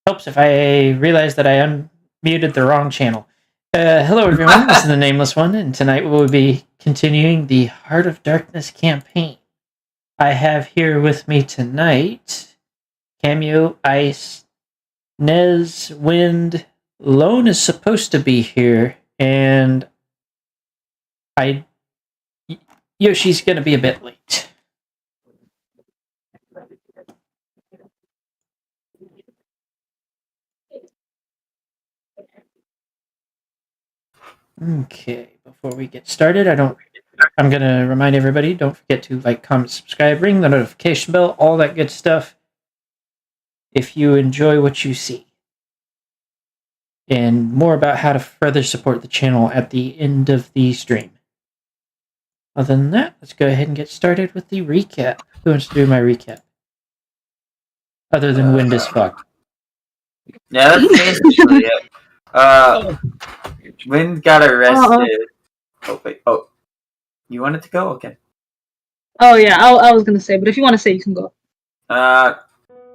helps if I realize that I unmuted the wrong channel. Hello everyone, this is the Nameless One, and tonight we will be continuing the Heart of Darkness campaign. I have here with me tonight Cameo, Ice, Nez, Wind. Lone is supposed to be here, and Yoshi's gonna be a bit late. Okay, before we get started, I'm gonna remind everybody, don't forget to like, comment, subscribe, ring the notification bell, all that good stuff, if you enjoy what you see. And more about how to further support the channel at the end of the stream. Other than that, let's go ahead and get started with the recap. Who wants to do my recap? Other than Wind as fuck. Yeah, that's basically it. Wind got arrested. Oh, wait. Oh. You wanted to go? Okay. Oh, yeah, I was gonna say, but if you want to say, you can go. I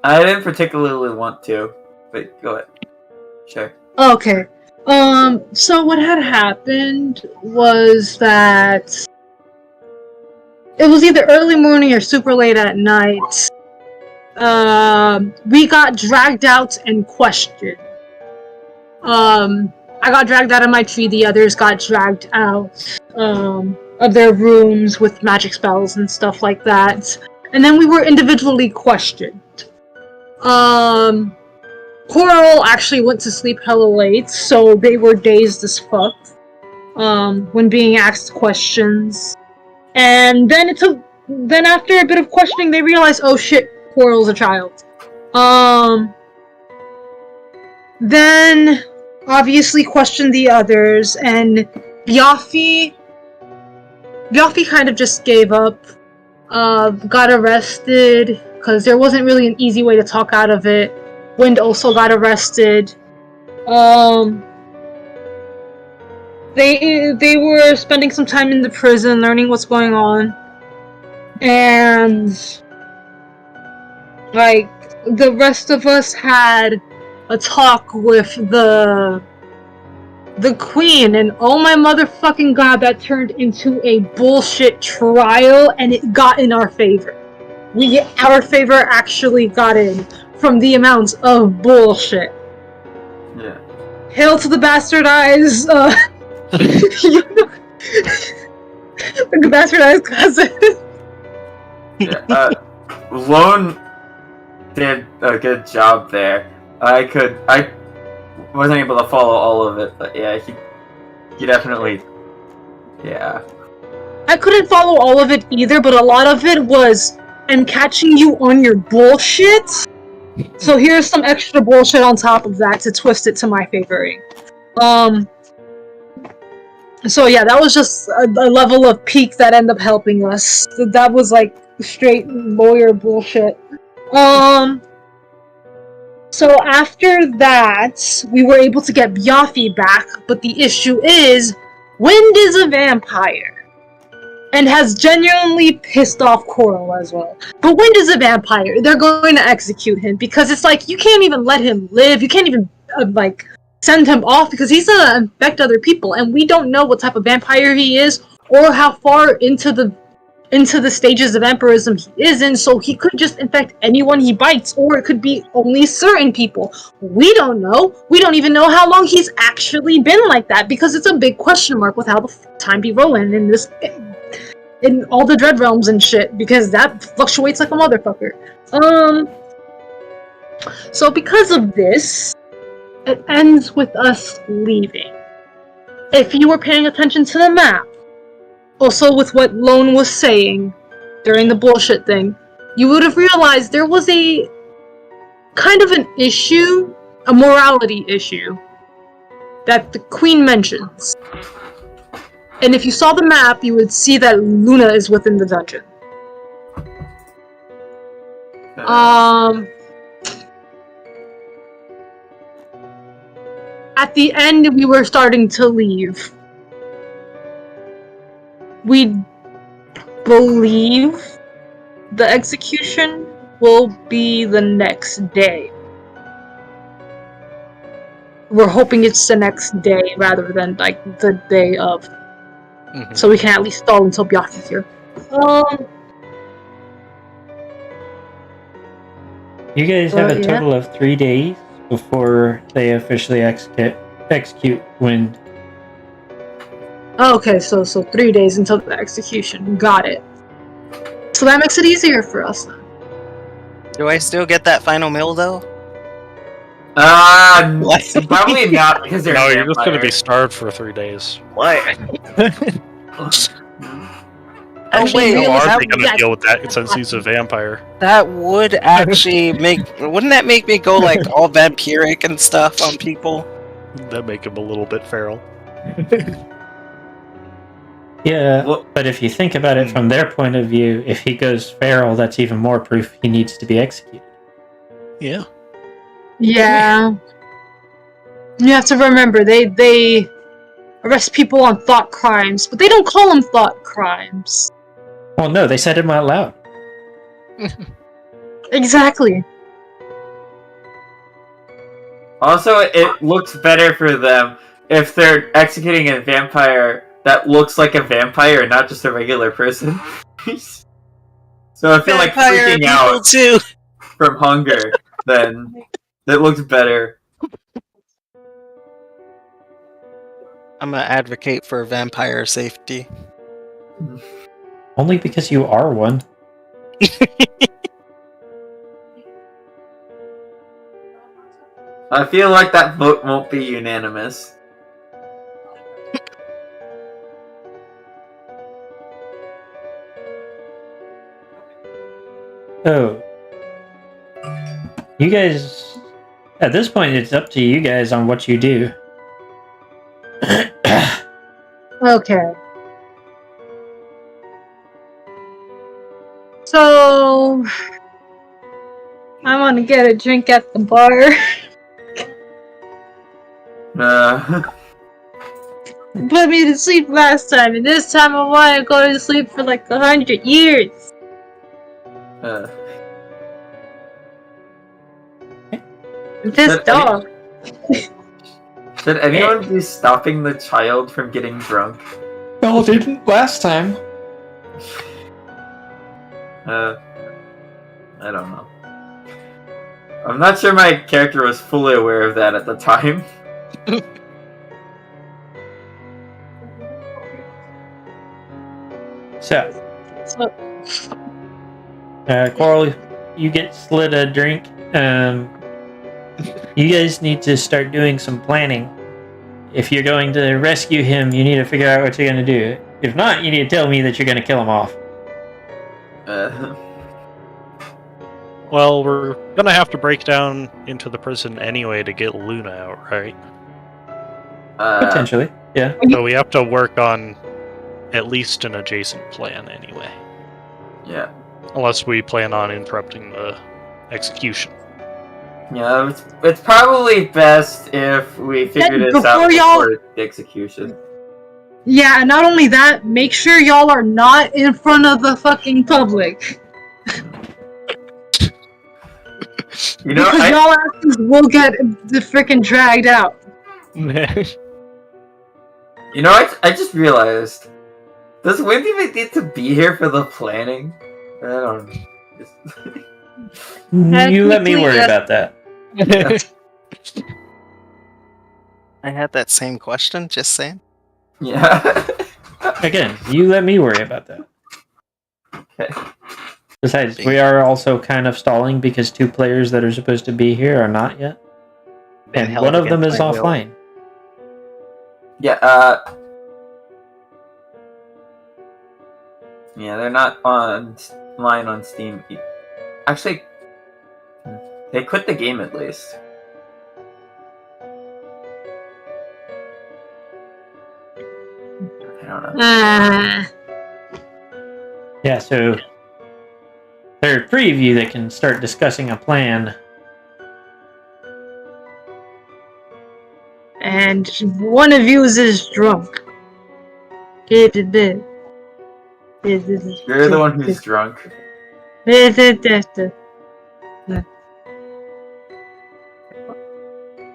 didn't particularly want to, but go ahead. Sure. Okay. So what had happened was that it was either early morning or super late at night. We got dragged out and questioned. I got dragged out of my tree, the others got dragged out, of their rooms with magic spells and stuff like that. And then we were individually questioned. Coral actually went to sleep hella late, so they were dazed as fuck, when being asked questions. And then after a bit of questioning, they realized, oh shit, Coral's a child. Then obviously questioned the others, and Byafi kind of just gave up, got arrested, because there wasn't really an easy way to talk out of it. Wind also got arrested. They were spending some time in the prison, learning what's going on, and like the rest of us had a talk with the queen, and oh my motherfucking god, that turned into a bullshit trial, and it got in our favor. Our favor actually got in from the amounts of bullshit. Yeah. Hail to the bastardized, the bastardized cousin. Yeah. Lone did a good job there. I wasn't able to follow all of it, but yeah, he definitely, yeah. I couldn't follow all of it either, but a lot of it was, I'm catching you on your bullshit, so here's some extra bullshit on top of that to twist it to my favoring. So yeah, that was just a level of peak that ended up helping us. That was like straight lawyer bullshit. So after that, we were able to get Byafi back, but the issue is, Wind is a vampire. And has genuinely pissed off Coral as well. But Wind is a vampire. They're going to execute him, because it's like, you can't even let him live. You can't even, send him off, because he's gonna infect other people, and we don't know what type of vampire he is, or how far into the stages of vampirism he is in, so he could just infect anyone he bites, or it could be only certain people. We don't know. We don't even know how long he's actually been like that, because it's a big question mark with how the time be rolling in all the Dread Realms and shit, because that fluctuates like a motherfucker. So because of this, it ends with us leaving. If you were paying attention to the map, also with what Lone was saying during the bullshit thing, you would have realized there was a kind of an issue, a morality issue, that the Queen mentions. And if you saw the map, you would see that Luna is within the dungeon. At the end, we were starting to leave. We believe the execution will be the next day. we're hoping it's the next day rather than like the day of. Mhm. So we can at least stall until Byaku's here. You guys have a yeah. total of 3 days before they officially execute Wind. Okay, so 3 days until the execution. Got it. So that makes it easier for us then. Do I still get that final meal though? What? Probably not because they're No, a you're just gonna be vampire. starved for 3 days. What? I mean, wait, really, How are that- they gonna that- deal with that since he's a vampire? That would actually wouldn't that make me go like all vampiric and stuff on people? That make him a little bit feral. Yeah, Well- but if you think about it from their point of view, if he goes feral, that's even more proof he needs to be executed. Yeah. Yeah. You have to remember, they arrest people on thought crimes, but they don't call them thought crimes. Well, no, they said him out loud. Exactly. Also, it looks better for them if they're executing a vampire that looks like a vampire, not just a regular person. So if they're like Vampire freaking people out too. from hunger, then it looks better. I'm gonna advocate for vampire safety. Only because you are one. I feel like that vote won't be unanimous. Oh. You guys... At this point, it's up to you guys on what you do. Okay. So... I want to get a drink at the bar. Put me to sleep last time, and this time I want to go to sleep for like 100 years. This Should dog. Should anyone be stopping the child from getting drunk? Well, didn't last time. I don't know. I'm not sure my character was fully aware of that at the time. So, So, Coral, you get slid a drink. You guys need to start doing some planning. If you're going to rescue him, you need to figure out what you're going to do. If not, you need to tell me that you're going to kill him off. Well, we're gonna have to break down into the prison anyway to get Luna out, right? Potentially, yeah. So we have to work on at least an adjacent plan anyway. Yeah. Unless we plan on interrupting the execution. Yeah, it's probably best if we figure this out before the execution. yeah, and not only that, make sure y'all are not in front of the fucking public. You know, Because y'all asses will get freaking dragged out. I just realized. Does Wendy even need to be here for the planning? I don't know. You let me worry about that. I had that same question, just saying. Yeah. Again, you let me worry about that. Okay. Besides, we are also kind of stalling because 2 players that are supposed to be here are not yet. Been And held one of them is against my will. offline. Yeah, yeah, they're not online on Steam. Actually, they quit the game at least. I don't know. Yeah, so there are 3 of you that can start discussing a plan. And one of you is drunk. You're the one who's drunk.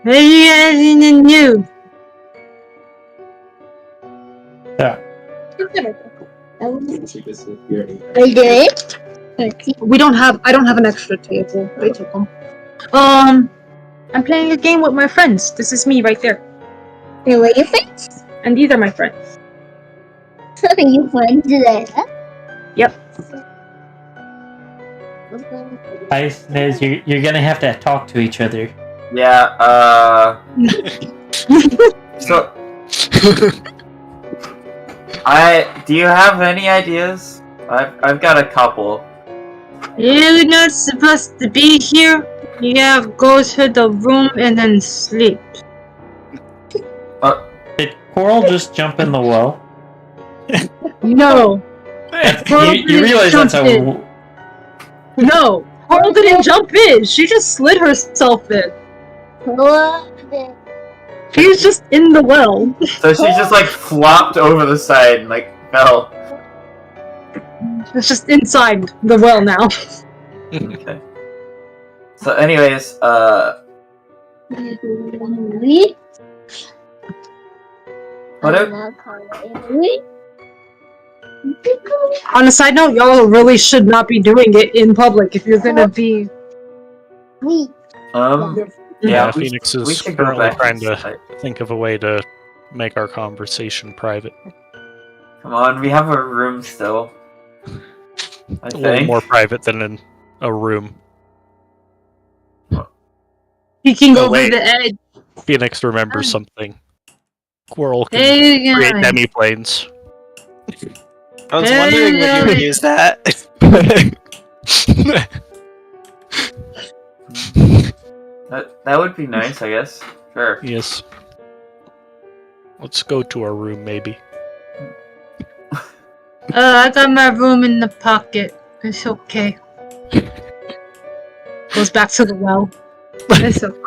What are you guys gonna do? Yeah. They did it? I don't have an extra table. They took them. I'm playing a game with my friends. This is me right there. They were your friends? And these are my friends. So you friends there? Yep. Hi, Sniz. You're gonna have to talk to each other. Yeah, so do you have any ideas? I've got a couple. You're not supposed to be here. You gotta go to the room and then sleep. Did Coral just jump in the well? No. You realize that's a... No. Coral didn't jump in. She just slid herself in. She was just in the well. So she just like flopped over the side and like fell. It's just inside the well now. Okay. So anyways, what if On a side note, y'all really should not be doing it in public if you're gonna be... Yeah, we Phoenix we is should go currently back trying to inside. think of a way to make our conversation private. Come on, we have a room still. I A little think. more private than in a room. Peeking Oh, over wait. the edge. Phoenix remembers something. Squirrel can Hey, create guys. demi-planes. I was wondering when you would use that. That would be nice, I guess. Sure. Yes. Let's go to our room, maybe. I got my room in the pocket. It's okay. Goes back to the well. It's okay.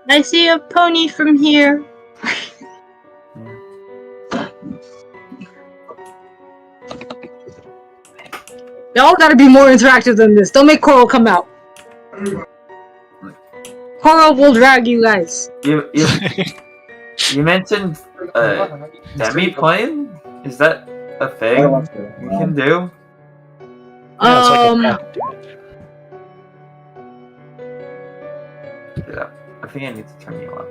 I see a pony from here. Y'all gotta be more interactive than this. Don't make Coral come out. Coral will drag you guys. You mentioned demi-plane? Is that a thing you can do? Yeah, it's like a captain. Yeah, I think I need to turn you up.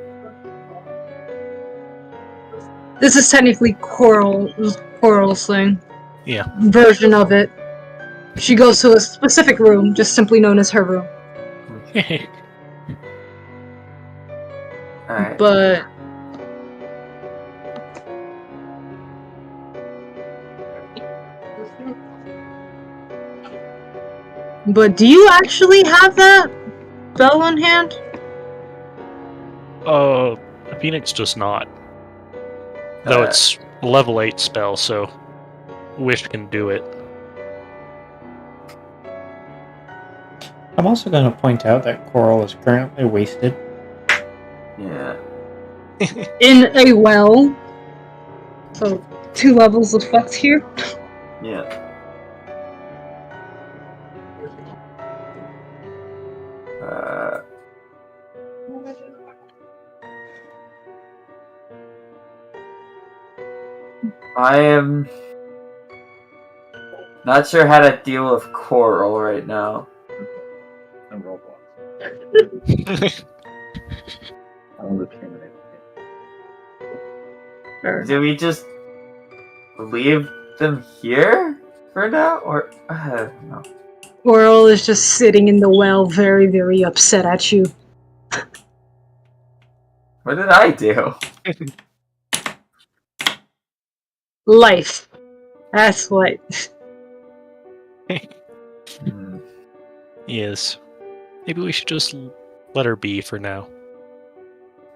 This is technically Coral's thing. Yeah. Version of it. She goes to a specific room, just simply known as her room. Alright. But do you actually have that bell on hand? Phoenix does not. Though it's level 8 spell, so Wish can do it. I'm also going to point out that Coral is currently wasted. Yeah. In a well. So 2 levels of fucked here. Yeah. I am not sure how to deal with Coral right now. Do we just leave them here for now, or I don't know. Coral is just sitting in the well, very, very upset at you. What did I do? Life. That's what. Yes. Maybe we should just let her be for now.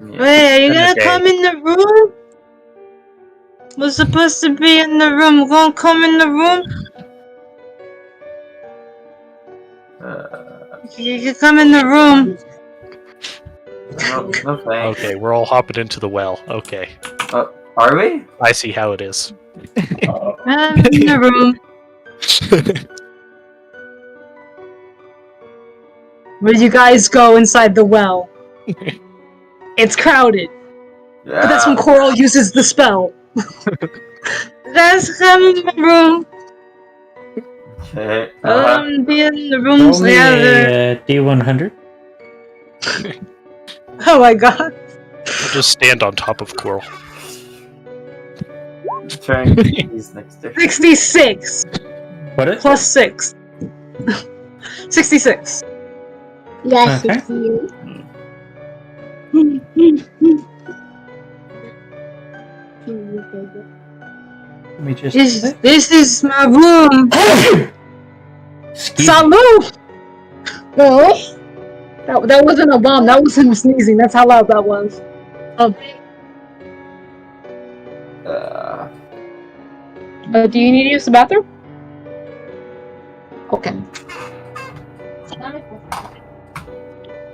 Yeah. Wait, are you gonna Okay. come in the room? We're supposed to be in the room. We're gonna come in the room? You can come in the room. No thanks. Okay, we're all hopping into the well. Okay. Are we? I see how it is. I'm in the room. Where you guys go inside the well? It's crowded. Yeah. But that's when Coral uses the spell. Let's come in the room. Okay. Be in the room Roll me together. a D100. Oh my god. I'll just stand on top of Coral. Trying to get these next to 66 What is plus 6. 66. Yes, Okay. it's you. Let me just. This is my room. Excuse me. Salute! No. That wasn't a bomb. That was him sneezing. That's how loud that was. Do you need to use the bathroom? Okay.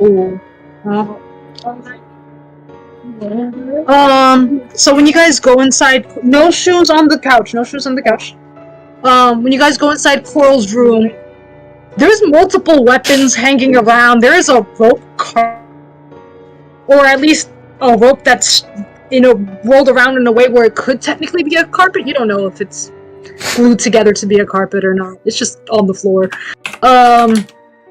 Ooh. So when you guys go inside, no shoes on the couch. No shoes on the couch. When you guys go inside Coral's room, there's multiple weapons hanging around. There is a rope or at least a rope that's rolled around in a way where it could technically be a carpet. You don't know if it's glued together to be a carpet or not. It's just on the floor.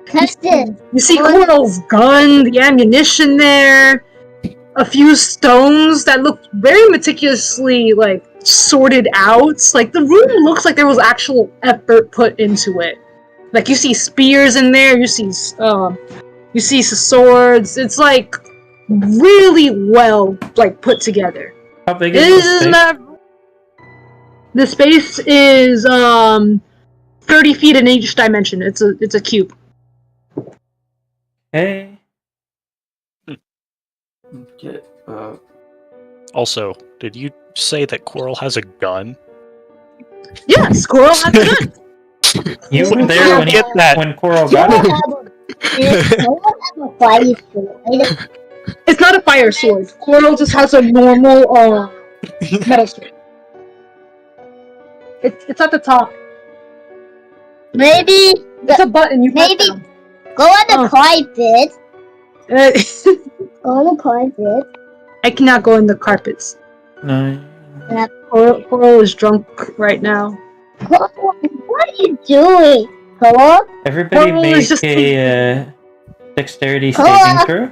Captain. You see Coral's gun, the ammunition there, a few stones that look very meticulously sorted out. Like the room looks like there was actual effort put into it. Like you see spears in there, you see swords. It's like really well put together. How big is the space? The space is 30 feet in each dimension. It's a cube. Hey. Okay. Also, did you say that Coral has a gun? Yes, Coral has a gun. You were there when Coral got it. It's not a fire sword. Coral just has a normal metal sword. It's at the top. Maybe It's a button. You press maybe down. go on the carpet. Uh, Go on the carpet. I cannot go in the carpets. No. Coral is drunk right now. What are you doing? Hello? Everybody Coral make is just a dexterity Coral. saving throw.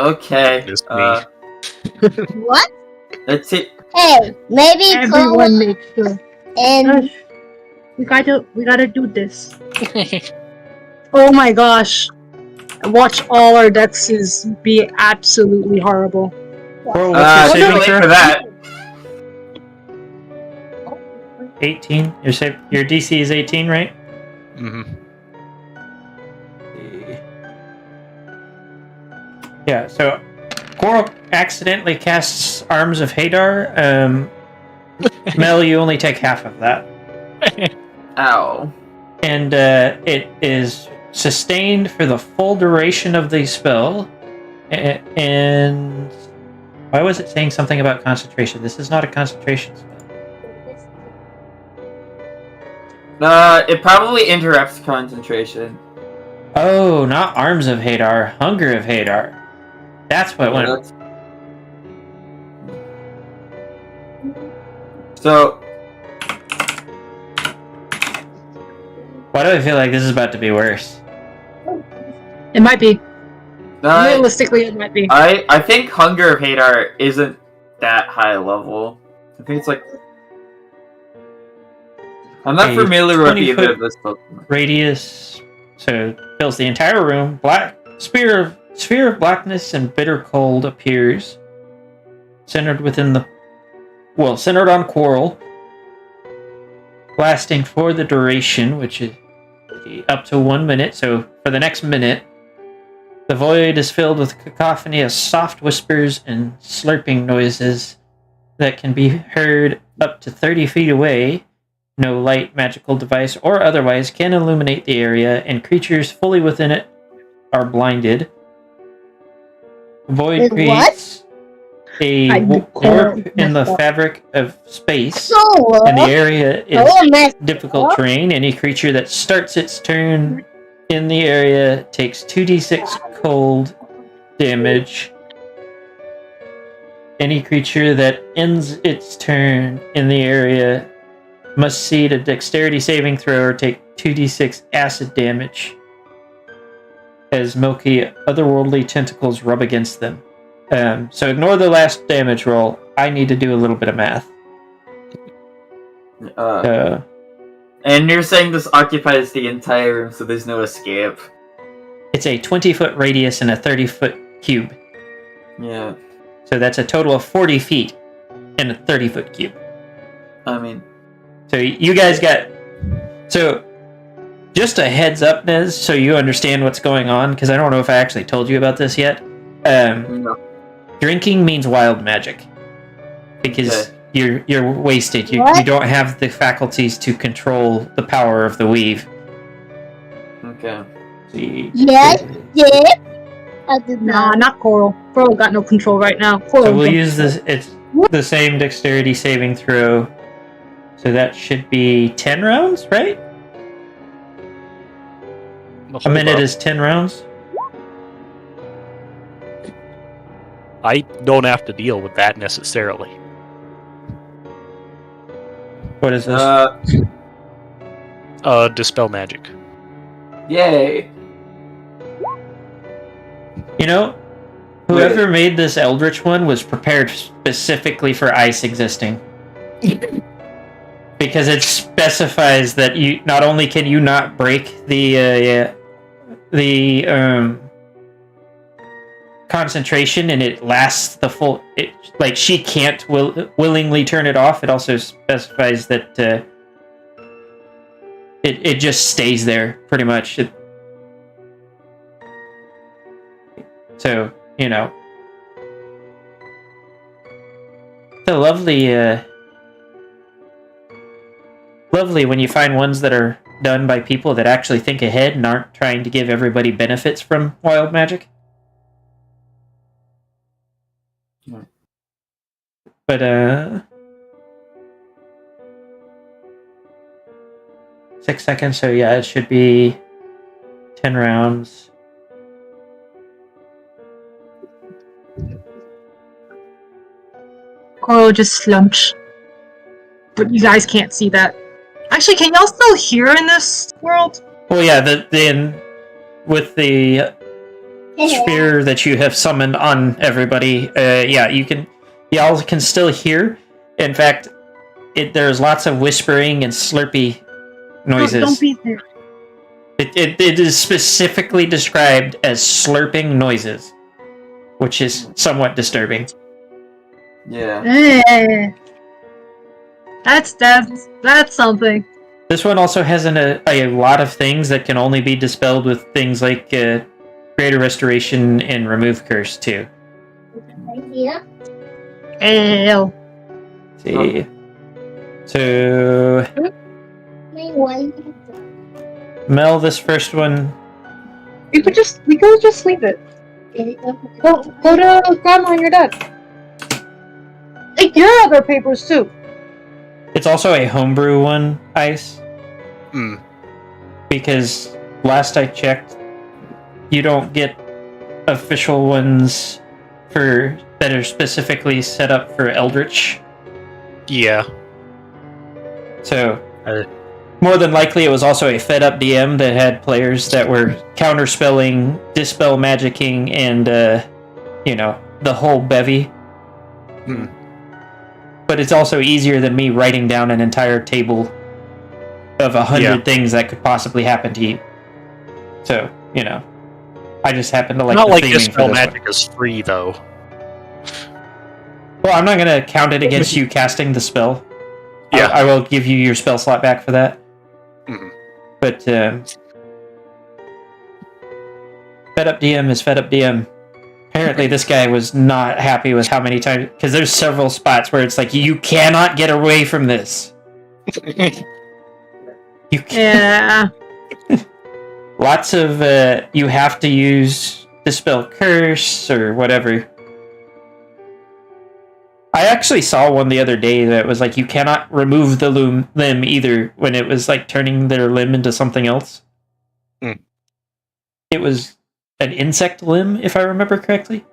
Okay. Just me. What? Let's see. Hey, maybe Everyone go makes sure. and We gotta do this. Oh my gosh. Watch all our dexes be absolutely horrible. Coral, what's Too your saving late throw? for that. 18. Your DC is 18, right? Mm-hmm. Yeah, so Coral accidentally casts Arms of Hadar. Mel, you only take half of that. Ow. And it is sustained for the full duration of the spell. And why was it saying something about concentration? This is not a concentration spell. It probably interrupts concentration. Oh, not Arms of Hadar, Hunger of Hadar. That's what went. That's... So, Why do I feel like this is about to be worse? It might be. I Realistically, it might be. think Hunger of Hadar isn't that high level. I think it's like... I'm not A familiar with either 20-foot of this Pokemon. Radius, so fills the entire room. Sphere of blackness and bitter cold appears, centered on Coral, lasting for the duration, which is up to 1 minute. So for the next minute, the void is filled with cacophony of soft whispers and slurping noises that can be heard up to 30 feet away. No light, magical device, or otherwise can illuminate the area, and creatures fully within it are blinded. Void With creates a warp in the fabric of space, Hello. and the area Hello, is Miss. difficult terrain. Any creature that starts its turn in the area takes 2d6 cold damage. Any creature that ends its turn in the area must succeed a dexterity saving throw or take 2d6 acid damage as milky otherworldly tentacles rub against them. So ignore the last damage roll. I need to do a little bit of math. And you're saying this occupies the entire room, so there's no escape. It's a 20-foot radius and a 30-foot cube. Yeah. So that's a total of 40 feet in a 30-foot cube. I mean... So you guys got... So, just a heads up, Nez, so you understand what's going on, because I don't know if I actually told you about this yet. No. Drinking means wild magic. Because you're wasted. You don't have the faculties to control the power of the weave. Okay. See. Yes, yes. I did Nah, not. not Coral. Coral got no control right now. So Coral we'll use this. It's the same dexterity saving throw. So that should be 10 rounds, right? A minute is 10 rounds. I don't have to deal with that necessarily. What is this? Dispel magic. Yay! You know, whoever made this Eldritch one was prepared specifically for ice existing. Because it specifies that you not only can you not break the concentration, and it lasts the full. Like she can't willingly turn it off. It also specifies that it just stays there pretty much. So you know, the lovely when you find ones that are done by people that actually think ahead and aren't trying to give everybody benefits from wild magic. But 6 seconds, so yeah, it should be 10 rounds. Coral just slumped. But you guys can't see that. Actually, can y'all still hear in this world? Well, yeah, then with the spear that you have summoned on everybody, yeah, y'all can still hear. In fact, there's lots of whispering and slurpy noises. Don't be there. It is specifically described as slurping noises, which is somewhat disturbing. Yeah. Eh. That's something. This one also has a lot of things that can only be dispelled with things like Greater Restoration and Remove Curse, too. Yeah. Ew. See. So, Mel, this first one. We could just leave it. Go to Grandma and your dad. Take your other papers too. It's also a homebrew one, Ice. Because last I checked, you don't get official ones that are specifically set up for Eldritch. Yeah. So, more than likely, it was also a fed-up DM that had players that were counterspelling, dispel magicking, and the whole bevy. But it's also easier than me writing down an entire table of 100 things that could possibly happen to you. So, I just happen to like not the like theming dispel for this magic one. is free though. Well, I'm not going to count it against you casting the spell. Yeah. I will give you your spell slot back for that. But Fed Up DM is Fed Up DM. Apparently this guy was not happy with how many times, because there's several spots where it's like, you cannot get away from this. You can't. Yeah. Lots of you have to use Dispel Curse or whatever. I actually saw one the other day that was like you cannot remove the limb either when it was like turning their limb into something else. Mm. It was an insect limb, if I remember correctly.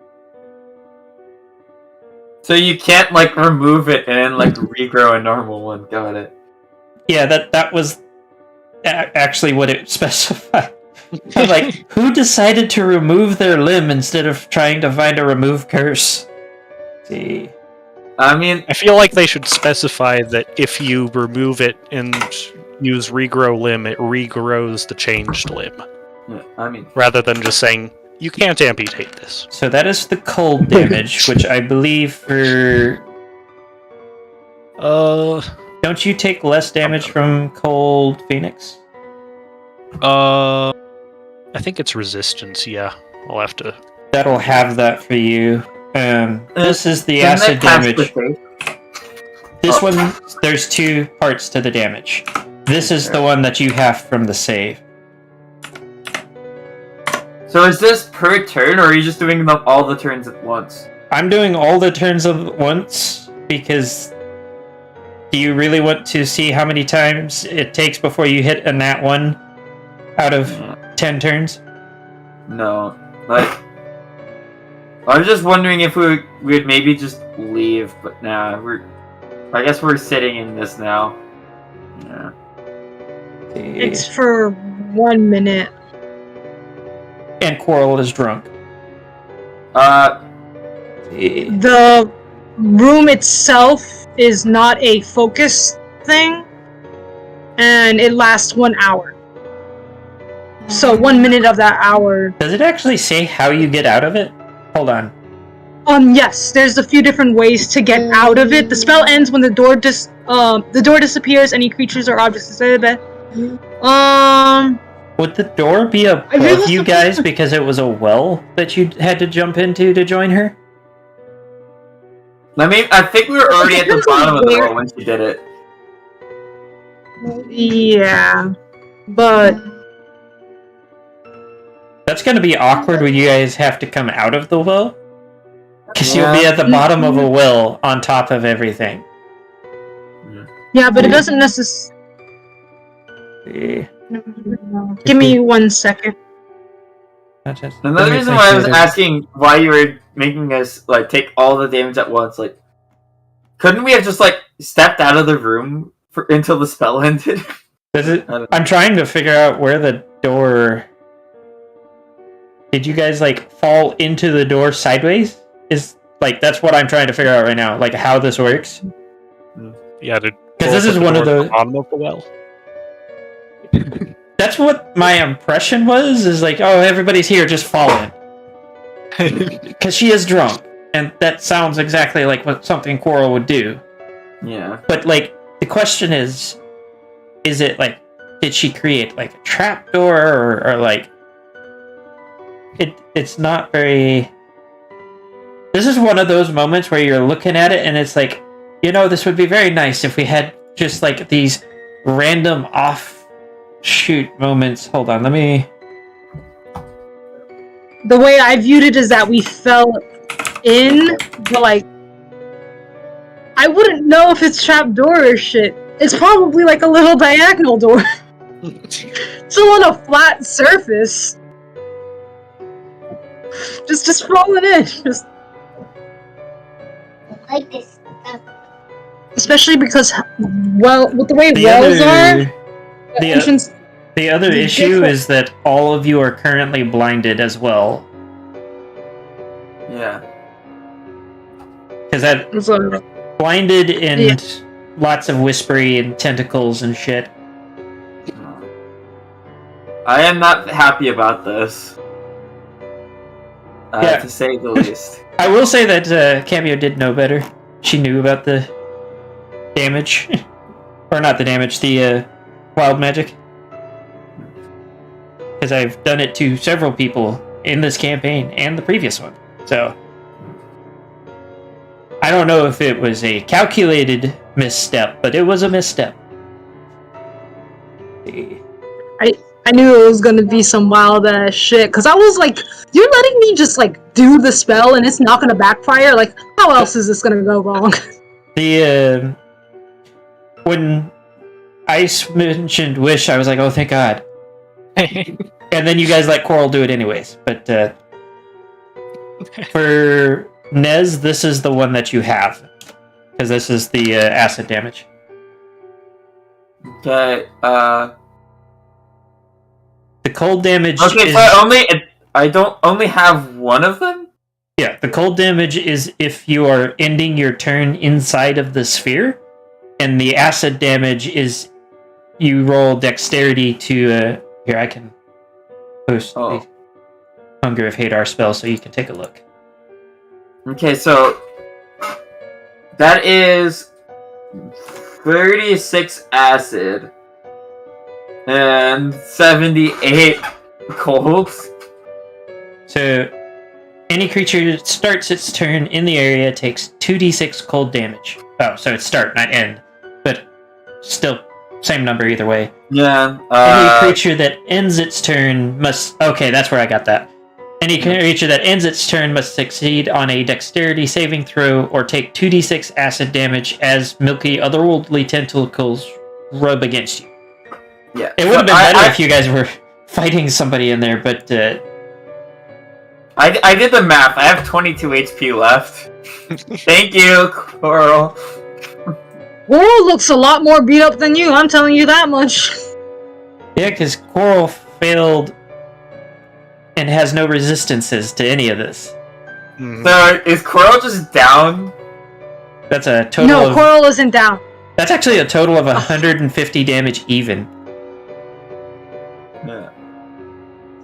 So you can't like remove it and then like regrow a normal one. Got it. Yeah, that was actually what it specified. I'm like, who decided to remove their limb instead of trying to find a remove curse? Let's see. I mean, I feel like they should specify that if you remove it and use regrow limb, it regrows the changed limb, I mean, rather than just saying you can't amputate this. So that is the cold damage, which I believe for... Don't you take less damage from cold Phoenix? I think it's resistance. Yeah, I'll have to. That'll have that for you. This is the can acid I pass damage. the This one, there's two parts to the damage. This is the one that you have from the save. So is this per turn, or are you just doing them all the turns at once? I'm doing all the turns at once because do you really want to see how many times it takes before you hit a nat 1 out of 10 turns? No. Like, I was just wondering if we'd maybe just leave, but nah, I guess we're sitting in this now. Yeah. It's for 1 minute. And Quarrel is drunk. The room itself is not a focus thing, and it lasts 1 hour. So 1 minute of that hour. Does it actually say how you get out of it? Hold on. Yes, there's a few different ways to get out of it. The spell ends when the door disappears. Any creatures or objects Would the door be above you guys because it was a well that you had to jump into to join her? I mean, I think we were already at the bottom of the well when she did it. Yeah, but That's gonna be awkward when you guys have to come out of the well. Because you'll be at the bottom of a well on top of everything. yeah, but it doesn't necessarily. Give me 1 second. Another reason why I was asking why you were making us like take all the damage at once, like, couldn't we have just like stepped out of the room until the spell ended? I'm trying to figure out where the door. Did you guys like fall into the door sideways? Is like that's what I'm trying to figure out right now, like how this works. Yeah, because this is one of the bottom of the well. That's what my impression was. Is like, oh, everybody's here, just fall in. Because she is drunk, and that sounds exactly like what something Quarrel would do. Yeah. But like, the question is it like, did she create like a trapdoor, or like, it's not very. This is one of those moments where you're looking at it and it's like, you know, this would be very nice if we had just like these random offshoot moments. Hold on, let me. The way I viewed it is that we fell in, but like, I wouldn't know if it's trapdoor or shit. It's probably like a little diagonal door. Still on a flat surface. Just falling in. Just. I like this stuff. Especially because, well, with the way wells are, the other issue is that all of you are currently blinded as well. Yeah. Because that blinded and lots of whispery and tentacles and shit. I am not happy about this. To say the least. I will say that Cameo did know better. She knew about the damage. Or not the damage, the wild magic. Because I've done it to several people in this campaign and the previous one. So, I don't know if it was a calculated misstep, but it was a misstep. I knew it was gonna be some wild ass shit, because I was like, you're letting me just like do the spell and it's not gonna backfire? Like, how else is this gonna go wrong? When Ice mentioned wish, I was like, oh, thank God. And then you guys let Coral do it anyways. But for Nez, this is the one that you have. Because this is the acid damage. Okay, The cold damage okay, is... so I don't only have one of them? Yeah, the cold damage is if you are ending your turn inside of the sphere. And the acid damage is you roll dexterity to... here, I can post the Hunger of Hadar spell so you can take a look. Okay, so that is 36 acid and 78 colds. So, any creature that starts its turn in the area takes 2d6 cold damage. Oh, so it's start, not end. But still, same number either way. Yeah. Any creature that ends its turn must... Okay, that's where I got that. Any creature that ends its turn must succeed on a dexterity saving throw or take 2d6 acid damage as milky otherworldly tentacles rub against you. Yeah. It would have been better if you guys were fighting somebody in there, but... I did the math. I have 22 HP left. Thank you, Coral. Coral looks a lot more beat up than you, I'm telling you that much. Yeah, because Coral failed and has no resistances to any of this. So, is Coral just down? That's a total No, of... Coral isn't down. That's actually a total of 150 damage even. Yeah.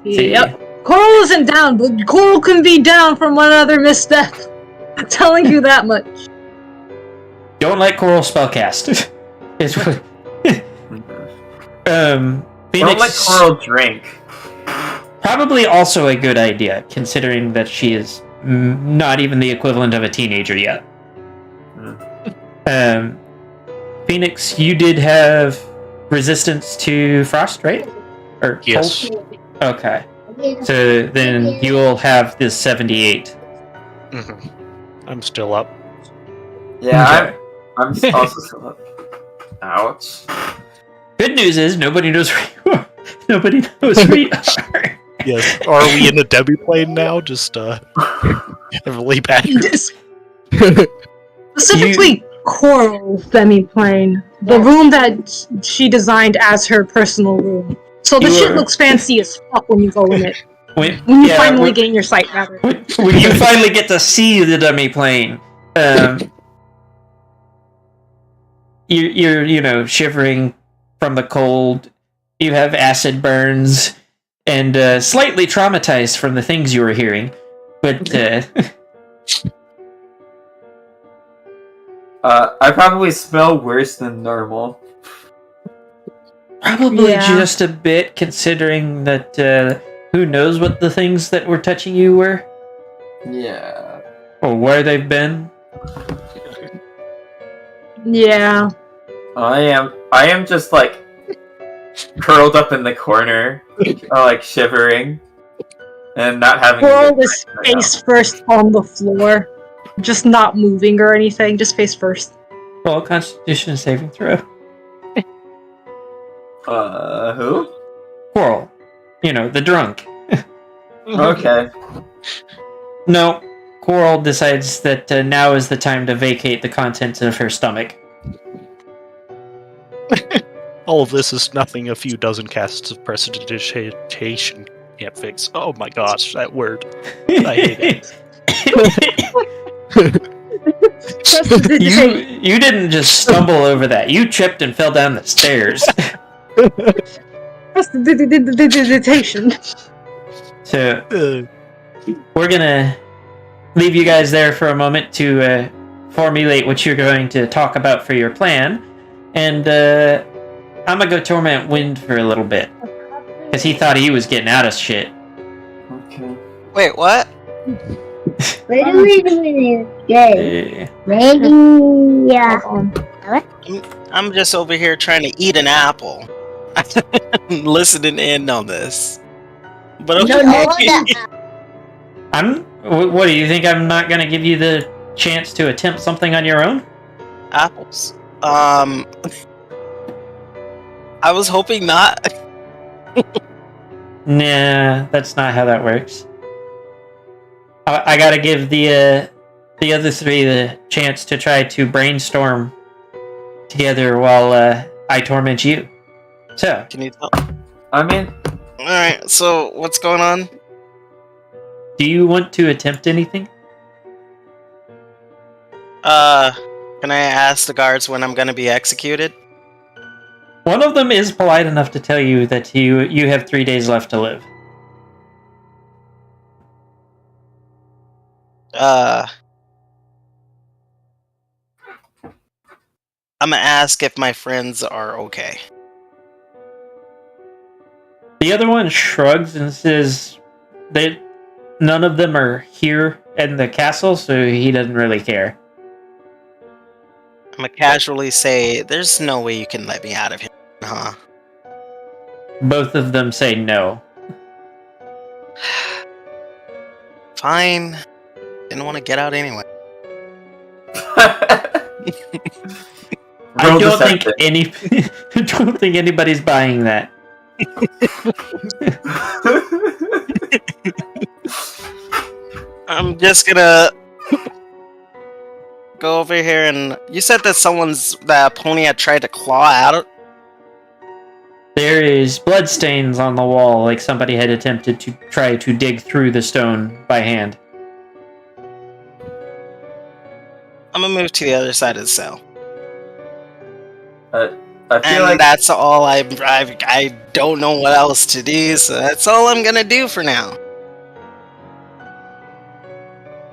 See, Yep. Coral isn't down, but Coral can be down from one other misstep. I'm telling you that much. Don't let Coral spellcast. It's what... Don't Phoenix... let Coral drink. Probably also a good idea, considering that she is not even the equivalent of a teenager yet. Phoenix, you did have resistance to frost, right? Or Yes. cold? Okay. So then you'll have this 78. I'm still up. Yeah, I'm also still up. Ouch. Good news is nobody knows where you are. Nobody knows where you are. Yes. Are we in the Debbie plane now? Just heavily battered. Specifically, Coral's demi-plane. The room that she designed as her personal room. So the shit looks fancy as fuck when you go in it. When you finally gain your sight, rather. When you finally get to see the dummy plane. You're you know, shivering from the cold. You have acid burns. And slightly traumatized from the things you were hearing. But, I probably smell worse than normal. probably just a bit, considering that, who knows what the things that were touching you were? Yeah. Or where they've been? Yeah. I am just, like, curled up in the corner, like, shivering, and not having... Coral is face first on the floor. Just not moving or anything, just face first. Roll Constitution saving throw. Who? Coral. You know, the drunk. Okay. No, Coral decides that now is the time to vacate the contents of her stomach. All of this is nothing a few dozen casts of prestidigitation can't fix. Oh my gosh, that word. I hate it. You didn't just stumble over that. You tripped and fell down the stairs. Prestidigitation. So, we're gonna leave you guys there for a moment to formulate what you're going to talk about for your plan. And I'm gonna go torment Wind for a little bit. Because he thought he was getting out of shit. Okay. Wait, what? What are we doing today? Maybe, I'm just over here trying to eat an apple. Listening in on this. But you don't know okay. that. What do you think? I'm not going to give you the chance to attempt something on your own? Apples. I was hoping not. Nah, that's not how that works. I got to give the other three the chance to try to brainstorm together while I torment you. So, Can you tell? I mean, Alright, so what's going on? do you want to attempt anything? Can I ask the guards when I'm gonna be executed? One of them is polite enough to tell you that you have 3 days left to live. I'm gonna ask if my friends are okay. The other one shrugs and says that none of them are here in the castle, so he doesn't really care. I'm gonna casually say, there's no way you can let me out of here, huh? Both of them say no. Fine. Didn't want to get out anyway. I don't think I don't think anybody's buying that. I'm just gonna go over here and... You said that that pony had tried to claw out? There is bloodstains on the wall, like somebody had attempted to try to dig through the stone by hand. I'm gonna move to the other side of the cell. I feel And like that's all I don't know what else to do, so that's all I'm gonna do for now.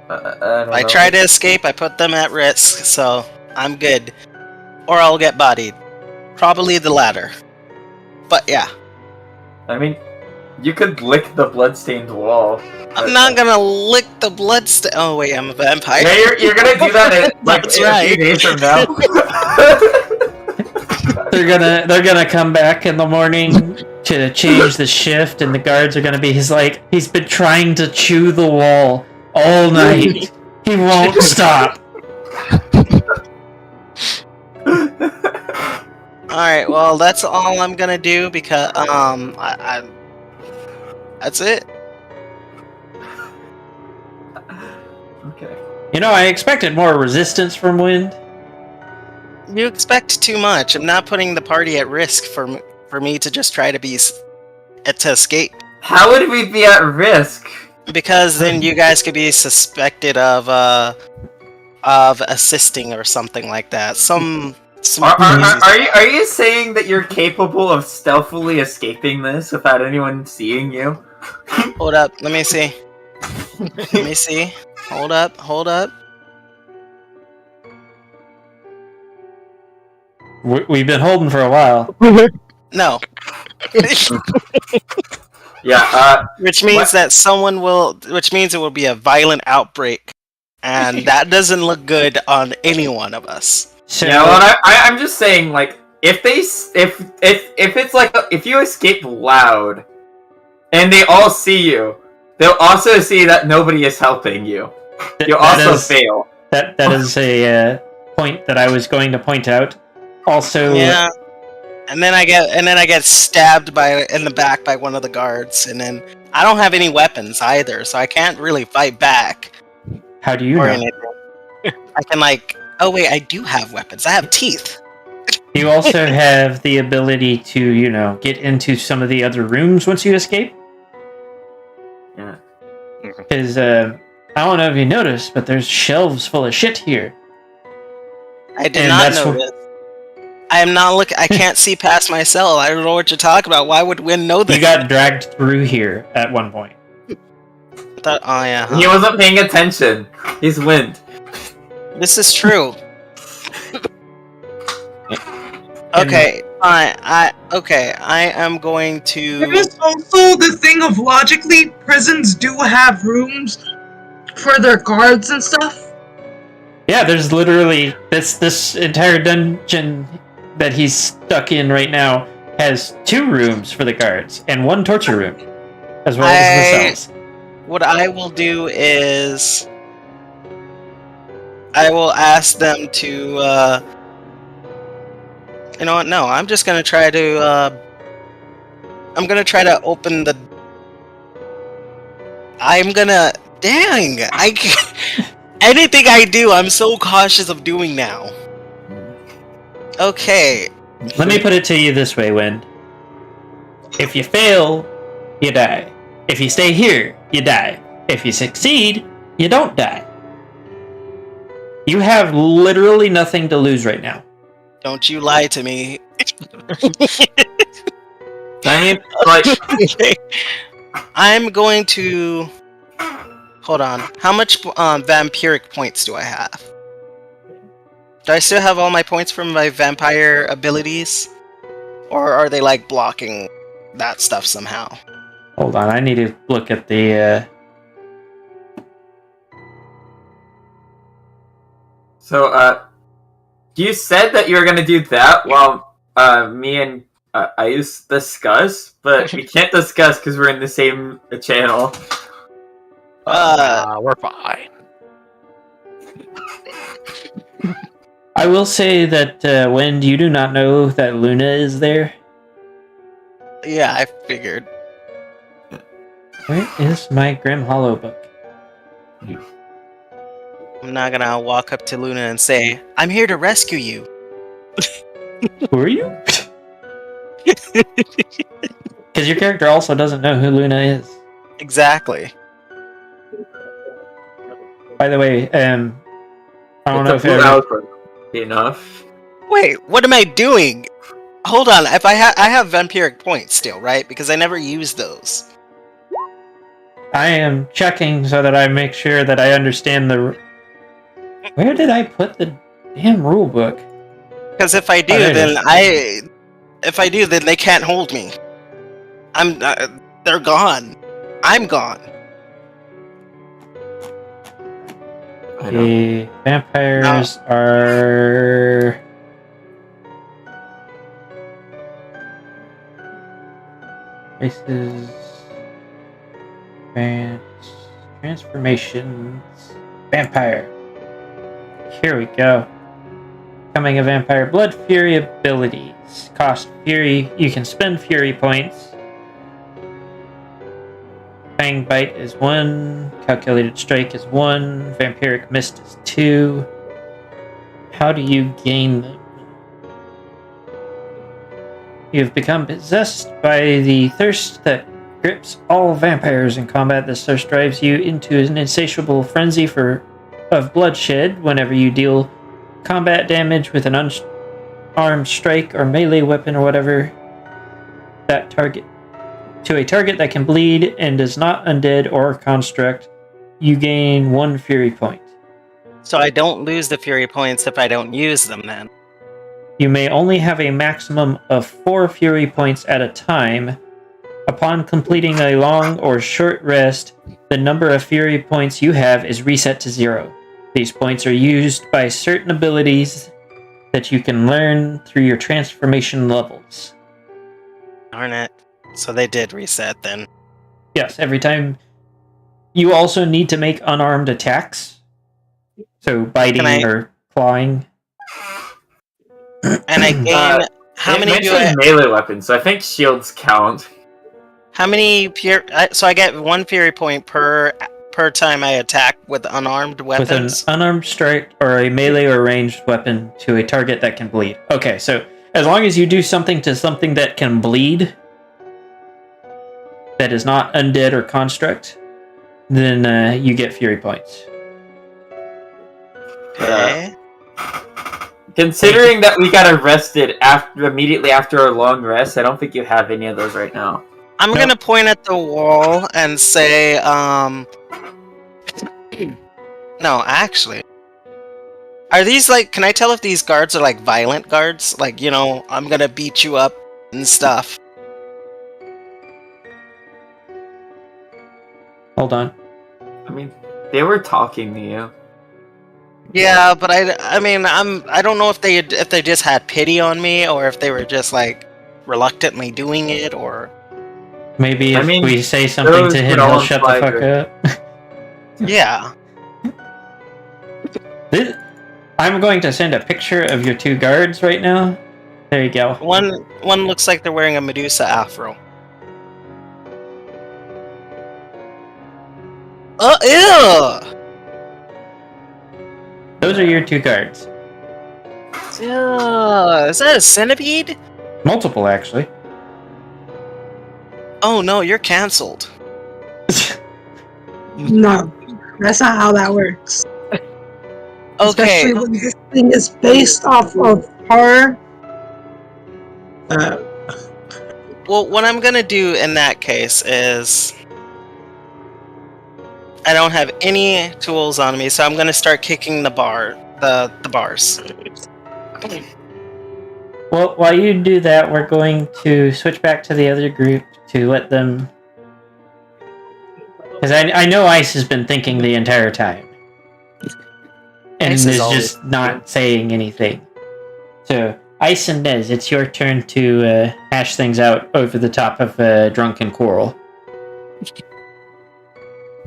I I try to escape, I put them at risk, so I'm good. Or I'll get bodied. Probably the latter. But yeah. I mean, you could lick the bloodstained wall. I'm not gonna lick the bloodstain. Oh wait, I'm a vampire. Yeah, you're gonna do that in like That's a right. few days from now. They're gonna come back in the morning to change the shift, and the guards are gonna be he's been trying to chew the wall all night. He won't stop. Alright, well that's all I'm gonna do because that's it. Okay. You know, I expected more resistance from Wind. You expect too much. I'm not putting the party at risk for me to just try to to escape. How would we be at risk? Because then you guys could be suspected of assisting or something like that. Are you saying that you're capable of stealthily escaping this without anyone seeing you? Hold up, let me see. Let me see. Hold up. We've been holding for a while. No. Yeah, Which means which means it will be a violent outbreak. And that doesn't look good on any one of us. So, yeah, well, I'm just saying, like, if it's like, if you escape loud, and they all see you, they'll also see that nobody is helping you. You'll also fail. That is a point that I was going to point out. Also, Yeah. And then I get stabbed in the back by one of the guards, and then I don't have any weapons either, so I can't really fight back. how do you Or know? anything. I can oh wait, I do have weapons. I have teeth. You also have the ability to, get into some of the other rooms once you escape. Yeah. Because, I don't know if you noticed, but there's shelves full of shit here. I did And not that's know what- this. I am not looking. I can't see past my cell. I don't know what you're talking about. Why would Win know this? You got dragged through here at one point. Oh yeah. He wasn't paying attention. He's Wind. This is true. Okay, fine. I am going There to. is also the thing of logically, prisons do have rooms for their guards and stuff. Yeah, there's literally this entire dungeon that he's stuck in right now has 2 rooms for the guards and 1 torture room, as well as the cells. what I will do is I will ask them to. You know what? No, I'm just gonna try to. I'm gonna try to open the. I'm gonna. Dang! Anything I do, I'm so cautious of doing now. Okay. Let me put it to you this way, Wind. If you fail, you die. If you stay here, you die. If you succeed, you don't die. You have literally nothing to lose right now. Don't you lie to me. I mean, like, Okay. I'm going to. Hold on. How much vampiric points do I have? Do I still have all my points from my vampire abilities? Or are they like blocking that stuff somehow? Hold on, I need to look at the. so, you said that you were gonna do that while me and Ice discuss, but we can't discuss because we're in the same channel. We're fine. I will say that Wind, you do not know that Luna is there. Yeah, I figured. Where is my Grim Hollow book? I'm not gonna walk up to Luna and say, I'm here to rescue you. Who are you? Because your character also doesn't know who Luna is. Exactly. By the way, I don't know if Enough. Wait, what am I doing? Hold on, if I have vampiric points still, right? Because I never used those. I am checking so that I make sure that I understand the. Where did I put the damn rule book? Because if I do, Oh, there it then if I do, then they can't hold me. They're gone. I'm gone. I know. The vampires are. Races. Transformations. Vampire. Here we go. Becoming a vampire. Blood Fury abilities. Cost Fury. You can spend Fury points. Fang Bite is 1. Calculated Strike is 1. Vampiric Mist is 2. How do you gain them? You have become possessed by the thirst that grips all vampires in combat. This thirst drives you into an insatiable frenzy of bloodshed whenever you deal combat damage with an unarmed strike or melee weapon or whatever that target to a target that can bleed and is not undead or construct. You gain 1 fury point. So I don't lose the fury points if I don't use them then. You may only have a maximum of 4 fury points at a time. Upon completing a long or short rest, the number of fury points you have is reset to 0. These points are used by certain abilities that you can learn through your transformation levels. Darn it. So they did reset then. Yes, every time. You also need to make unarmed attacks. So biting or clawing. And I gain how many do I melee weapons, so I think shields count. How many so I get 1 fury point per time I attack with unarmed weapons? With an unarmed strike or a melee or ranged weapon to a target that can bleed. Okay, so as long as you do something to something that can bleed, that is not undead or construct, then you get fury points. Okay. Considering that we got arrested immediately after a long rest, I don't think you have any of those right now. I'm gonna point at the wall and say, no, actually. Are these like, can I tell if these guards are like violent guards? Like, you know, I'm gonna beat you up and stuff. Hold on. I mean, they were talking to you. Yeah, but I mean, I don't know if they just had pity on me or if they were just like reluctantly doing it or. Maybe if we say something those to him, would all he'll shut the imply fuck good. up. Yeah. I'm going to send a picture of your 2 guards right now. There you go. One looks like they're wearing a Medusa afro. Ew! Those are your 2 guards. Ew! Is that a centipede? Multiple, actually. Oh no, you're cancelled. No, that's not how that works. Okay. Especially when this thing is based off of horror. Well, what I'm gonna do in that case is I don't have any tools on me, so I'm gonna start kicking the bars. Well, while you do that, we're going to switch back to the other group to let them... Because I know Ice has been thinking the entire time. And Ice is is always just not saying anything. So, Ice and Nez, it's your turn to hash things out over the top of Drunken Quarrel.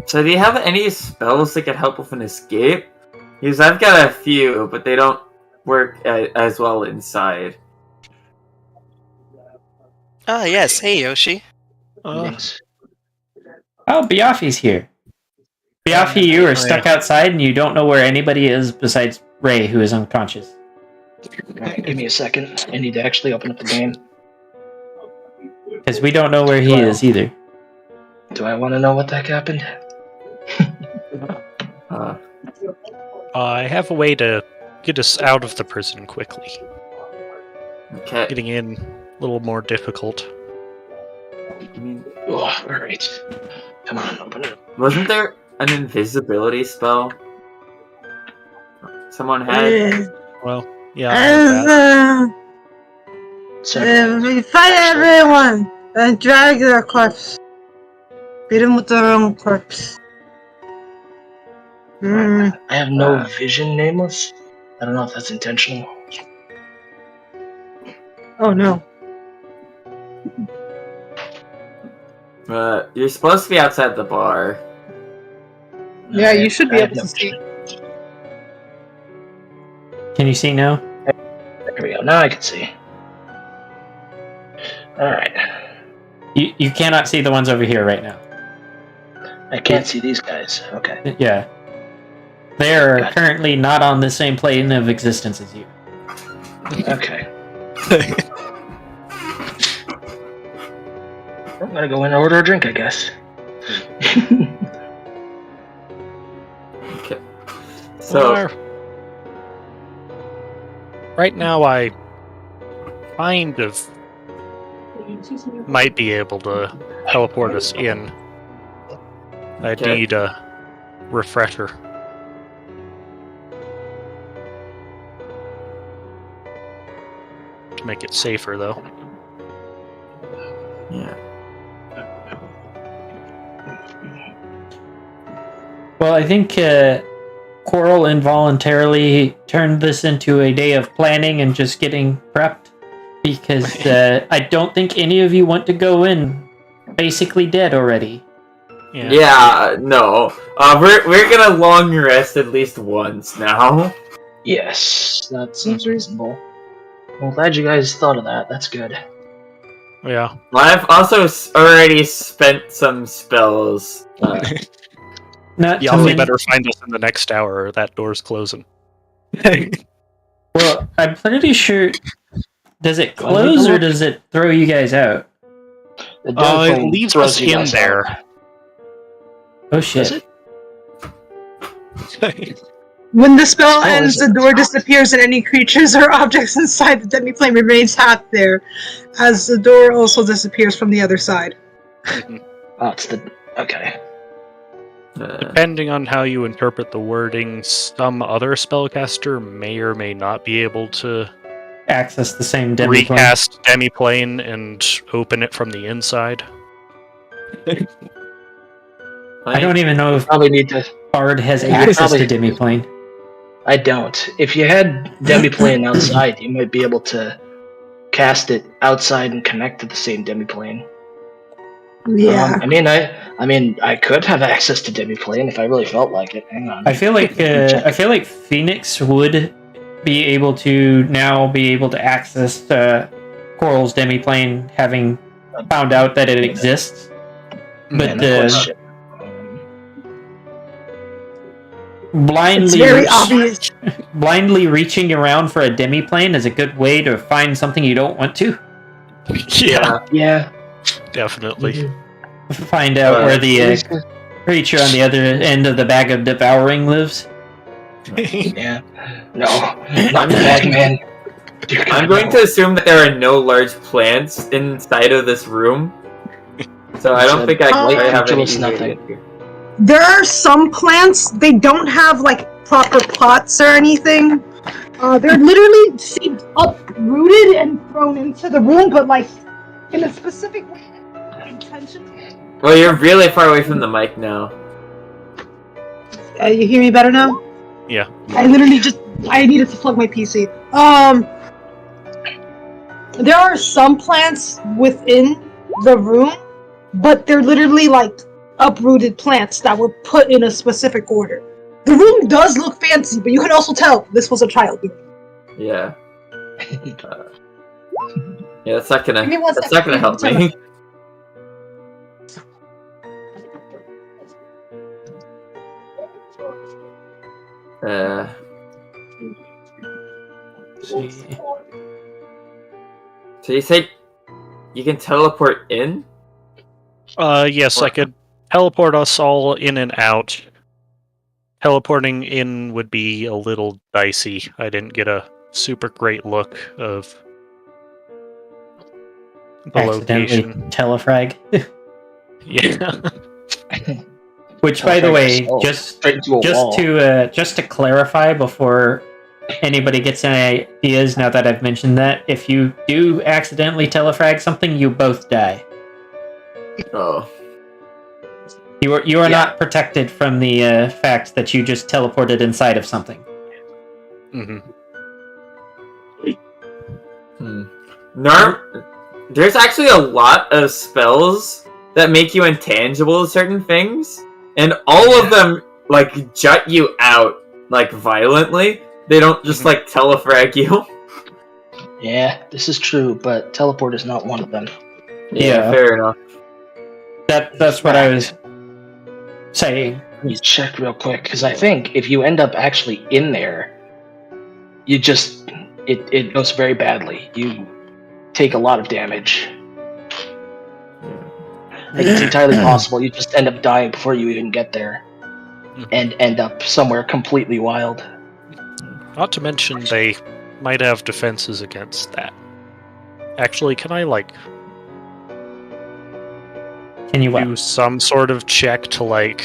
So do you have any spells that could help with an escape? Because I've got a few, but they don't work as well inside. Ah, yes. Hey, Yoshi. Thanks. Oh, Biaffi's here. Biaffi, you are stuck outside and you don't know where anybody is besides Ray, who is unconscious. Alright, give me a second. I need to actually open up the game. Because we don't know where he is either. Do I want to know what the heck happened? I have a way to get us out of the prison quickly. Okay. Getting in a little more difficult. Oh, alright. Come on, open it up. Wasn't there an invisibility spell someone had? Well, yeah. I have that. Sorry. We fight everyone and drag their corpse. Beat them with their own corpse. I have no vision, Nameless. I don't know if that's intentional. Oh no. You're supposed to be outside the bar. No, Yeah, I you have- should I be have able to no see. vision. Can you see now? There we go. Now I can see. Alright. You cannot see the ones over here right now. I can't see these guys. Okay. Yeah. They are Gotcha. currently not on the same plane of existence as you. Okay. I'm gonna go in and order a drink, I guess. Okay. So, Well, right now, I kind of might be able to teleport us in. I Okay. need a refresher. To make it safer, though. yeah. Well, I think Quarrel involuntarily turned this into a day of planning and just getting prepped. Because I don't think any of you want to go in basically dead already. Yeah, no. We're gonna long rest at least once now. Yes, that seems reasonable. Well, glad you guys thought of that. That's good. Yeah. I've also already spent some spells. Not Y'all to better find us in the next hour, or that door's closing. Well, I'm pretty sure. Does it close or does it throw you guys out? The It plane leaves throws us you in guys there. out. Oh shit. Does it? When the spell Oh, ends, is it? the door disappears and any creatures or objects inside the demi-plane remains half there, as the door also disappears from the other side. Oh, it's the... Okay. Depending on how you interpret the wording, some other spellcaster may or may not be able to Access the same demi-plane. recast Demiplane and open it from the inside. I don't even know if Probably need to... Bard has Yeah, access probably- to demi-plane. I don't. If you had demi-plane outside, you might be able to cast it outside and connect to the same demi-plane. Yeah. I mean, I could have access to Demiplane if I really felt like it. Hang on. I feel like Phoenix would be able to access Coral's demiplane, having found out that it exists. But And of course, It's very obvious. blindly reaching around for a demiplane is a good way to find something you don't want to. yeah, Definitely. Find out where the creature on the other end of the bag of devouring lives. yeah. No, not the Bagman. I'm going to assume that there are no large plants inside of this room. So I don't think I have any easy way to get here. There are some plants, they don't have like proper pots or anything. They're literally seemed uprooted and thrown into the room, but like in a specific way. Intentionally. Well, you're really far away from the mic now. You hear me better now? Yeah. I needed to plug my PC. There are some plants within the room, but they're literally like uprooted plants that were put in a specific order. The room does look fancy, but you can also tell this was a child. Yeah. Yeah, that's not gonna help me. So you said you can teleport in? Yes, I could teleport us all in and out. Teleporting in would be a little dicey. I didn't get a super great look of the Accidentally location. telefrag. Yeah. Which, by the way, just wall. to clarify before anybody gets any ideas, now that I've mentioned that, if you do accidentally telefrag something, you both die. Oh. You are not protected from the fact that you just teleported inside of something. There's actually a lot of spells that make you intangible to certain things, and all of them like jut you out like violently. They don't just like telefrag you. Yeah, this is true, but teleport is not one of them. Yeah, fair enough. That's what I was saying. Let me check real quick, because I think if you end up actually in there, you just it goes very badly. You take a lot of damage. Like, it's entirely possible you just end up dying before you even get there, and end up somewhere completely wild. Not to mention they might have defenses against that. Actually, can I Can you do some sort of check to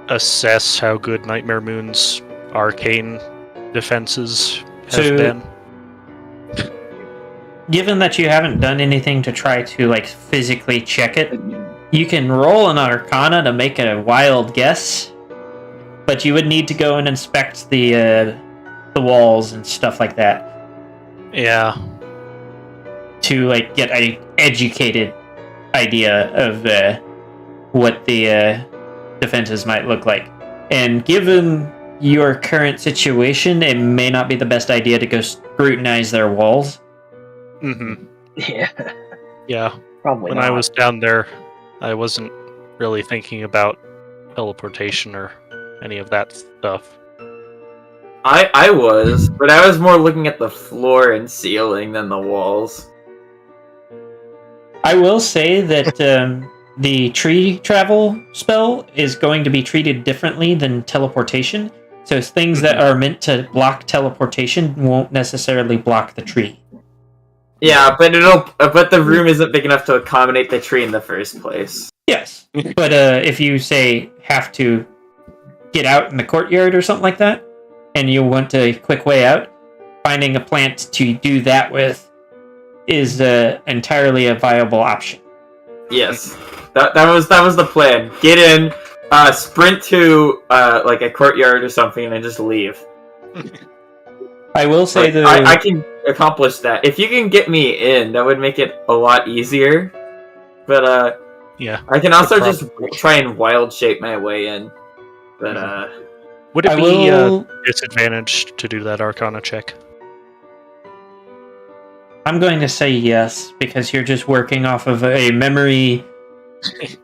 assess how good Nightmare Moon's arcane defenses have been? Given that you haven't done anything to try to physically check it, you can roll an Arcana to make a wild guess, but you would need to go and inspect the walls and stuff like that. Yeah. To get an educated idea of what the defenses might look like. And given your current situation, it may not be the best idea to go scrutinize their walls. Yeah. Yeah. Probably when not. I was down there, I wasn't really thinking about teleportation or any of that stuff. I was, but I was more looking at the floor and ceiling than the walls. I will say that the tree travel spell is going to be treated differently than teleportation. So things that are meant to block teleportation won't necessarily block the tree. Yeah, but the room isn't big enough to accommodate the tree in the first place. Yes, but if you say have to get out in the courtyard or something like that, and you want a quick way out, finding a plant to do that with is entirely a viable option. Yes, that was the plan. Get in, sprint to a courtyard or something, and then just leave. I will say that I can accomplish that. If you can get me in, that would make it a lot easier. But Yeah. I can also Could just try and wild shape my way in. But Would it I be will. disadvantaged to do that Arcana check? I'm going to say yes because you're just working off of a memory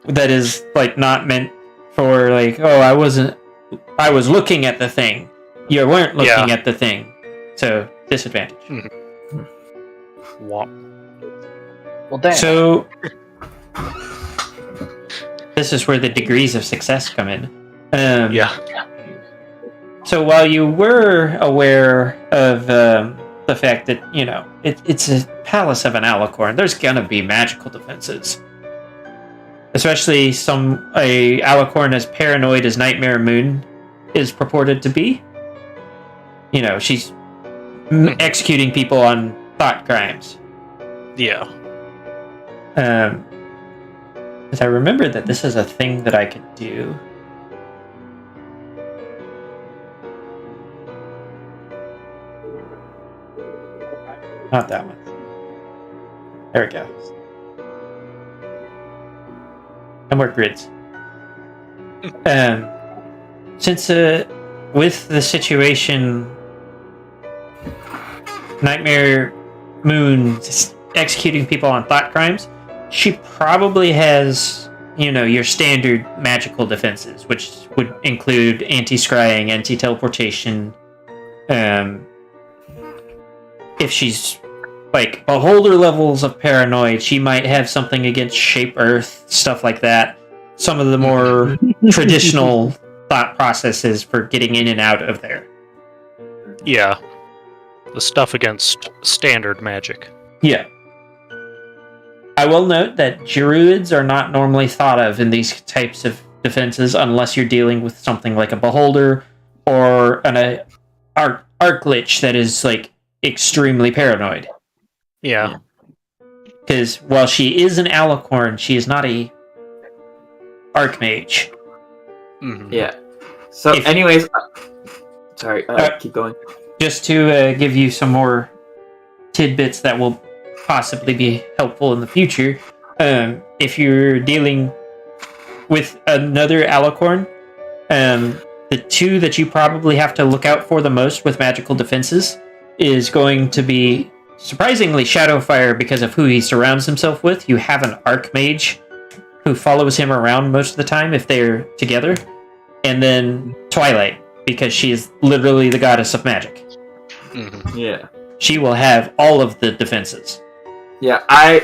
that is like not meant for like. Oh, I wasn't. I was looking at the thing. You weren't looking at the thing, so disadvantage. Womp. Well, damn. So this is where the degrees of success come in. Yeah. So while you were aware of the fact that it's a palace of an alicorn, there's gonna be magical defenses, especially a alicorn as paranoid as Nightmare Moon is purported to be. She's executing people on thought crimes. Yeah. Because I remember that this is a thing that I could do. Not that one. There we go. No more grids. Since with the situation, Nightmare Moon executing people on thought crimes, she probably has, your standard magical defenses, which would include anti-scrying, anti-teleportation. If she's like beholder levels of paranoid, she might have something against Shape Earth, stuff like that. Some of the more traditional thought processes for getting in and out of there. Yeah. The stuff against standard magic. Yeah. I will note that druids are not normally thought of in these types of defenses unless you're dealing with something like a beholder or an arc lich that is like extremely paranoid. Yeah. Because while she is an alicorn, she is not a archmage. Mm-hmm. yeah. So, anyways, sorry. Keep going. Just to give you some more tidbits that will possibly be helpful in the future, if you're dealing with another alicorn, the two that you probably have to look out for the most with magical defenses is going to be surprisingly Shadowfire because of who he surrounds himself with. You have an archmage who follows him around most of the time if they're together, and then Twilight because she is literally the goddess of magic. Mm-hmm. Yeah. She will have all of the defenses. Yeah,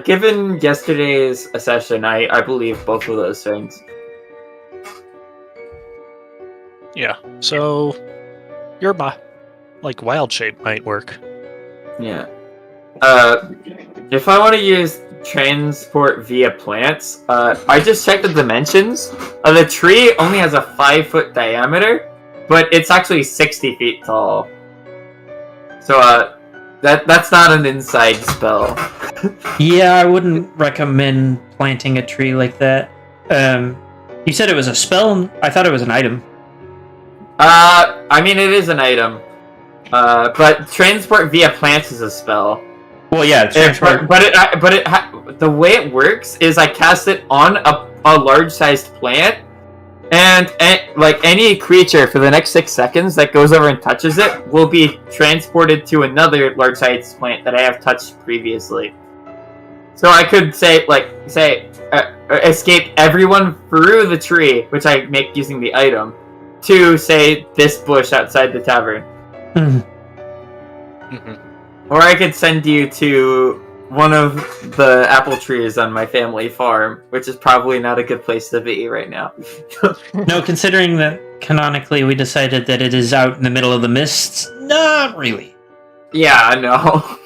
given yesterday's session, I believe both of those things. Yeah. So your wild shape might work. Yeah. If I want to use transport via plants, I just checked the dimensions. The tree only has a 5-foot diameter, but it's actually 60 feet tall. So, that's not an inside spell. Yeah, I wouldn't recommend planting a tree like that. You said it was a spell? I thought it was an item. I mean, it is an item. But transport via plants is a spell. Well, yeah, transport. The way it works is I cast it on a large-sized plant, and like any creature for the next 6 seconds that goes over and touches it will be transported to another large-sized plant that I have touched previously. So I could say escape everyone through the tree, which I make using the item, to say this bush outside the tavern. Mm-hmm. Or I could send you to one of the apple trees on my family farm, which is probably not a good place to be right now. No, considering that canonically we decided that it is out in the middle of the mists, not really. Yeah, I know.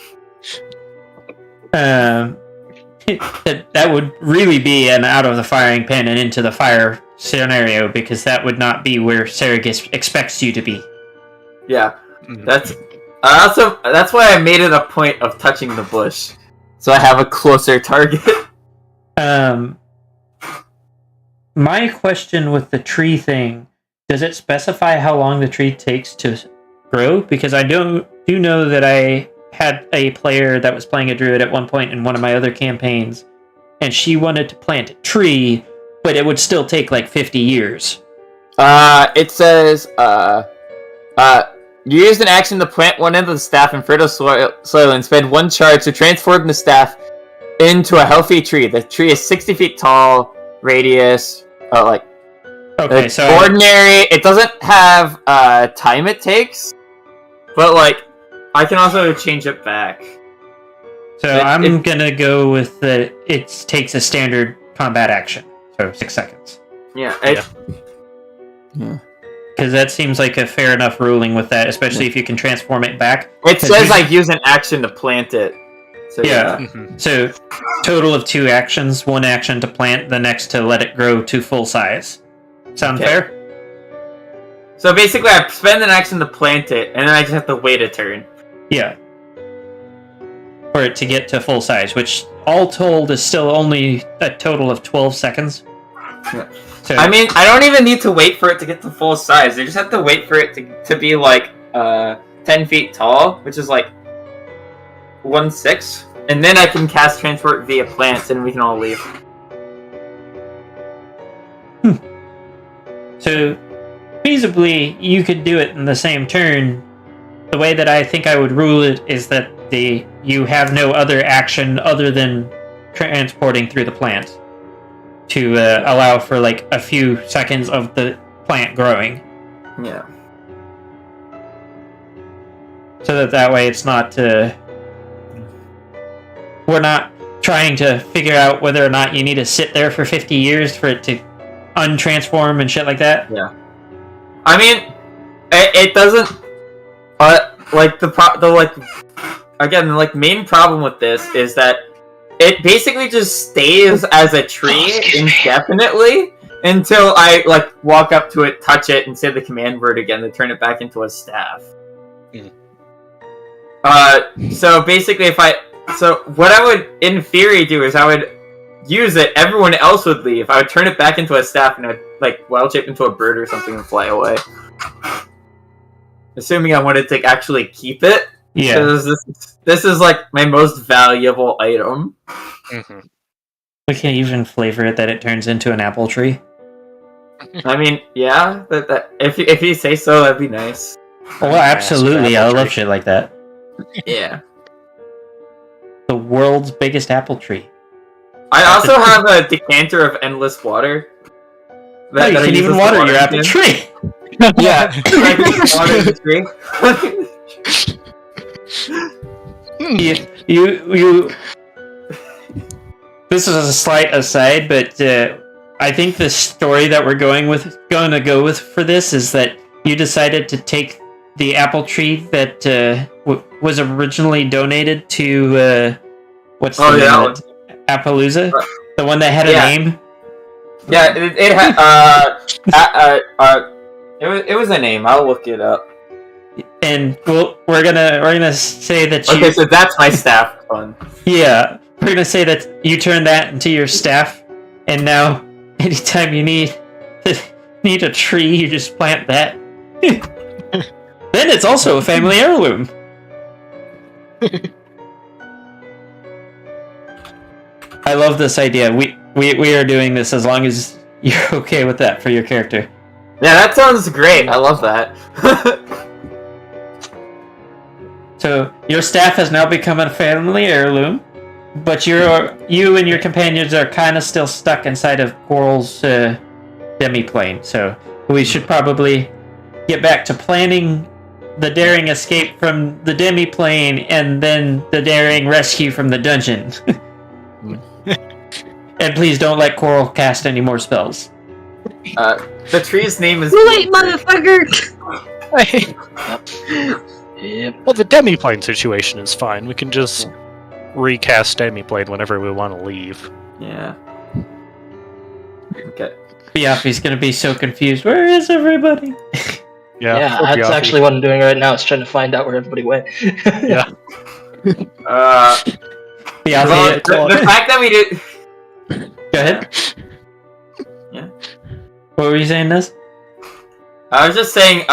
That would really be an out of the firing pan and into the fire scenario, because that would not be where Saragis expects you to be. Yeah, Mm-hmm. that's why I made it a point of touching the bush, so I have a closer target. My question with the tree thing, does it specify how long the tree takes to grow? Because I do know that I had a player that was playing a druid at one point in one of my other campaigns, and she wanted to plant a tree, but it would still take like 50 years. It says, you used an action to plant one end of the staff in fertile soil and spend 1 charge to transform the staff into a healthy tree. The tree is 60 feet tall, radius, Okay, so ordinary. It doesn't have time it takes, but I can also change it back. So I'm gonna go with the. It takes a standard combat action, so 6 seconds. Yeah. Because that seems like a fair enough ruling with that, especially if you can transform it back. It says use an action to plant it. So yeah. So total of 2 actions: 1 action to plant, the next to let it grow to full size. Sound fair? So basically, I spend an action to plant it, and then I just have to wait a turn. Yeah. For it to get to full size, which all told is still only a total of 12 seconds. Yeah. So, I mean, I don't even need to wait for it to get to full size. I just have to wait for it to be 10 feet tall, which is 1/6, and then I can cast transport via plants, and we can all leave. So, feasibly, you could do it in the same turn. The way that I think I would rule it is that you have no other action other than transporting through the plant to allow for a few seconds of the plant growing. Yeah. So that way it's not... we're not trying to figure out whether or not you need to sit there for 50 years for it to untransform and shit like that. Yeah. I mean, it doesn't... main problem with this is that it basically just stays as a tree indefinitely until I walk up to it, touch it, and say the command word again to turn it back into a staff. So basically, what I would in theory do is I would use it. Everyone else would leave. I would turn it back into a staff, and I'd wild shape into a bird or something and fly away. Assuming I wanted to actually keep it. Yeah. Because this is my most valuable item. Mm-hmm. We can even flavor it that it turns into an apple tree. I mean, yeah. If you say so, that'd be nice. Oh, absolutely. I love shit like that. Yeah. The world's biggest apple tree. I also have a decanter of endless water. You can even water your apple tree. Yeah. I can water the tree. You. This is a slight aside, but I think the story that we're going to go with for this is that you decided to take the apple tree that was originally donated to what's the name of it? Appaloosa, the one that had a name. Yeah, it had it was a name. I'll look it up. And we're gonna say that you... Okay, so that's my staff fun. Yeah, we're gonna say that you turn that into your staff, and now anytime you need a tree, you just plant that. Then it's also a family heirloom. I love this idea. We are doing this as long as you're okay with that for your character. Yeah, that sounds great. I love that. So your staff has now become a family heirloom, but you and your companions are kind of still stuck inside of Coral's demiplane. So we should probably get back to planning the daring escape from the demiplane and then the daring rescue from the dungeon. And please don't let Coral cast any more spells. The tree's name is... Wait, motherfucker! Yep. Well, the demiplane situation is fine. We can just recast demiplane whenever we want to leave. Yeah. Okay. Biafi's gonna be so confused. Where is everybody? Yeah, that's actually what I'm doing right now. Is trying to find out where everybody went. Yeah. Biafi, The fact that we did... go ahead. Yeah. What were you saying, Ness? I was just saying,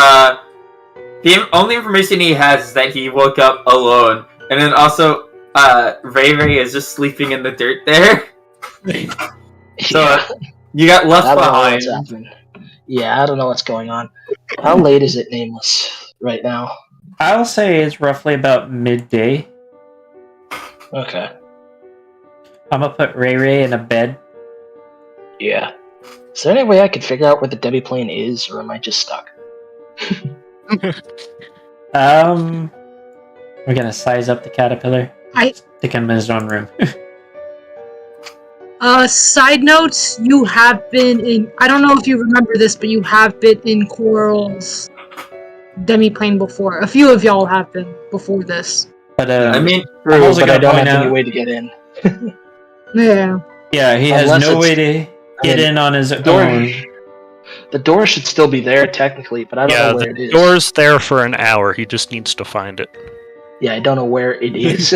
the only information he has is that he woke up alone, and then also, Ray Ray is just sleeping in the dirt there. So Yeah, you got left I don't know behind. what's happening. Yeah, I don't know what's going on. How late is it, Nameless, right now? I'll say it's roughly about midday. Okay. I'm gonna put Ray Ray in a bed. Yeah. Is there any way I could figure out where the Debbie plane is, or am I just stuck? We're gonna size up the caterpillar. Stick him in his own room. Side note, you have been in. I don't know if you remember this, but you have been in Coral's demi-plane before. A few of y'all have been before this. But I mean, I'm True, also but I gonna don't point have any out. way to get in. Yeah. Yeah, he has Unless no it's- way to get in on his door- own. The door should still be there technically, but I don't Yeah, know where the it is. door's there for an hour. He just needs to find it. Yeah, I don't know where it is.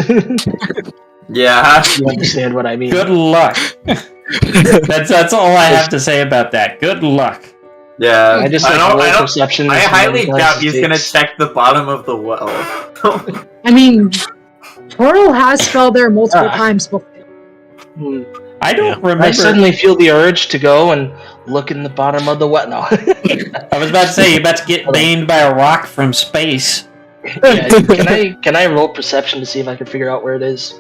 yeah. You understand what I mean? Good luck. That's all I have to say about that. Good luck. Yeah. I just I like don't- roll I don't- perception. I and highly then doubt he's gonna takes- check the bottom of the well. I mean, Coral has fell there multiple Ah. times before. Hmm. I don't remember. I suddenly feel the urge to go and look in the bottom of the well. No. I was about to say, you're about to get baned by a rock from space. Yeah, can I roll perception to see if I can figure out where it is?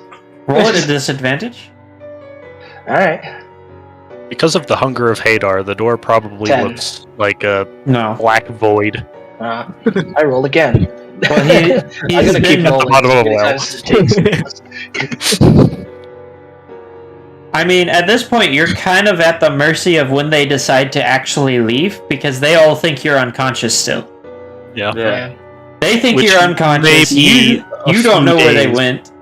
Roll at a disadvantage. All right. Because of the hunger of Hadar, the door probably 10. looks like a No. black void. I roll again. Well, I'm he's gonna keep been. at the rolling. bottom of as many the well. times as it takes. I mean, at this point, you're kind of at the mercy of when they decide to actually leave, because they all think you're unconscious still. Yeah. Yeah. They think Which you're unconscious. may be You a don't few know where they days. went.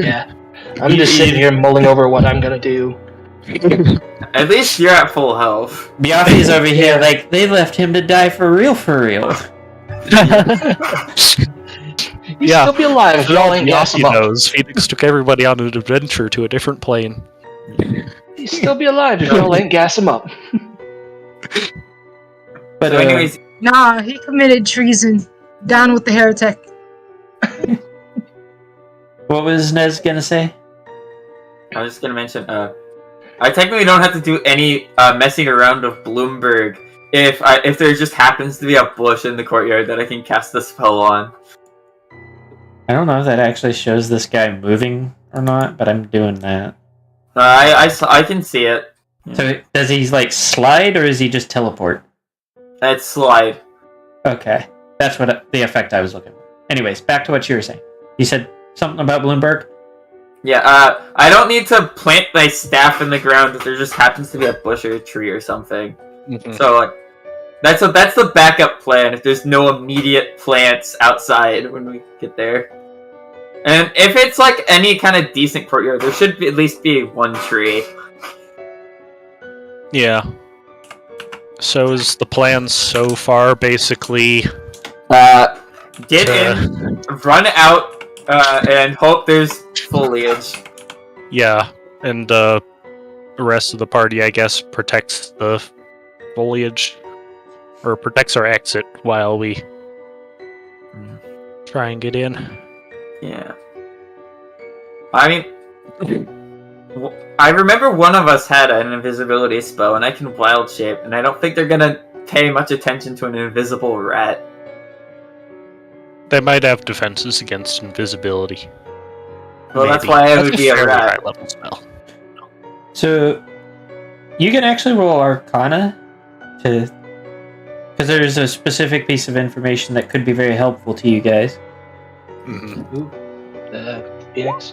Yeah. I'm just sitting here mulling over what I'm gonna do. At least you're at full health. Biaffi's over here like, they left him to die for real, for real. He'd Yeah. still be alive if y'all ain't gas He him up. knows. Phoenix took everybody on an adventure to a different plane. He'd still be alive if y'all ain't gas him up. But So anyways, Nah, he committed treason. Down with the heretic. what was Nez gonna say? I was just gonna mention, I technically don't have to do any messing around with Bloomberg if there just happens to be a bush in the courtyard that I can cast the spell on. I don't know if that actually shows this guy moving or not, but I'm doing that. I can see it. So does he like slide or is he just teleport? It's slide. Okay, that's what the effect I was looking for. Anyways, back to what you were saying. You said something about Bloomberg. Yeah, I don't need to plant my staff in the ground if there just happens to be a bush or a tree or something. So like, that's the backup plan if there's no immediate plants outside when we get there. And if it's like any kind of decent courtyard, there should be, at least be one tree. Yeah. So is the plan so far basically Get in, run out, and hope there's foliage. yeah, and the rest of the party I guess protects the foliage or protects our exit while we try and get in. Yeah. I mean, I remember one of us had an invisibility spell, and I can wild shape, and I don't think they're gonna pay much attention to an invisible rat. They might have defenses against invisibility. Well, that's Maybe. why I That's would be a fairly rat. high-level spell. So you can actually roll Arcana to, because there's a specific piece of information that could be very helpful to you guys. Mhm. Phoenix?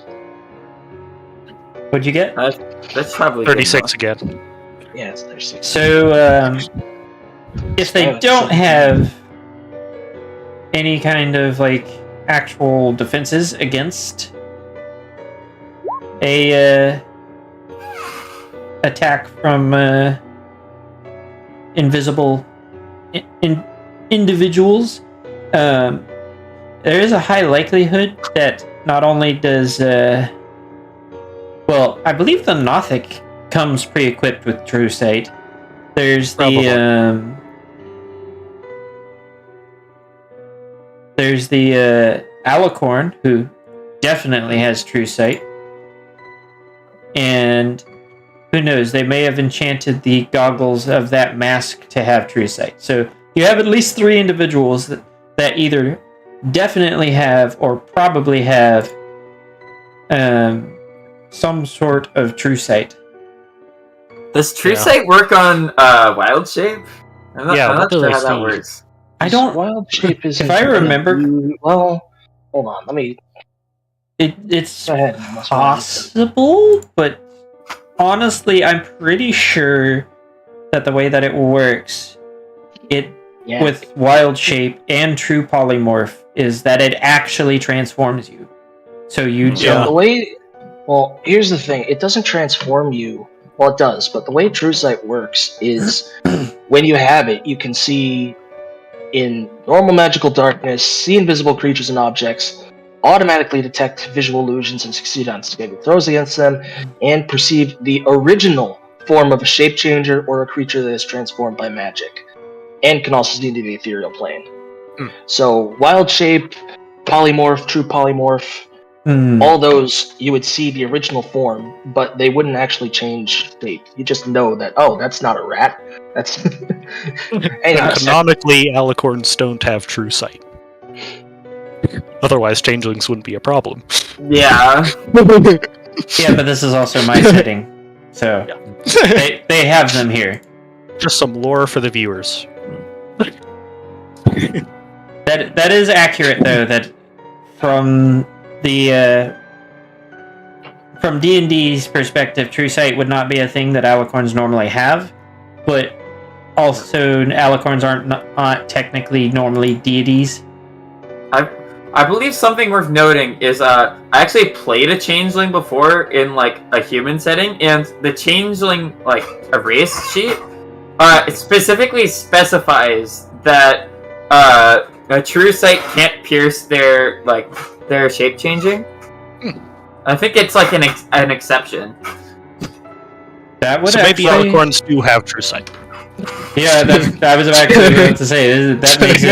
What'd you get? That's probably 36 again. Yeah, it's 36. So if they don't have any kind of like actual defenses against a attack from invisible individuals, there is a high likelihood that not only does well, I believe the Nothic comes pre-equipped with True Sight. There's Probably. the Alicorn, who definitely has True Sight, and who knows? They may have enchanted the goggles of that mask to have true sight. So you have at least 3 individuals that either definitely have or probably have some sort of true sight. Does true sight work on wild shape? I'm not what do sure I how that see? works. I don't. Wild shape is. If I remember, well, hold on. Let me. it's Go ahead. possible, but honestly, I'm pretty sure that the way that it works, with wild shape and true polymorph, is that it actually transforms you. So you don't. The way. Well, here's the thing. It doesn't transform you. Well, it does, but the way True Sight works is when you have it, you can see in normal magical darkness, see invisible creatures and objects, automatically detect visual illusions and succeed on saving throws against them, and perceive the original form of a shape changer or a creature that is transformed by magic, and can also see into the ethereal plane. So, wild shape, polymorph, true polymorph, all those, you would see the original form, but they wouldn't actually change shape. You just know that, oh, that's not a rat. That's... Anyway, Canonically, alicorns don't have true sight. Otherwise, changelings wouldn't be a problem. Yeah. Yeah, but this is also my setting, so they have them here. Just some lore for the viewers. That is accurate, though. That from the from D&D's perspective, true sight would not be a thing that alicorns normally have, but also alicorns aren't technically normally deities. I believe something worth noting is I actually played a changeling before in like a human setting, and the changeling like a race sheet it specifically specifies that a true sight can't pierce their shape changing. I think it's like an exception. That would so maybe alicorns do have true sight. Yeah, I was actually going to say that makes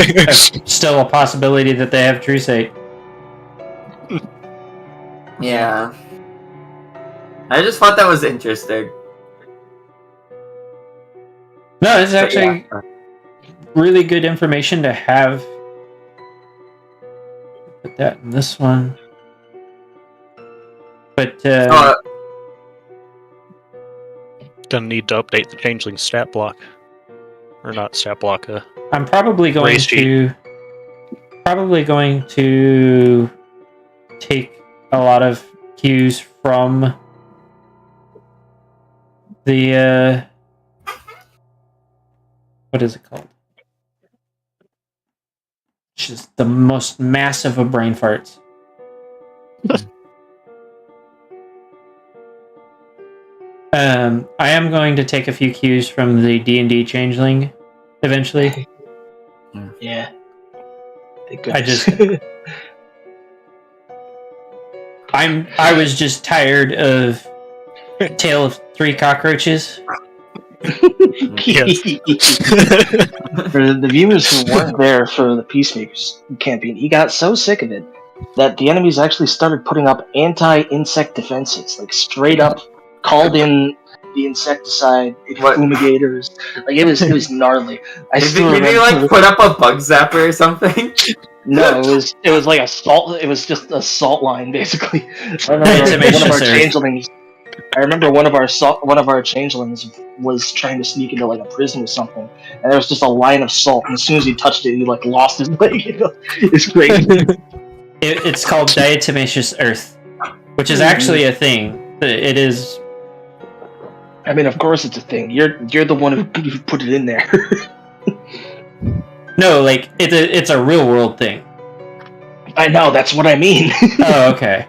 it still a possibility that they have true sight. Yeah, I just thought that was interesting. No, it's actually really good information to have. Put that in this one. But gonna need to update the changeling stat block, or not stat block. I'm probably going race sheet. to take a lot of cues from the what is it called? Just the most massive of brain farts. I am going to take a few cues from the D&D changeling eventually. Yeah. I was just tired of Tale of Three Cockroaches. Yes. For the viewers who weren't there for the Peacemakers campaign, he got so sick of it that the enemies actually started putting up anti-insect defenses, like straight up called in the insecticide fumigators. Like it was gnarly. Did they like put up a bug zapper or something? No, it was like a salt. It was just a salt line, basically. I remember one of our changelings was trying to sneak into like a prison or something, and there was just a line of salt. And as soon as he touched it, he like lost his leg. It's crazy. It's called diatomaceous earth, which is actually a thing. It is. I mean, of course it's a thing. You're the one who put it in there. No, like it's a real world thing. I know, that's what I mean. Oh, okay.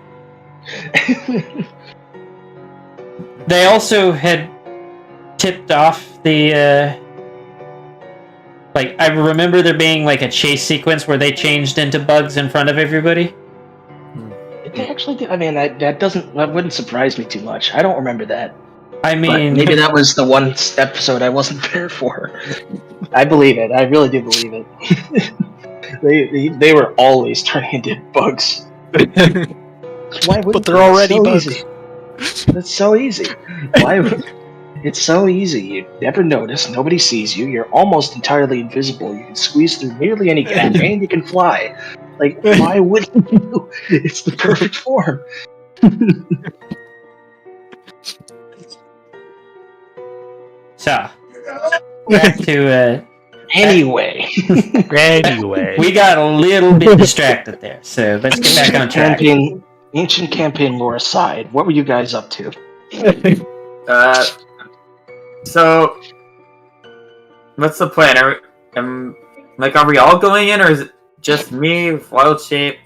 They also had tipped off the I remember there being like a chase sequence where they changed into bugs in front of everybody. Did they actually do? I mean, that wouldn't surprise me too much. I don't remember that. I mean, but maybe that was the one episode I wasn't there for. I believe it. I really do believe it. they were always turning into bugs. Why but they're already bugs. Easy? That's so easy. Why? It's so easy. You never notice. Nobody sees you. You're almost entirely invisible. You can squeeze through nearly any gap, and you can fly. Like, why wouldn't you? It's the perfect form. So, back to Anyway, Anyway, we got a little bit distracted there, so let's get back on track. ancient campaign lore aside, what were you guys up to? So, what's the plan? Are we all going in, or is it just me, Wild Shape?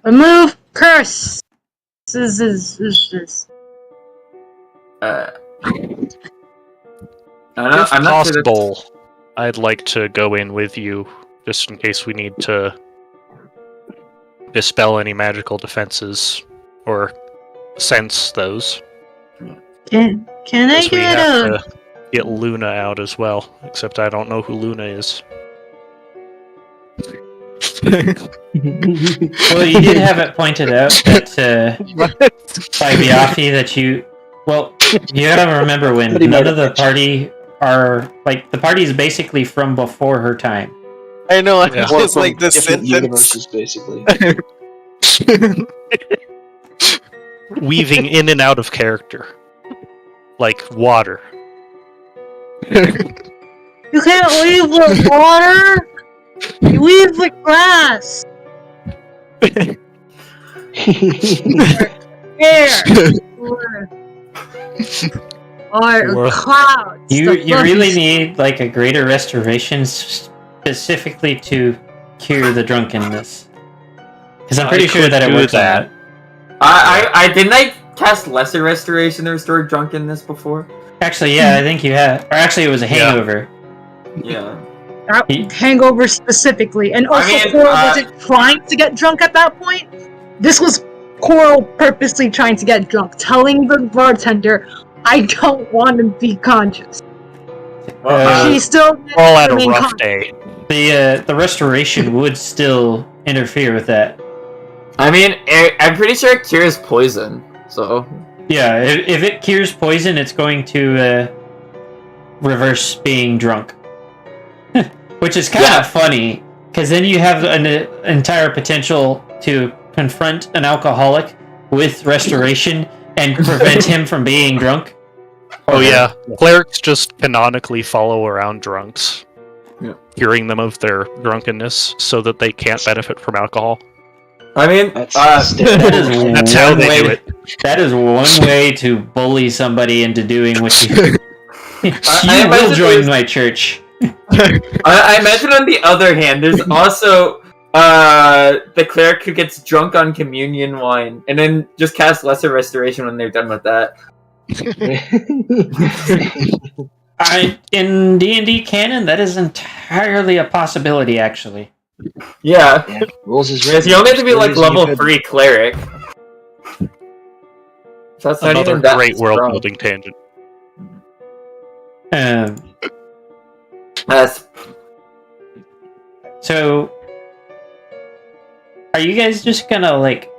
Remove curse. This. I'm if not sure possible, I'd like to go in with you, just in case we need to dispel any magical defenses or sense those. Can I Because we get have a? to get Luna out as well, except I don't know who Luna is. Well, you did have it pointed out that by Biafi that you. Well, you gotta remember when Somebody none made of the party are like the party is basically from before her time. I know, I Yeah. was From like the different sentence. universes, basically. Weaving in and out of character. Like water. You can't leave with water. You leave with grass, air, or clouds. You The fluffy really stuff. need like a greater restoration specifically to cure the drunkenness. Because I'm pretty I sure could that it do works that. on I didn't I cast lesser restoration to restore drunkenness before? that. Actually, yeah, I think you have. Or actually, it was a hangover. Yeah. Hangover specifically, and also mean, Coral wasn't trying to get drunk at that point. This was Coral purposely trying to get drunk, telling the bartender, "I don't want to be conscious." She still All had a remained rough conscious. day. The restoration would still interfere with that. I mean, I'm pretty sure it cures poison, so... Yeah, if it cures poison, it's going to reverse being drunk. Which is kind of funny, because then you have an entire potential to confront an alcoholic with restoration and prevent him from being drunk. Oh yeah, clerics just canonically follow around drunks, curing them of their drunkenness so that they can't benefit from alcohol. I mean, That's That's how they do it. That is one way to bully somebody into doing what you... you I will imagine join there's- my church. I imagine on the other hand, there's also the cleric who gets drunk on communion wine and then just casts lesser restoration when they're done with that. In D&D canon, that is entirely a possibility, actually. Yeah. Yeah, rules is Because written. you only have to be There's no like reason you level couldn't. 3 cleric. So that's not Another even that great strong. world building tangent. That's So, are you guys just gonna like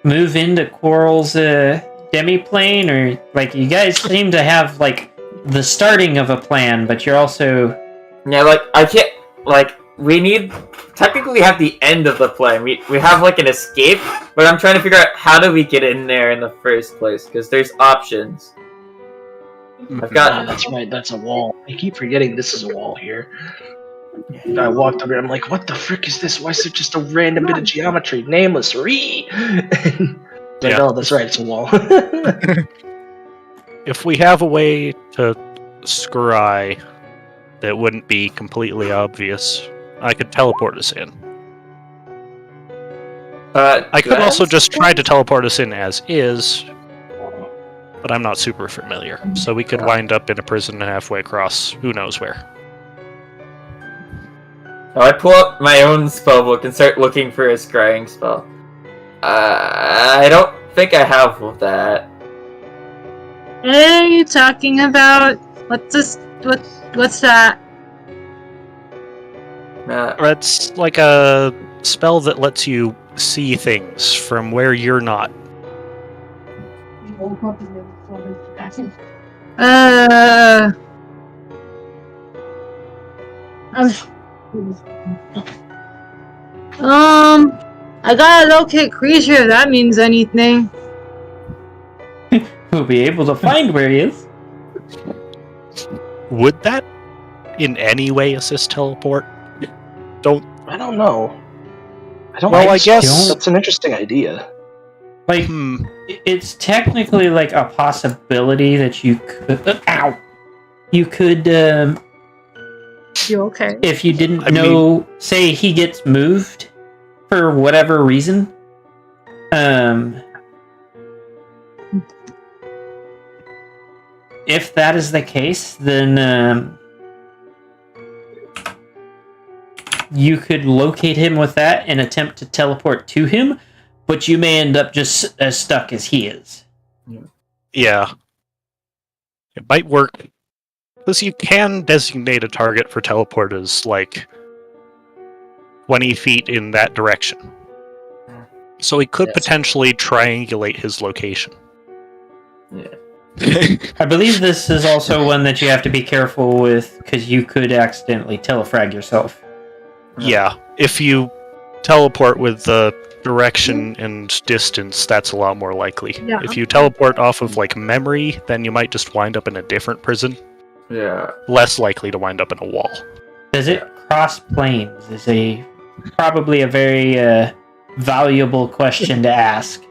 move into Quarrel's demi-plane, or like you guys seem to have like the starting of a plan, but you're also yeah, like I can't like we need technically we have the end of the plan. We have like an escape, but I'm trying to figure out how do we get in there in the first place because there's options. I've got That's right, that's a wall. I keep forgetting this is a wall here. I walked over and I'm like, what the frick is this? Why is there just a random bit of geometry? Nameless, re! Like, Yeah. oh, that's right, it's a wall. If we have a way to scry that wouldn't be completely obvious, I could teleport us in. I could also just try to teleport us in as is, but I'm not super familiar. So we could wind up in a prison halfway across who knows where. I pull up my own spellbook and start looking for a scrying spell. I don't think I have that. What are you talking about? What's this? What's that? Uh, It's like a spell that lets you see things from where you're not? I gotta locate creature if that means anything. We'll be able to find where he is. Would that in any way assist teleport? I don't know. I don't. Well, I think so. guess- That's an interesting idea. Like, it's technically like a possibility that you could. Ow! You could, You okay? if you didn't know, say he gets moved for whatever reason. If that is the case, then you could locate him with that and attempt to teleport to him, but you may end up just as stuck as he is. Yeah. It might work. Because you can designate a target for teleport as, like, 20 feet in that direction. So he could Yes. potentially triangulate his location. I believe this is also one that you have to be careful with, because you could accidentally telefrag yourself. Yeah, if you teleport with the direction and distance, that's a lot more likely. Yeah. If you teleport off of, like, memory, then you might just wind up in a different prison. Yeah. Less likely to wind up in a wall. Does it cross planes? Is probably a very valuable question to ask.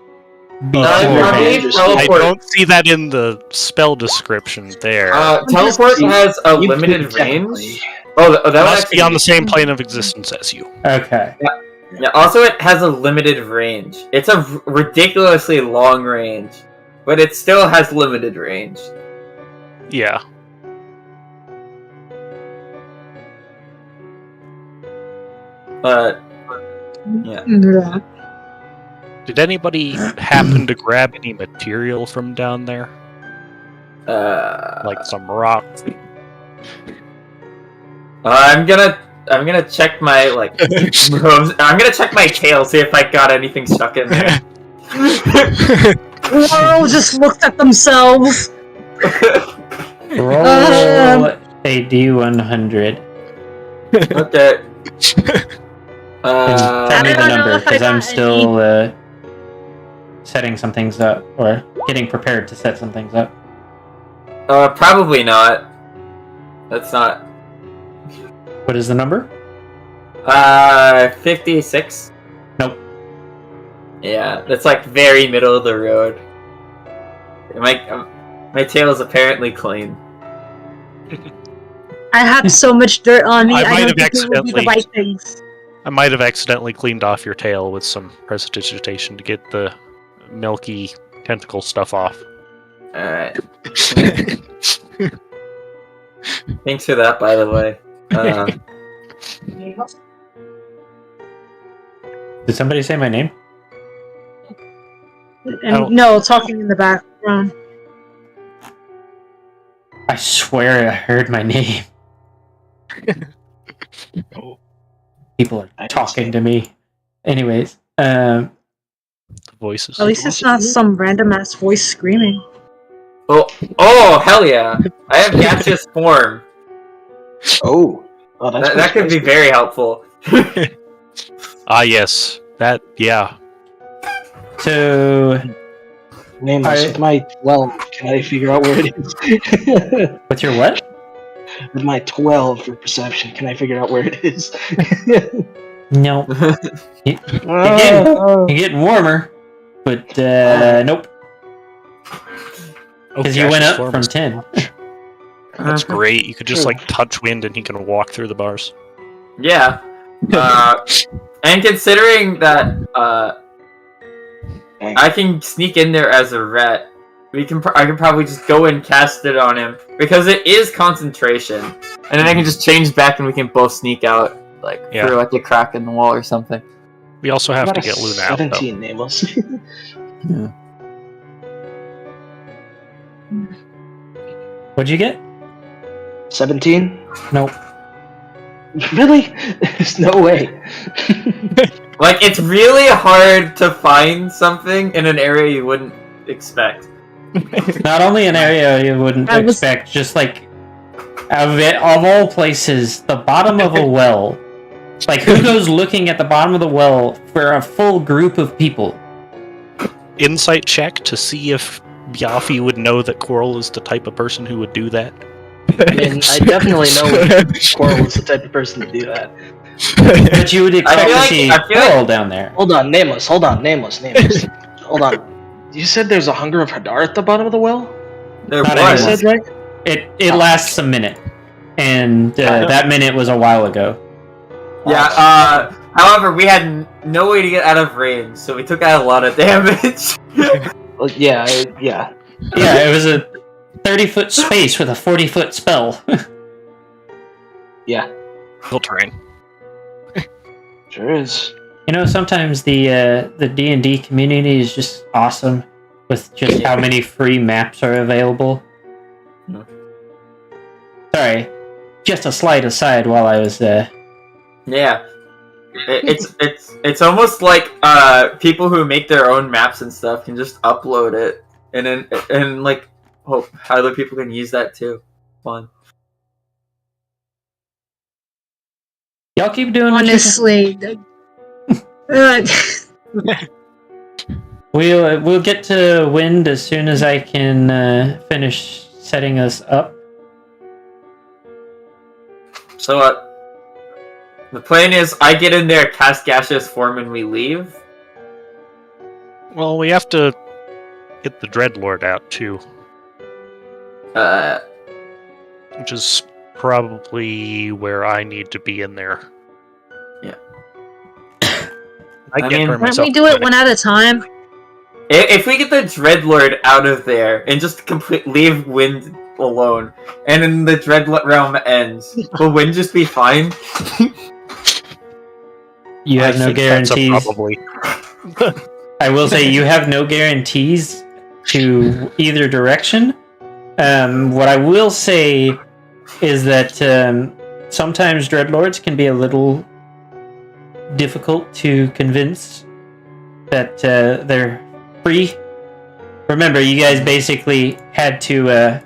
I teleport. don't see that in the spell description there. Teleport has a You limited could technically- range. Oh, that It would must actually be on the same plane of existence as you. Okay. Yeah. Also, it has a limited range. It's a ridiculously long range, but it still has limited range. Yeah. But yeah. Yeah. Did anybody happen to grab any material from down there? Like some rock? I'm gonna check my moves. I'm gonna check my tail, see if I got anything stuck in there. Whoa, just looked at themselves. Roll a D100. Okay. Tell me I the don't know number, if I because I'm got still setting some things up, or getting prepared to set some things up. Probably not. That's not. What is the number? 56. Nope. Yeah, that's like very middle of the road. My tail is apparently clean. I have so much dirt on me. I I might don't have think it will be the accidentally- right things. I might have accidentally cleaned off your tail with some prestidigitation to get the milky tentacle stuff off. Alright. Thanks for that, by the way. Did somebody say my name? And no, talking in the background. I swear I heard my name. People are talking to me. Anyways, The voices. At least it's not some random ass voice screaming. Oh, hell yeah! I have gaseous form. Oh, that's That could be very helpful. Ah, yes. That, yeah. so Nameless. With my 12, can I figure out where it is? what's your what? With my 12 for perception, can I figure out where it is? No. Oh. You're getting warmer, but nope. Oh, Because you went gaseous up form from is- 10. That's great. You could just, like, touch wind and he can walk through the bars. Yeah. And considering that I can sneak in there as a rat, I can probably just go and cast it on him because it is concentration, and then I can just change back and we can both sneak out through like a crack in the wall or something. We also have Got to a get Luna out, though. 17 Nameless. What'd you get? 17? Nope. Really? There's no way. Like, it's really hard to find something in an area you wouldn't expect. Not only an area you wouldn't I was- expect, just like of all places, the bottom of a well. Like, who goes looking at the bottom of the well for a full group of people? Insight check to see if Byafi would know that Coral is the type of person who would do that. I mean, I definitely know Coral is the type of person to do that. But you would expect feel to like- see I feel like- Coral down there. Hold on, Nameless. Hold on. Hold on. You said there's a Hunger of Hadar at the bottom of the well? There Not I was. anymore. said right? It lasts a minute, and that minute was a while ago. Yeah, however, we had no way to get out of range, so we took out a lot of damage. Well, yeah. Yeah, it was a 30-foot space with a 40-foot spell. Yeah. Hill terrain. Sure is. You know, sometimes the D&D community is just awesome with just how many free maps are available. No. Sorry, just a slight aside while I was Yeah. It's almost like people who make their own maps and stuff can just upload it and like hope other people can use that too. Fun. Y'all keep doing what you Honestly, We'll get to wind as soon as I can finish setting us up. So the plan is I get in there, cast gaseous form, and we leave. Well, we have to get the Dreadlord out too, which is probably where I need to be in there. Yeah. I I get mean- her why don't myself. we do it one at a time? If we get the Dreadlord out of there and just leave Wind alone, and then the Dread realm ends, will Wind just be fine? You have I no think that's a guarantees. probably. I will say you have no guarantees to either direction. What I will say is that sometimes Dreadlords can be a little difficult to convince that they're free. Remember, you guys basically had to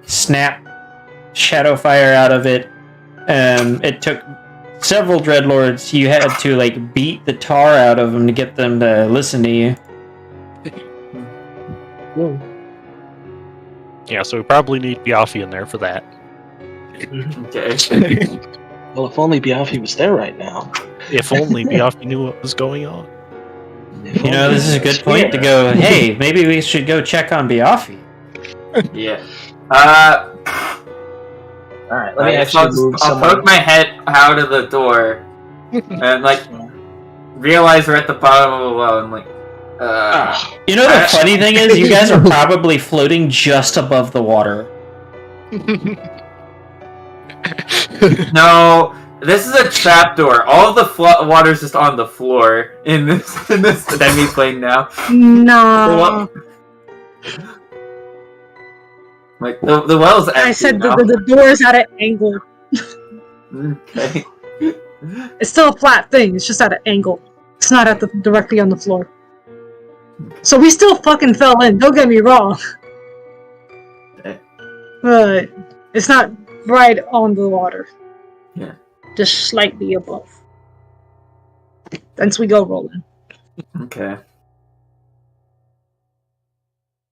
snap Shadowfire out of it. It took several Dreadlords. You had to like beat the tar out of them to get them to listen to you. Yeah, so we probably need Byafi in there for that. Okay. Well, if only Byafi was there right now. If only Byafi knew what was going on. You know, this is a good point to go, hey, maybe we should go check on Byafi. Yeah. Alright, let me I'll actually move I'll someone. poke my head out of the door and like realize we're at the bottom of the well and like You know, the funny thing is, you guys are probably floating just above the water. no, this is a trapdoor. All of the water's just on the floor in this demi-plane now. No. Like the well's empty I said now. the door's at an angle. Okay. It's still a flat thing, it's just at an angle. It's not at directly on the floor. So we still fucking fell in, don't get me wrong. Okay. But it's not right on the water. Yeah. Just slightly above. Once we go rolling. Okay.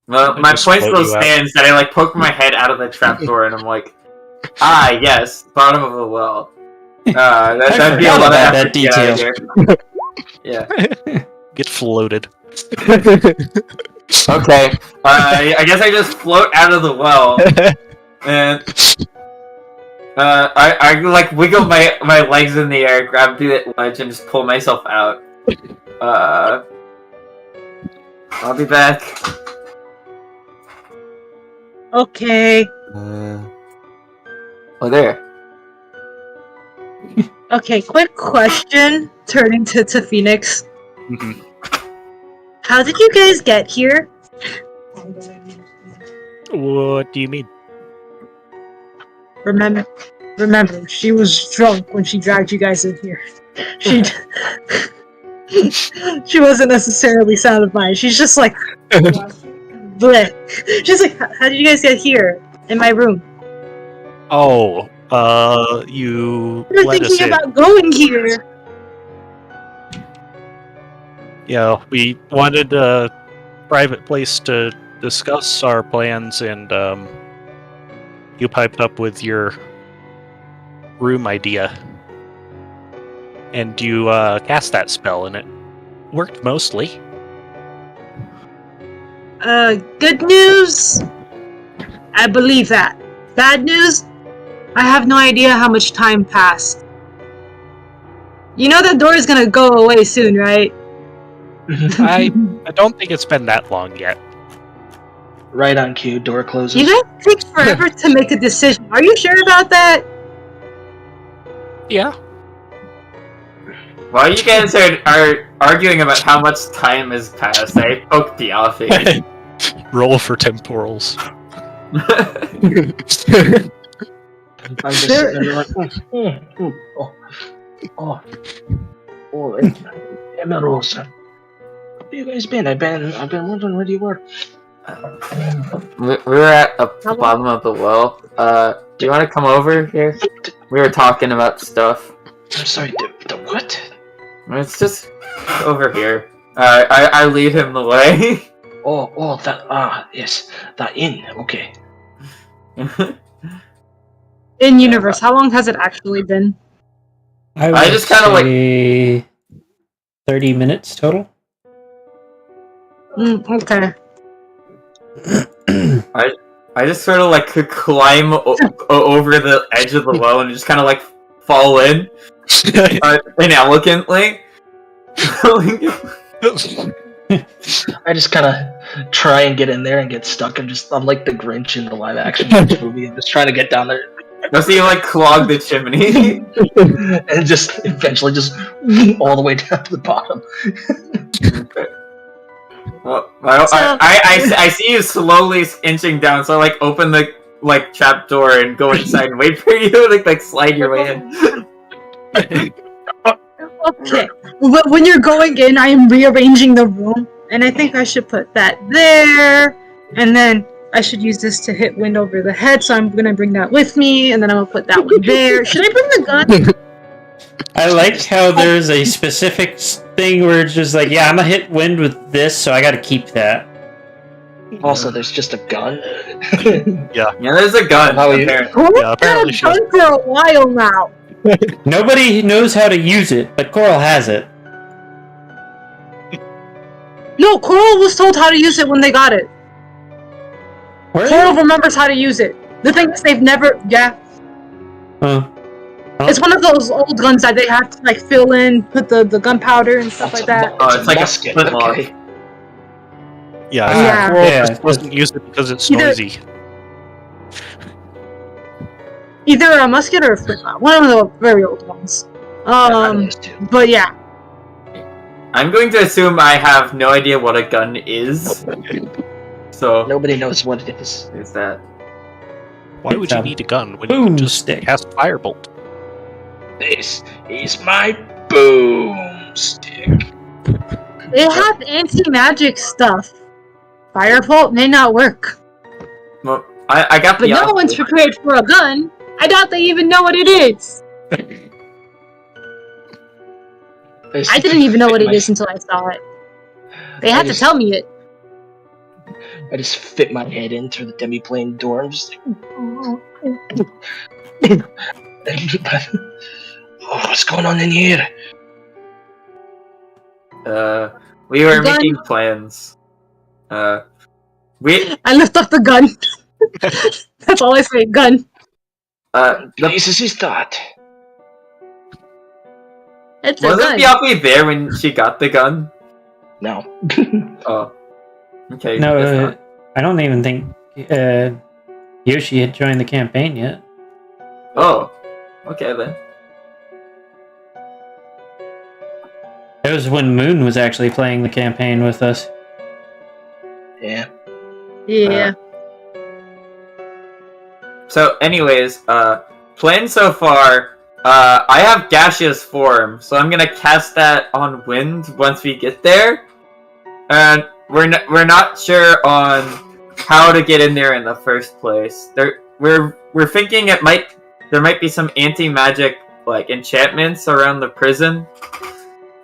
Well, my Just point float still you out. stands that I like poke my head out of the trapdoor and I'm like, yes, bottom of the well. That'd be a forgot lot of about effort that to get out of here. Yeah. Get floated. Okay. I guess I just float out of the well and I like wiggle my legs in the air, grab the ledge, and just pull myself out. I'll be back. Okay. Oh, there. Okay, quick question. Turning to Phoenix. Mhm. How did you guys get here? What do you mean? Remember, she was drunk when she dragged you guys in here. She. She wasn't necessarily sound of mind. She's just like, bleh. She's like, how did you guys get here in my room? Oh, you We were let us thinking in. about going here. Yeah, we wanted a private place to discuss our plans, and you piped up with your room idea. And you cast that spell, and it worked mostly. Good news? I believe that. Bad news? I have no idea how much time passed. You know that door is gonna go away soon, right? I don't think it's been that long yet. Right on cue, door closes. You guys take forever to make a decision. Are you sure about that? Yeah. While you guys are arguing about how much time has passed, I poke Diafi. Roll for temporals. I'm just sitting there like, Emeralds. Where you guys been? I've been wondering where you were. We were at the bottom of the well. Do you want to come over here? We were talking about stuff. I'm sorry, the what? It's just over here. I lead him the way. Oh, that, yes, that inn, okay. In universe, how long has it actually been? I just kind of like 30 minutes total. Okay. I just sort of like could climb over the edge of the well and just kind of like fall in inelegantly. I just kind of try and get in there and get stuck. I'm like the Grinch in the live action movie. I'm just trying to get down there. So you like clog the chimney. And just eventually just all the way down to the bottom. Well, I see you slowly inching down, so I like open the like trap door and go inside and wait for you to like slide your way in. Okay. When you're going in, I am rearranging the room, and I think I should put that there, and then I should use this to hit wind over the head, so I'm gonna bring that with me, and then I'm gonna put that one there. Should I bring the gun? I like how there's a specific thing where it's just like, yeah, I'm gonna hit wind with this, so I gotta keep that. Also, there's just a gun. Yeah, there's a gun. How are you? Apparently. Cole's Yeah, had apparently a she gun for a while now. Nobody knows how to use it, but Coral has it. No, Coral was told how to use it when they got it. Where? Coral remembers how to use it. The thing is, they've never. Yeah. Huh. It's one of those old guns that they have to like fill in, put the gunpowder and stuff like that. Oh, it's like musket, a flintlock. okay. Yeah, Yeah. Coral Yeah. just doesn't use it because it's Either- noisy. Either a musket or a flintlock. One of the very old ones. But yeah. I'm going to assume I have no idea what a gun is. So Nobody knows what it is. is that? Why would you It's a need a gun when boom you just stick. cast Firebolt? This is my boomstick. They have anti-magic stuff. Firebolt may not work. Well, I got But the. no one's prepared for a gun. I doubt they even know what it is. I didn't even know what it is until I saw it. They had to tell me it. I just fit my head in through the demi-plane door. I'm just like, oh, what's going on in here? We were Gun. making plans. We I lift up the gun. That's all I say, gun. the Jesus is that. It's a wasn't gun. Biapi there when she got the gun? No. Oh, okay. No, that's not- I don't even think Yoshi had joined the campaign yet. Oh, okay then. It was when Moon was actually playing the campaign with us. Yeah. Yeah. So, anyways, plan so far. I have gaseous form, so I'm gonna cast that on wind once we get there. And we're not sure on how to get in there in the first place. We're thinking there might be some anti-magic like enchantments around the prison,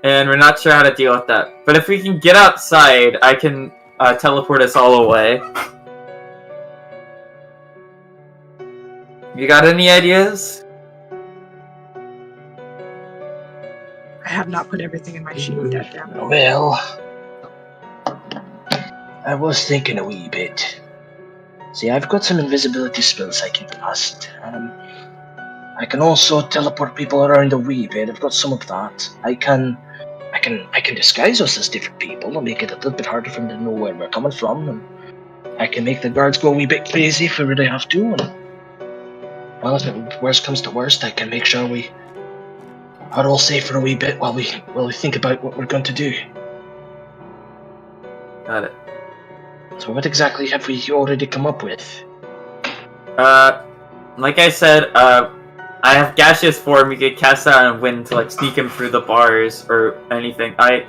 and we're not sure how to deal with that. But if we can get outside, I can teleport us all away. You got any ideas? I have not put everything in my sheet. Goddamn. Well, I was thinking a wee bit. See, I've got some invisibility spells I can cast. I can also teleport people around a wee bit. I've got some of that. I can disguise us as different people and make it a little bit harder for them to know where we're coming from. And I can make the guards go a wee bit crazy if we really have to. And well, if it worst comes to worst, I can make sure we are all safe for a wee bit while we think about what we're going to do. Got it. So what exactly have we already come up with? Like I said, I have gaseous form. You could cast that on wind to like sneak him through the bars or anything. I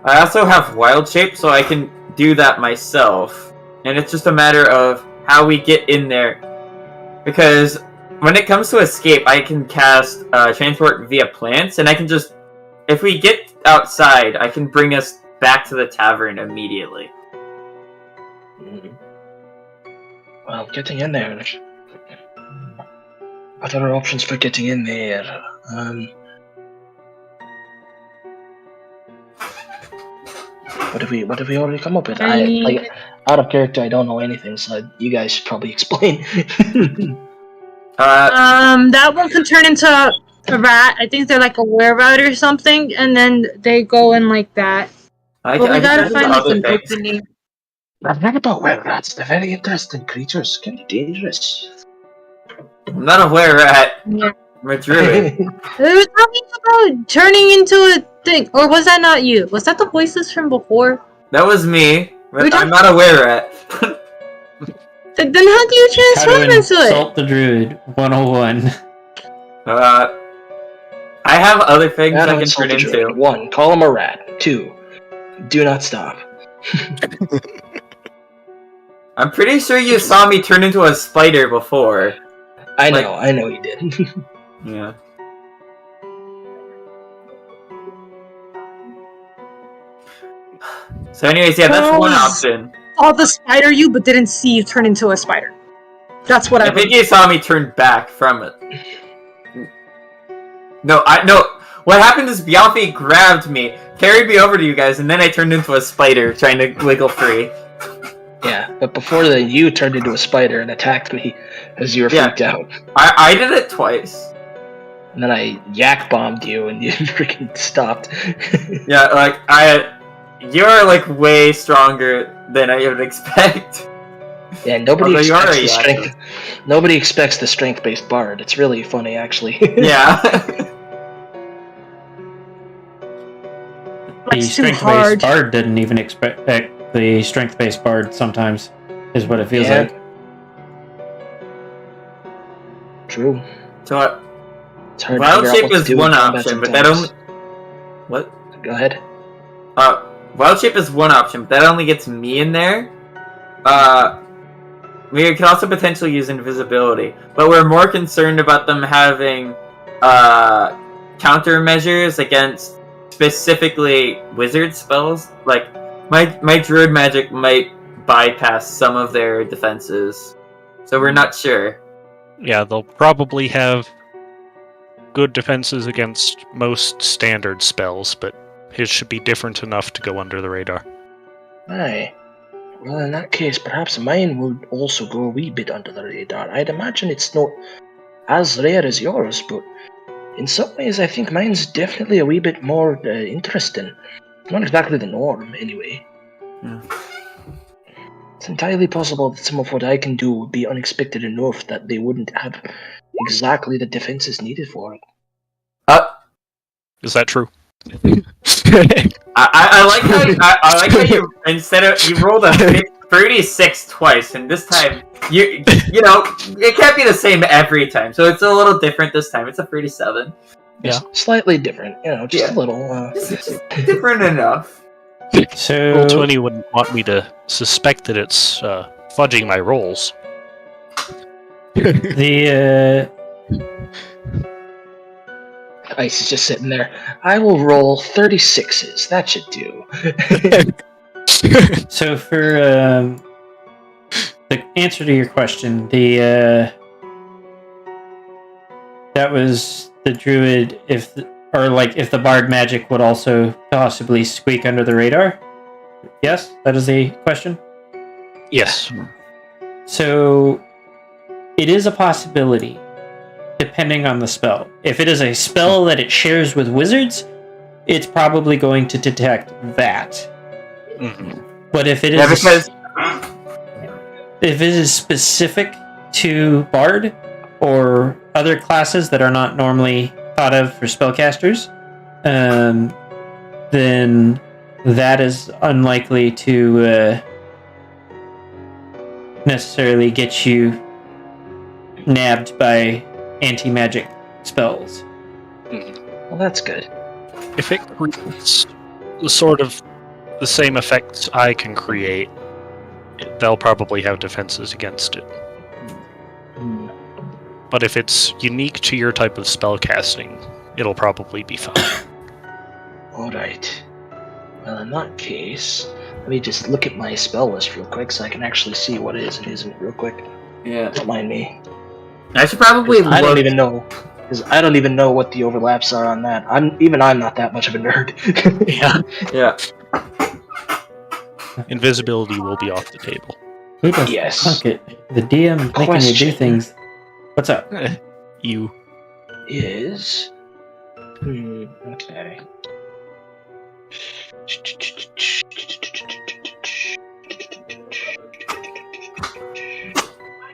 also have wild shape, so I can do that myself. And it's just a matter of how we get in there. Because when it comes to escape, I can cast transport via plants, and I can just, if we get outside, I can bring us back to the tavern immediately. Well, getting in there. What are our options for getting in there? What have we already come up with? Out of character, I don't know anything, so you guys should probably explain. That one can turn into a rat. I think they're like a were-rat or something, and then they go in like that. But we gotta find like an opening. I've read about were-rats. They're very interesting creatures. Can be dangerous. I'm not a were-rat. Yeah. I'm a druid. They were talking about turning into a thing, or was that not you? Was that the voices from before? That was me, but I'm not a were-rat. Then how do you transform into it? Insult the druid 101. I have other things I can turn into. 1. Call him a rat. 2. Do not stop. I'm pretty sure you saw me turn into a spider before. I know you did. Yeah. So anyways, yeah, that's one option. Saw the spider you, but didn't see you turn into a spider. That's what I think you saw me turn back from it. No. What happened is Bialfi grabbed me, carried me over to you guys, and then I turned into a spider trying to wiggle free. Yeah, but before that, you turned into a spider and attacked me as you were freaked out. I did it twice. And then I yak bombed you and you freaking stopped. Yeah, like you're like way stronger than I would expect. Yeah, nobody expects the strength-based bard. It's really funny, actually. Yeah. The strength-based bard didn't even expect the strength-based bard sometimes, is what it feels like. True. So wild shape is one option, but that only... What? Go ahead. Wild shape is one option, but that only gets me in there. We could also potentially use invisibility, but we're more concerned about them having countermeasures against specifically wizard spells. Like my druid magic might bypass some of their defenses, so we're not sure. Yeah, they'll probably have good defenses against most standard spells, but his should be different enough to go under the radar. Aye. Well, in that case, perhaps mine would also go a wee bit under the radar. I'd imagine it's not as rare as yours, but in some ways I think mine's definitely a wee bit more interesting. Not exactly the norm, anyway. Yeah. It's entirely possible that some of what I can do would be unexpected enough that they wouldn't have exactly the defenses needed for it. Is that true? I like how you instead of you rolled a 5th 36 twice, and this time you know it can't be the same every time, so it's a little different this time. It's a 37. Yeah. Slightly different, just Yeah. a little. Just different enough. So Roll 20 wouldn't want me to suspect that it's fudging my rolls. the Ice is just sitting there. I will roll 36s. That should do. so for the answer to your question, the that was the druid if the bard magic would also possibly squeak under the radar. Yes, that is the question. Yes. So it is a possibility, depending on the spell. If it is a spell that it shares with wizards, it's probably going to detect that. Mhm. But if it is Yeah, if it is specific to bard or other classes that are not normally thought of for spellcasters, then that is unlikely to necessarily get you nabbed by anti-magic spells. Well, that's good. If it creates sort of the same effects I can create, they'll probably have defenses against it. Hmm. But if it's unique to your type of spell casting, it'll probably be fine. Alright. Well, in that case, let me just look at my spell list real quick so I can actually see what is and isn't real quick. yeah. Don't mind me. I should probably. I don't look- even know. Because I don't even know what the overlaps are on that. I'm not that much of a nerd. Yeah. Yeah. Invisibility will be off the table. Who does Yes. fuck it? The DM making you do Question. things. What's up? You. Is. Okay.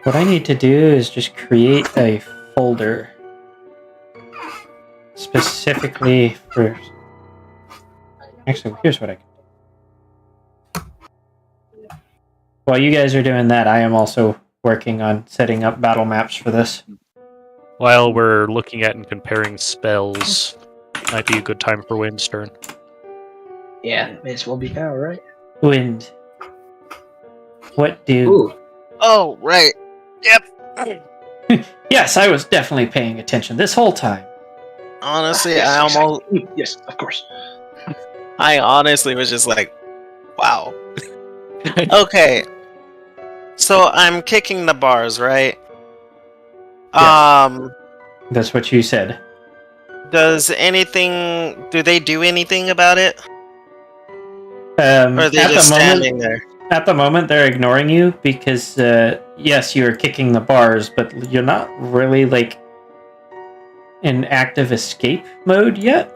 What I need to do is just create a folder specifically for. Actually, here's what I can do. While you guys are doing that, I am also working on setting up battle maps for this. While we're looking at and comparing spells, might be a good time for Wind's turn. Yeah, may as well be now, right? Wind. What do? Ooh. Oh, right. Yes, I was definitely paying attention this whole time. Honestly, Yes, I almost. Yes, of course. I honestly was just like, wow. Okay. So I'm kicking the bars, right? Yes. That's what you said. Do they do anything about it? Or are they just standing there? At the moment, they're ignoring you because, yes, you're kicking the bars, but you're not really, in active escape mode yet.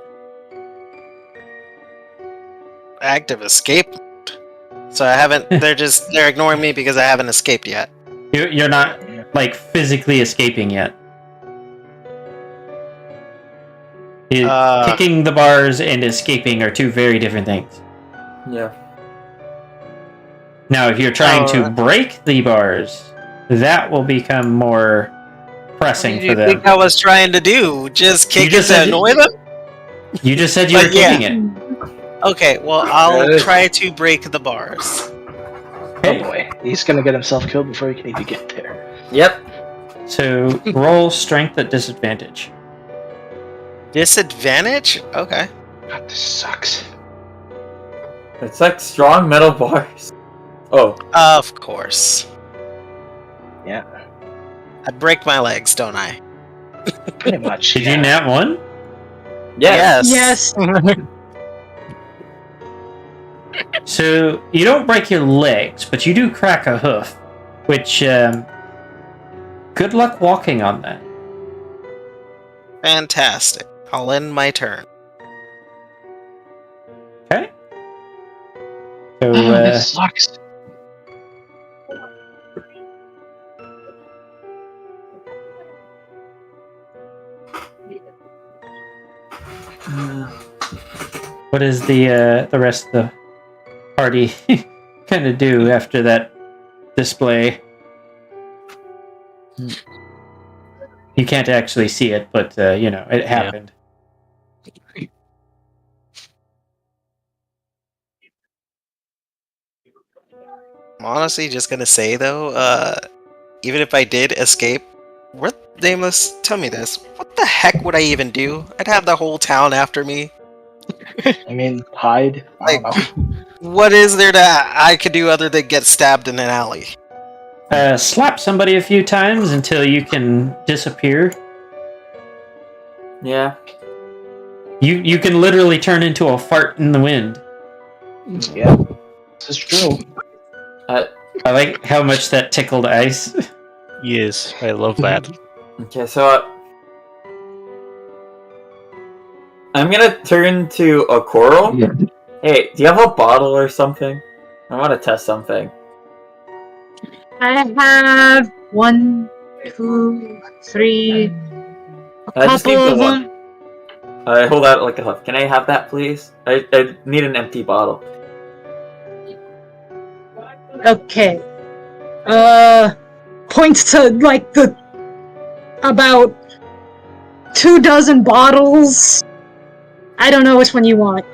Active escape? So I haven't, they're ignoring me because I haven't escaped yet. You're not, physically escaping yet. Kicking the bars and escaping are two very different things. Yeah. Now, if you're trying to break the bars, that will become more pressing What do for you them. think I was trying to do? Just kick just it to said- annoy them? You just said you But were yeah. kicking it. Okay, well, I'll try to break the bars. Okay. Oh boy, he's gonna get himself killed before he can even get there. Yep. So roll strength at disadvantage. Disadvantage? Okay. God, this sucks. It's like strong metal bars. Oh. Of course. Yeah, I break my legs, don't I? pretty much. Did you nat one? Yes. Yes. So you don't break your legs, but you do crack a hoof, which good luck walking on that. Fantastic. I'll end my turn. Okay. So This sucks. what does the rest of the party kind of do after that display. You can't actually see it, but it happened. I'm honestly just gonna say though, even if I did escape, Nameless, tell me this. What the heck would I even do? I'd have the whole town after me. I mean, hide. I don't know. What is there that I could do other than get stabbed in an alley? Slap somebody a few times until you can disappear. Yeah. You can literally turn into a fart in the wind. Yeah, this is true. I like how much that tickled Ice. Yes, I love that. Okay, so I'm gonna turn to a coral. Yeah. Hey, do you have a bottle or something? I want to test something. I have 1, 2, 3, a I just couple need the of one. them. I hold out like a hoof. Can I have that, please? I need an empty bottle. Okay. Points to like about 24 bottles. I don't know which one you want.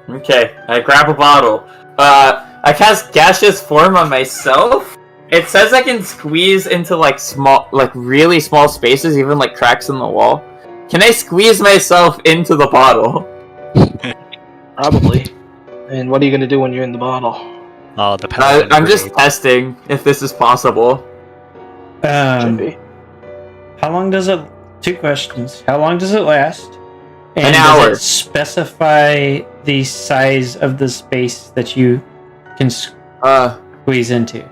Okay, I grab a bottle. I cast gaseous form on myself. It says I can squeeze into really small spaces, even like cracks in the wall. Can I squeeze myself into the bottle? Probably. And what are you gonna do when you're in the bottle? Oh, the paladin I'm just grenade. testing if this is possible. Should be. How long does it... 2 questions. How long does it last? And An does hour. it specify the size of the space that you can squeeze into?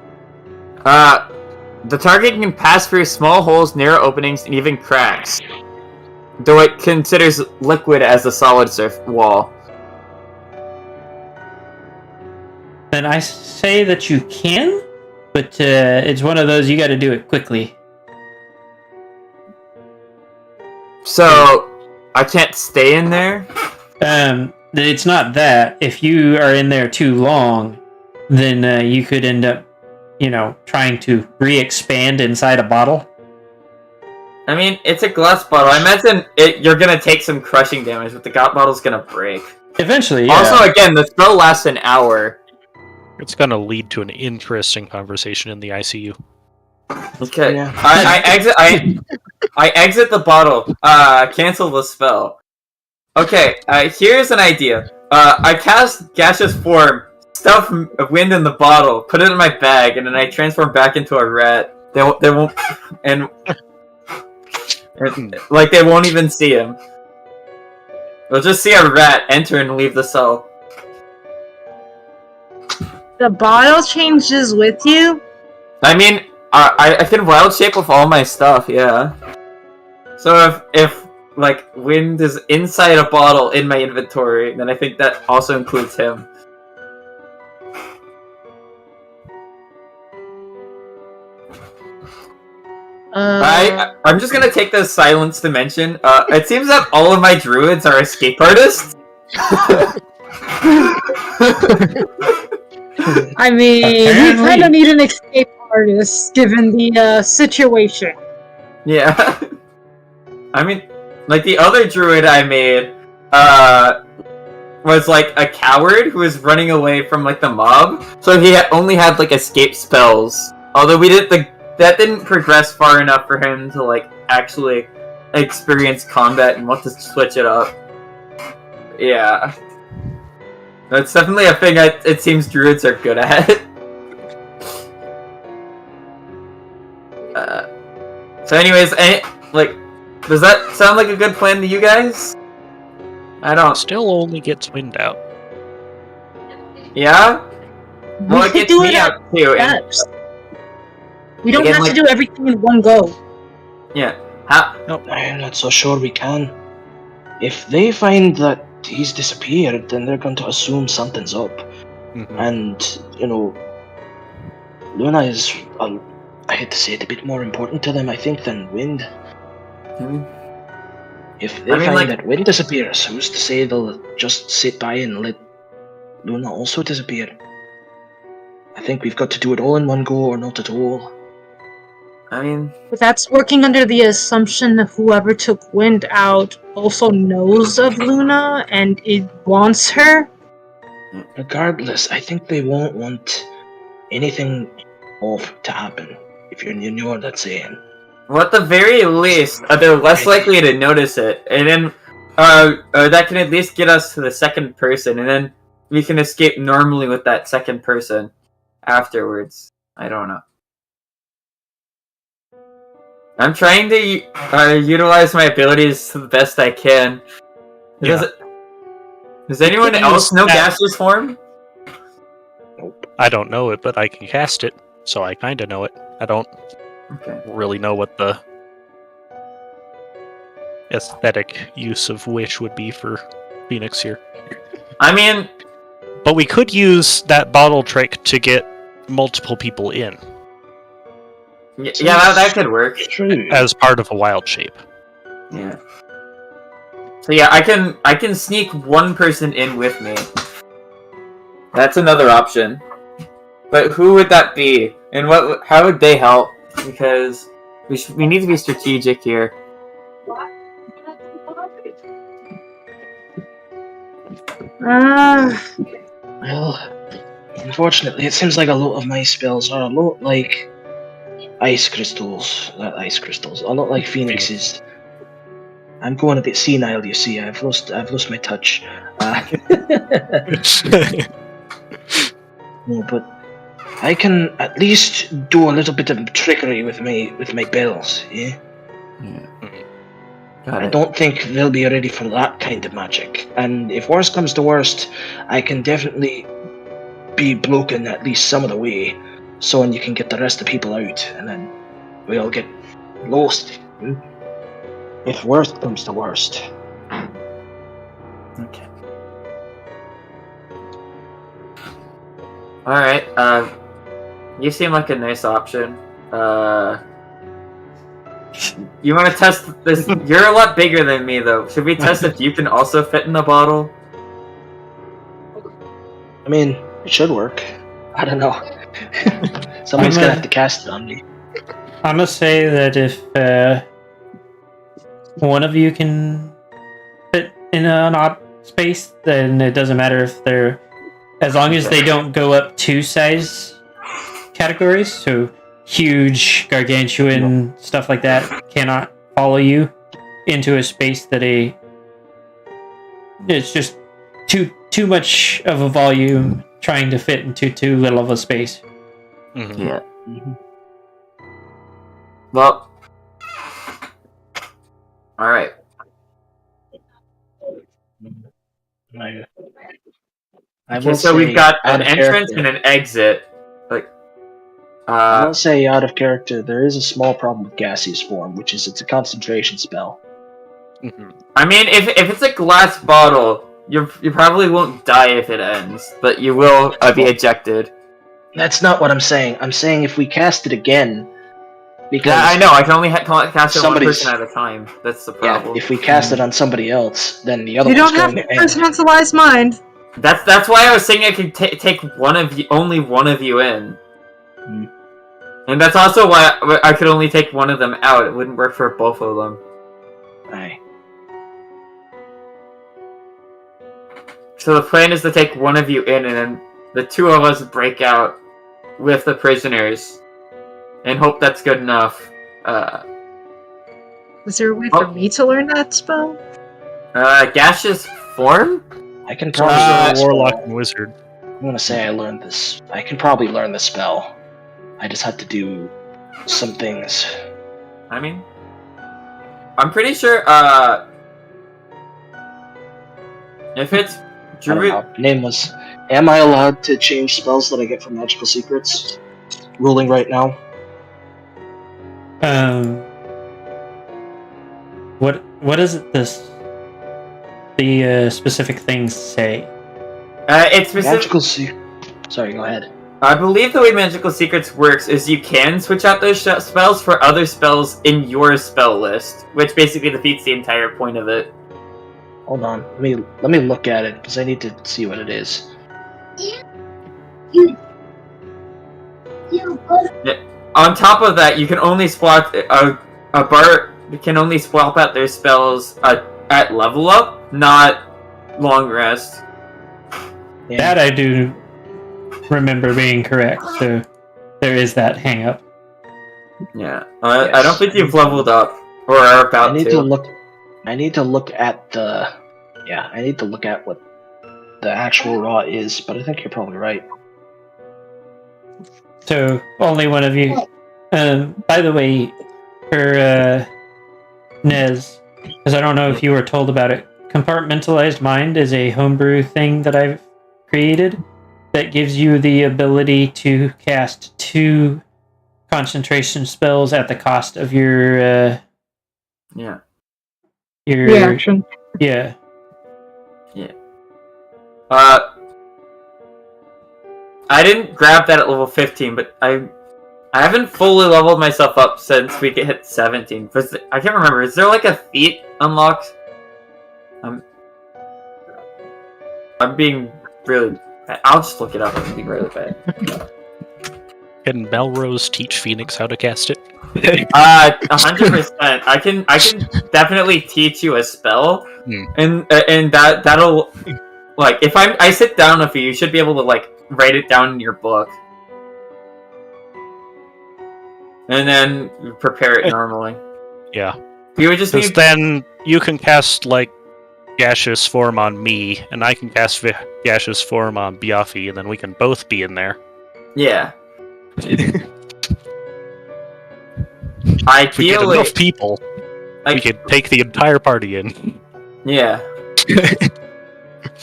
The target can pass through small holes, narrow openings, and even cracks. Though it considers liquid as a solid wall. Then I say that you can, but it's one of those you got to do it quickly. So, I can't stay in there? It's not that. If you are in there too long, then you could end up, trying to re-expand inside a bottle. I mean, it's a glass bottle. I imagine you're gonna take some crushing damage, but the bottle's gonna break. Eventually, yeah. Also, again, the spell lasts an hour. It's gonna lead to an interesting conversation in the ICU. Okay. Yeah. I exit the bottle. Cancel the spell. Okay, here's an idea. I cast gaseous form, stuff wind in the bottle, put it in my bag, and then I transform back into a rat. They won't, and they won't even see him. They'll just see a rat enter and leave the cell. The bottle changes with you? I mean, I can wild shape with all my stuff, yeah. So if wind is inside a bottle in my inventory, then I think that also includes him. I'm just gonna take the silence dimension. It seems that all of my druids are escape artists. I mean, we kind of need an escape artist given the situation. Yeah. I mean, the other druid I made, was a coward who was running away from the mob, so he only had escape spells. Although that didn't progress far enough for him to actually experience combat and want to switch it up. Yeah. That's definitely a thing it seems druids are good at. So anyways, does that sound like a good plan to you guys? I don't... Still only gets wind out. Yeah? Well, it could gets do me it out too. Steps. We don't Again, have to do everything in one go. Yeah. I'm not so sure we can. If they find that he's disappeared, then they're going to assume something's up. Mhm. And, Luna is, I hate to say it, a bit more important to them, I think, than Wind. Hmm. If they I mean, find that Wind disappears, who's to say they'll just sit by and let Luna also disappear? I think we've got to do it all in one go or not at all. I mean, But that's working under the assumption that whoever took Wind out also knows of Luna and it wants her. Regardless, I think they won't want anything off to happen. If you know what I'm saying. well, at the very least, they're less likely to notice it, and then that can at least get us to the second person, and then we can escape normally with that second person afterwards. I don't know. I'm trying to utilize my abilities to the best I can. Yeah. Does anyone could else use know that- gaseous form? I don't know it, but I can cast it, so I kind of know it. I don't Okay. really know what the aesthetic use of Wish would be for Phoenix here. I mean, But we could use that bottle trick to get multiple people in yeah, that could work. True. as part of a wild shape. Yeah. So yeah, I can sneak one person in with me. That's another option. But who would that be? And how would they help? Because we need to be strategic here. Well, unfortunately, it seems like a lot of my spells are a lot like ice crystals. Not ice crystals. A lot like Phoenix's. I'm going a bit senile, you see. I've lost my touch. No, but I can at least do a little bit of trickery with my bells. Yeah. Got I it. don't think they'll be ready for that kind of magic. And if worst comes to worst, I can definitely be broken at least some of the way, so you can get the rest of the people out, and then we all get lost. If worst comes to worst. Okay. Alright, you seem like a nice option. You want to test this? You're a lot bigger than me, though. Should we test if you can also fit in the bottle? I mean, it should work. I don't know. Somebody's gonna have to cast it on me. I'm gonna say that if one of you can fit in an odd space, then it doesn't matter if they're, as long as they don't go up 2 size categories. So huge, gargantuan stuff like that cannot follow you into a space that it's just too much of a volume trying to fit into too little of a space. Mhm. Yeah. Well. Alright. I Okay, will so we've say got out an of entrance character- and an exit. Like, I will say out of character, there is a small problem with gaseous form, which is it's a concentration spell. Mhm. I mean, if it's a glass bottle, you probably won't die if it ends, but you will be ejected. That's not what I'm saying. I'm saying if we cast it again, because Yeah, I know. I can only cast it on one Somebody's- person at a time. That's the yeah, problem. if we cast it on somebody else, then the other You one's don't have going a to end. personalized mind. That's why I was saying I could take only one of you in. Hmm. And that's also why I could only take one of them out. It wouldn't work for both of them. Aye. So the plan is to take one of you in, and then the 2 of us break out with the prisoners, and hope that's good enough. Is there a way for me to learn that spell? Gaseous form? I can So probably learn a the warlock spell. and wizard. I'm gonna say I learned this. I can probably learn the spell. I just had to do some things. I mean, I'm pretty sure. If it's I don't druid, know. Nameless. Am I allowed to change spells that I get from Magical Secrets? Ruling right now. What is it? The specific things say? it's specific. Magical Secrets. Sorry, go ahead. I believe the way Magical Secrets works is you can switch out those spells for other spells in your spell list, which basically defeats the entire point of it. Hold on. Let me look at it because I need to see what it is. On top of that, you can only swap a bard can only swap out their spells at level up, not long rest. Yeah. That I do remember being correct. So there is that hang up. Yeah, I don't think you've leveled up or are about I need to look. I need to look at the. Yeah, I need to look at what the actual raw is, but I think you're probably right. So only one of you. By the way, for Nez, because I don't know if you were told about it, compartmentalized mind is a homebrew thing that I've created that gives you the ability to cast 2 concentration spells at the cost of your Reaction. yeah. I didn't grab that at level 15, but I haven't fully leveled myself up since we hit 17. I can't remember. Is there like a feat unlocked? I'm being really bad. I'll just look it up. I'm being really bad. Can Melrose teach Phoenix how to cast it? 100%. I can definitely teach you a spell, and that'll like if I sit down with you, you should be able to like write it down in your book, and then prepare it normally. Yeah. You would just Because need. then you can cast, like, gaseous form on me, and I can cast gaseous form on Biafi, and then we can both be in there. Yeah. If we get Ideally, enough people, we could take the entire party in. yeah.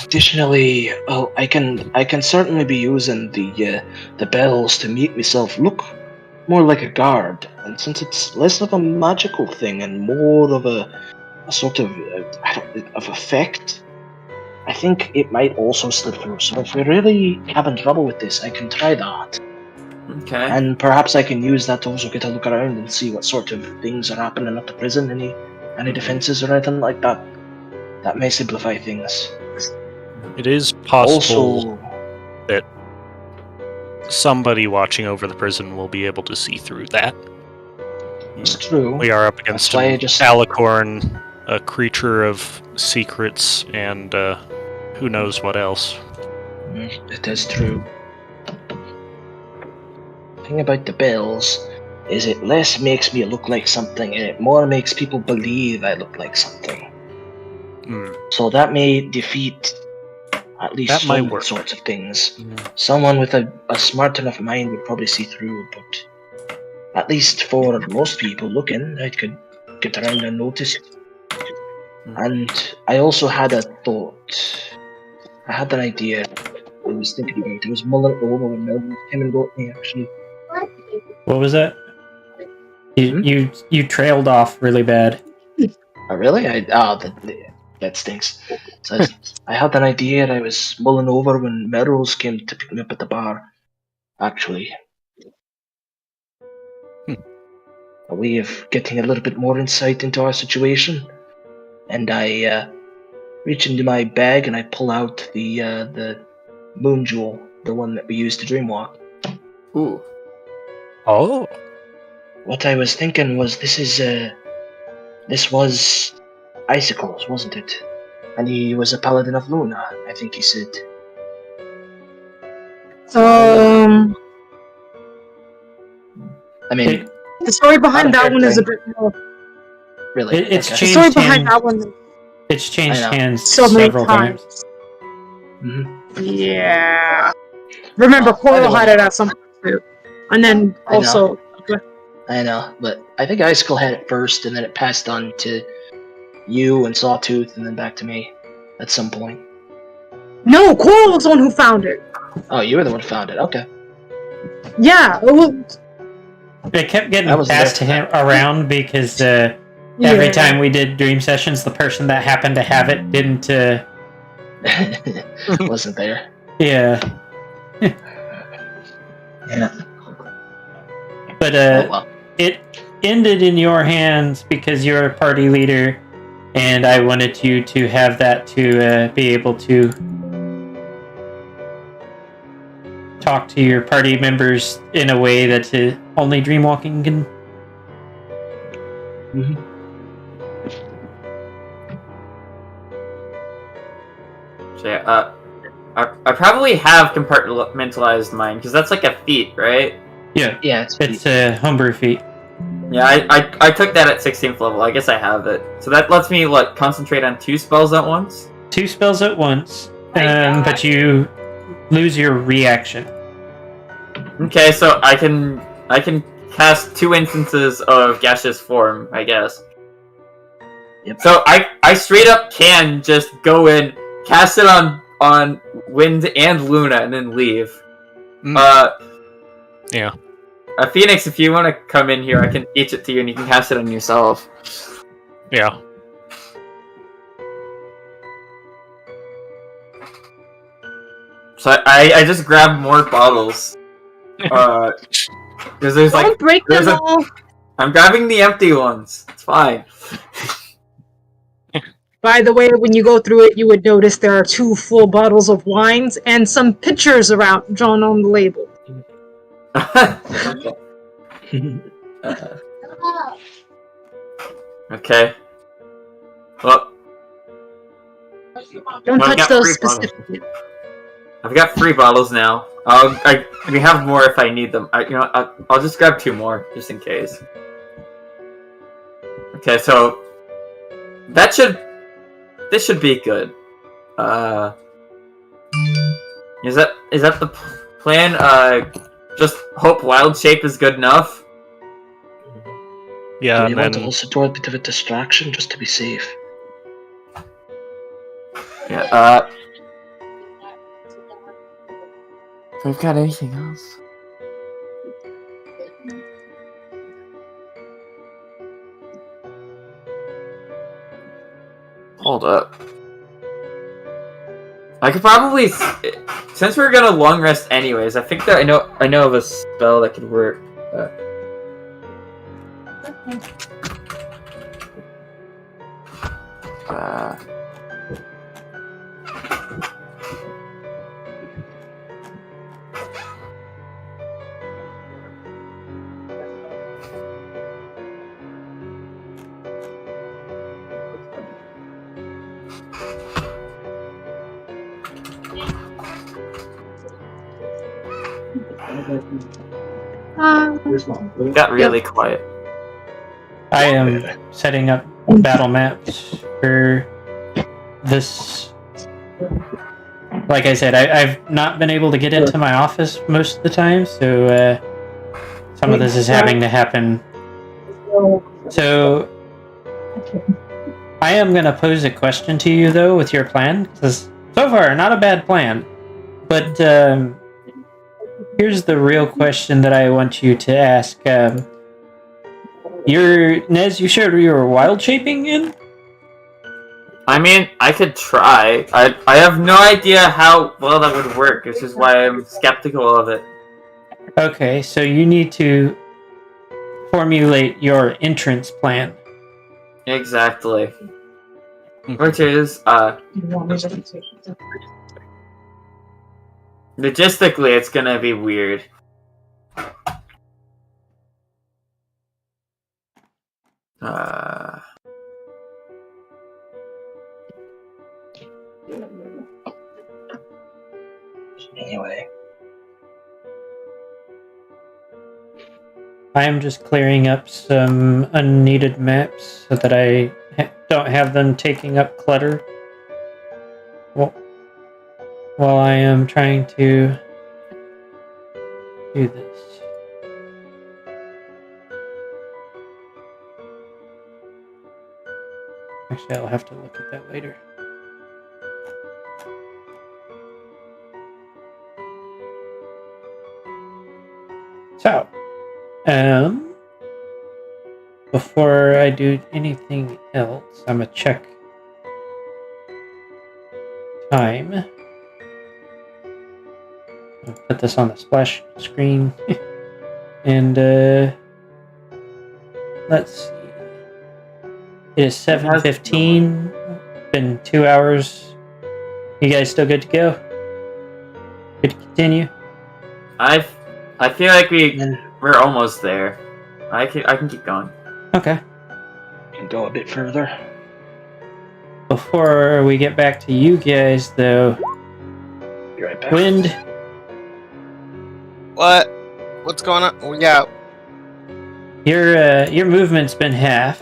Additionally, I can certainly be using the bells to make myself look more like a guard, and since it's less of a magical thing and more of a sort of effect, I think it might also slip through. So if we're really having trouble with this, I can try that. Okay. And perhaps I can use that to also get a look around and see what sort of things are happening at the prison, any defenses or anything like that. That may simplify things. It is possible Also, that somebody watching over the prison will be able to see through that. it's true. We are up against That's why I an just- alicorn, a creature of secrets, and who knows what else. It is true. The thing about the bells is it less makes me look like something and it more makes people believe I look like something. So that may defeat at least That might some work. sorts of things. Someone with a smart enough mind would probably see through, but at least for most people looking, I could get around unnoticed. And I also had a thought. I had an idea I was thinking about. I was mulling it over when Melvin came and got me, actually. What was that? You trailed off really bad. Oh, really? That stinks. So I had an idea I was mulling over when Melrose came to pick me up at the bar. Actually. A way of getting a little bit more insight into our situation. And I reach into my bag and I pull out the moon jewel, the one that we used to dreamwalk. Ooh. Oh. What I was thinking was this was Icicle's, wasn't it? And he was a paladin of Luna, I think he said. I mean, The story behind that one is a bit more. really. It's okay. The changed story behind hands. that one It's changed I know. hands so many several times. times. Yeah. Remember, Oh, Coral either had way. it at some point too. And then I know. also. I know, but I think Icicle had it first, and then it passed on to you and Sawtooth, and then back to me at some point. No, Coral was the one who found it. Oh, you were the one who found it. Okay. Yeah. It was, It kept getting I was passed to there. him around because every yeah. time we did dream sessions, the person that happened to have it didn't. Wasn't there. Yeah. Yeah. But Oh, well. it ended in your hands because you're a party leader, and I wanted you to have that to be able to talk to your party members in a way that only dreamwalking can. Okay, I probably have compartmentalized mine because that's like a feat, right? Yeah, Yeah, it's a homebrew feat. Yeah, I took that at 16th level. I guess I have it. So that lets me concentrate on 2 spells at once. 2 spells at once, but you lose your reaction. Okay, so I can cast 2 instances of gaseous form, I guess. Yep. So I straight up can just go in, cast it on Wind and Luna, and then leave. Yeah. Phoenix, if you want to come in here, I can teach it to you, and you can cast it on yourself. Yeah. So I just grabbed more bottles. Because there's Don't break them all. I'm grabbing the empty ones. It's fine. By the way, when you go through it, you would notice there are 2 full bottles of wines and some pictures around drawn on the label. Okay. Well, Don't Well, I touch got those 3 bottles. specifically. I've got 3 bottles now. We have more if I need them. I'll just grab 2 more just in case. Okay, so this should be good. Is that the plan? Just hope wild shape is good enough. Yeah, you and want to then also do a bit of a distraction just to be safe. Yeah. If I've got anything else. Hold up. I could probably, since we're gonna long rest anyways. I think that I know of a spell that could work. It got really quiet. I am setting up battle maps for this. Like I said, I've not been able to get into my office most of the time, so some of this is having to happen. So I am going to pose a question to you, though, with your plan, because so far, not a bad plan. But here's the real question that I want you to ask. Nez, you showed you were wild shaping in? I mean, I could try. I have no idea how well that would work, which is why I'm skeptical of it. Okay, so you need to formulate your entrance plan. Exactly. Which is, logistically, it's gonna be weird. Anyway. I am just clearing up some unneeded maps so that I don't have them taking up clutter. Well, while I am trying to do this. Actually, I'll have to look at that later. So, before I do anything else, I'm gonna check time. I'll put this on the splash screen. And, let's see. It is 7:15. Been 2 hours. You guys still good to go? Good to continue? I feel like Then we're almost there. I can keep going. Okay. we can go a bit further. Before we get back to you guys, though, Be right back. Wind, What? What's going on? Oh, yeah. your movement's been half.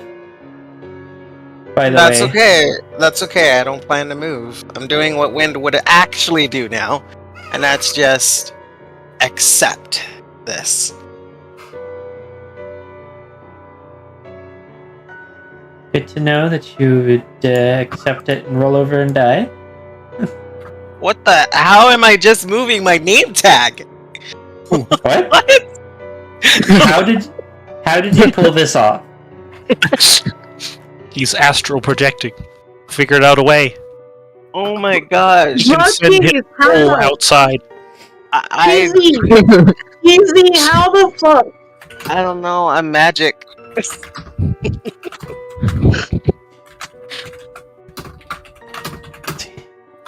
By the That's way, okay. That's okay. I don't plan to move. I'm doing what Wind would actually do now, and that's just accept this. good to know that you would accept it and roll over and die. What the? How am I just moving my name tag? What? What? How did you pull this off? He's astral projecting. Figured out a way. Oh my gosh! You can send him all outside. I Easy, easy. How the fuck? I don't know. I'm magic.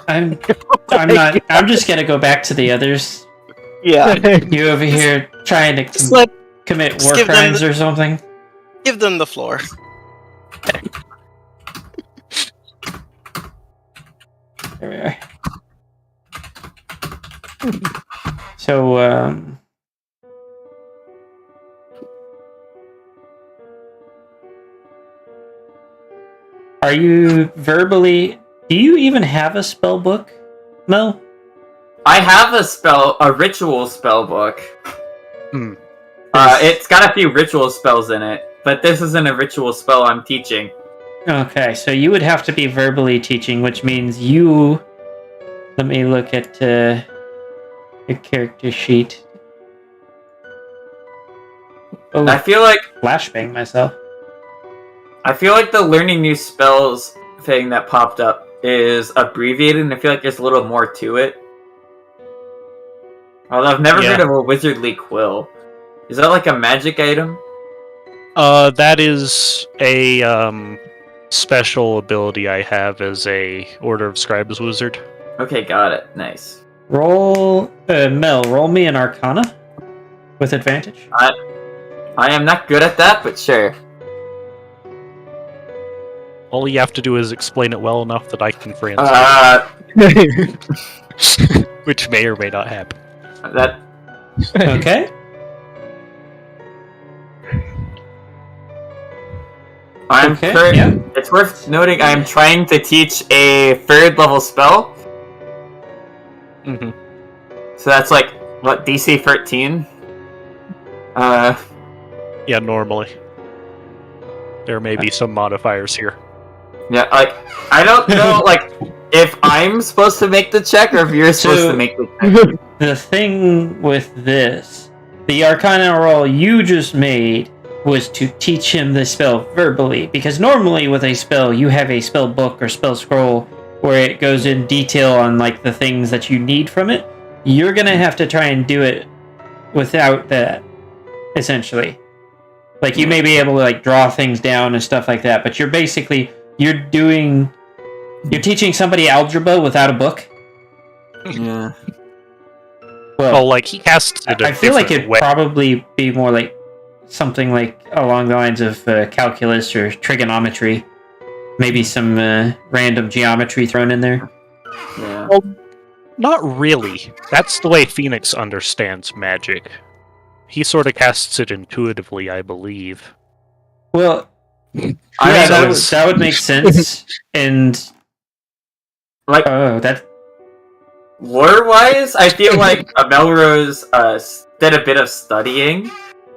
I'm not. I'm just gonna go back to the others. Yeah. You over here trying to Just let commit just war give them crimes the- or something? give them the floor. There we are. So, are you verbally? Do you even have a spell book, Mel? I have a ritual spell book. Hmm. It's got a few ritual spells in it, but this isn't a ritual spell I'm teaching. Okay, so you would have to be verbally teaching, which means you. Let me look at your character sheet. Oh, I feel like flashbang myself. the learning new spells thing that popped up is abbreviated, and I feel like there's a little more to it. Although I've never Yeah. heard of a wizardly quill. Is that like a magic item? That is a special ability I have as a Order of Scribes wizard. Okay, got it. Nice. Roll, Mel. Roll me an Arcana with advantage. I am not good at that, but sure. All you have to do is explain it well enough that I can translate, which may or may not happen. That Okay. I'm Okay, current. yeah. It's worth noting I'm trying to teach a 3rd level spell. Mm-hmm. So that's like what, DC 13? Yeah, normally. There may be some modifiers here. Yeah, like I don't know like if I'm supposed to make the check or if you're supposed So- to make the check. The thing with this, the Arcana roll you just made was to teach him the spell verbally, because normally with a spell you have a spell book or spell scroll where it goes in detail on like the things that you need from it. You're gonna have to try and do it without that, essentially. Like you may be able to like draw things down and stuff like that, but you're teaching somebody algebra without a book. Yeah. Well, like, he casts it a I feel like different it'd way. probably be more like something like along the lines of calculus or trigonometry. Maybe some random geometry thrown in there. Yeah. Not really. That's the way Phoenix understands magic. He sort of casts it intuitively, I believe. Well, I yeah, mean, that would make sense. And like that lore-wise, I feel like Melrose did a bit of studying.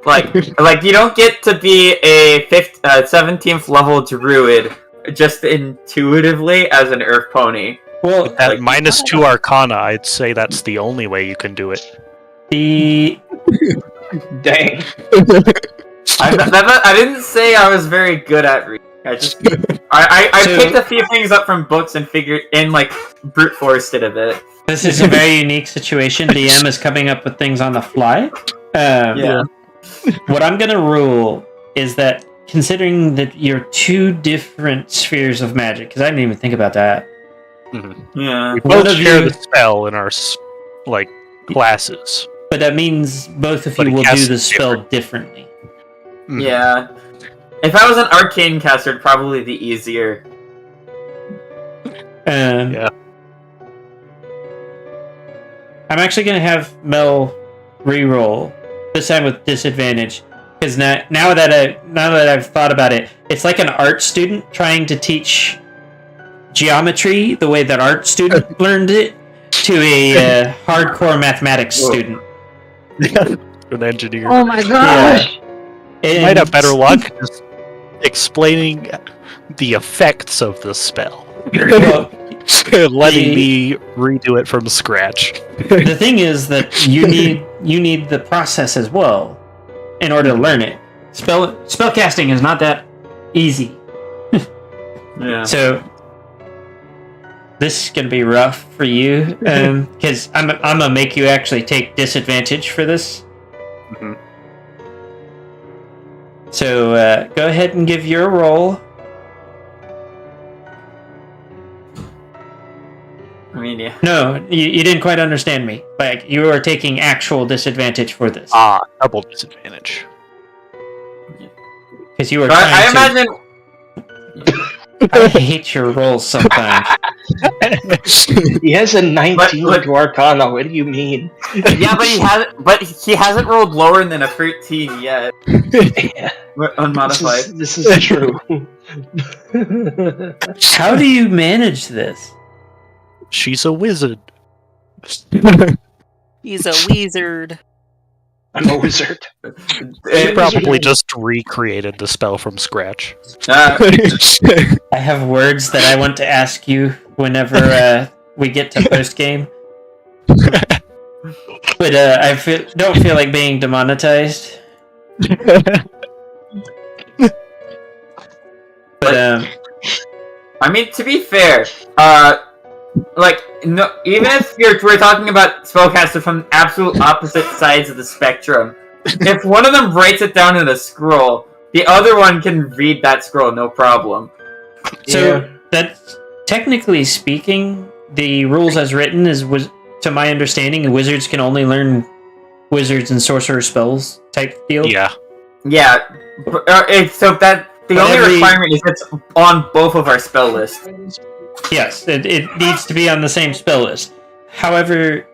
Like you don't get to be a 17th level druid just intuitively as an earth pony. well At Like- -2 Arcana, I'd say that's the only way you can do it. the Dang. I didn't say I was very good at reading. I just I So- picked a few things up from books and figured and like brute forced it a bit. this is a very unique situation. DM is coming up with things on the fly. Yeah. What I'm gonna rule is that, considering that you're two different spheres of magic, because I didn't even think about that. Yeah. We One both of share you- the spell in our, like, classes. but that means both of But you it will do casts the spell differently. Yeah. If I was an arcane caster, it'd probably be easier. Yeah. I'm actually going to have Mel re-roll, this time with disadvantage. Because now that I've thought about it, it's like an art student trying to teach geometry the way that art student learned it to a hardcore mathematics student. An engineer. Oh my gosh! And Might have better luck just explaining the effects of the spell. well, Letting me redo it from scratch. the thing is that you need the process as well in order to learn it. Spellcasting is not that easy. Yeah. So this is gonna be rough for you, because I'm gonna make you actually take disadvantage for this. Mhm. So go ahead and give your roll. I mean, yeah. No, you didn't quite understand me. Like, you are taking actual disadvantage for this Double disadvantage. because you are So I trying to. imagine. I hate your rolls sometimes. He has a 19 But- to Arcana. What do you mean? Yeah, but he hasn't rolled lower than a 13 yet. Yeah, Unmodified. this is true. How do you manage this? She's a wizard. He's a wizard. I'm a wizard. She probably just recreated the spell from scratch. I have words that I want to ask you whenever we get to post game, but don't feel like being demonetized. But I mean, to be fair, no, even if we're talking about spellcaster from absolute opposite sides of the spectrum, if one of them writes it down in a scroll, the other one can read that scroll, no problem. so that's technically speaking, the rules as written was, to my understanding, wizards can only learn wizards and sorcerer spells type deal. Yeah. Yeah, so that the But only requirement is it's on both of our spell lists. Yes, it needs to be on the same spell list. However,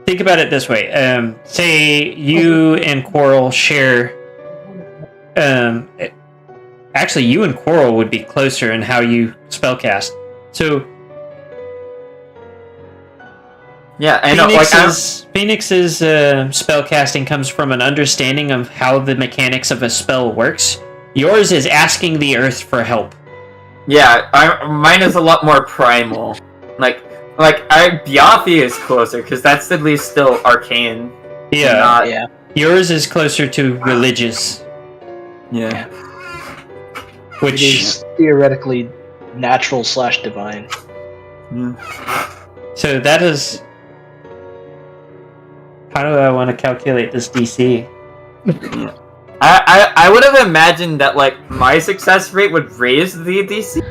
think about it this way. Say you and Quarrel share... actually, you and Quarrel would be closer in how you spellcast. So, Yeah, I know. Phoenix's spellcasting comes from an understanding of how the mechanics of a spell works. Yours is asking the earth for help. Yeah, mine is a lot more primal. Byafi is closer because that's at least still arcane. Yeah, Yeah. yours is closer to religious, Yeah. It which is theoretically natural/divine. so that is. How do I want to calculate this DC? I would have imagined that my success rate would raise the DC.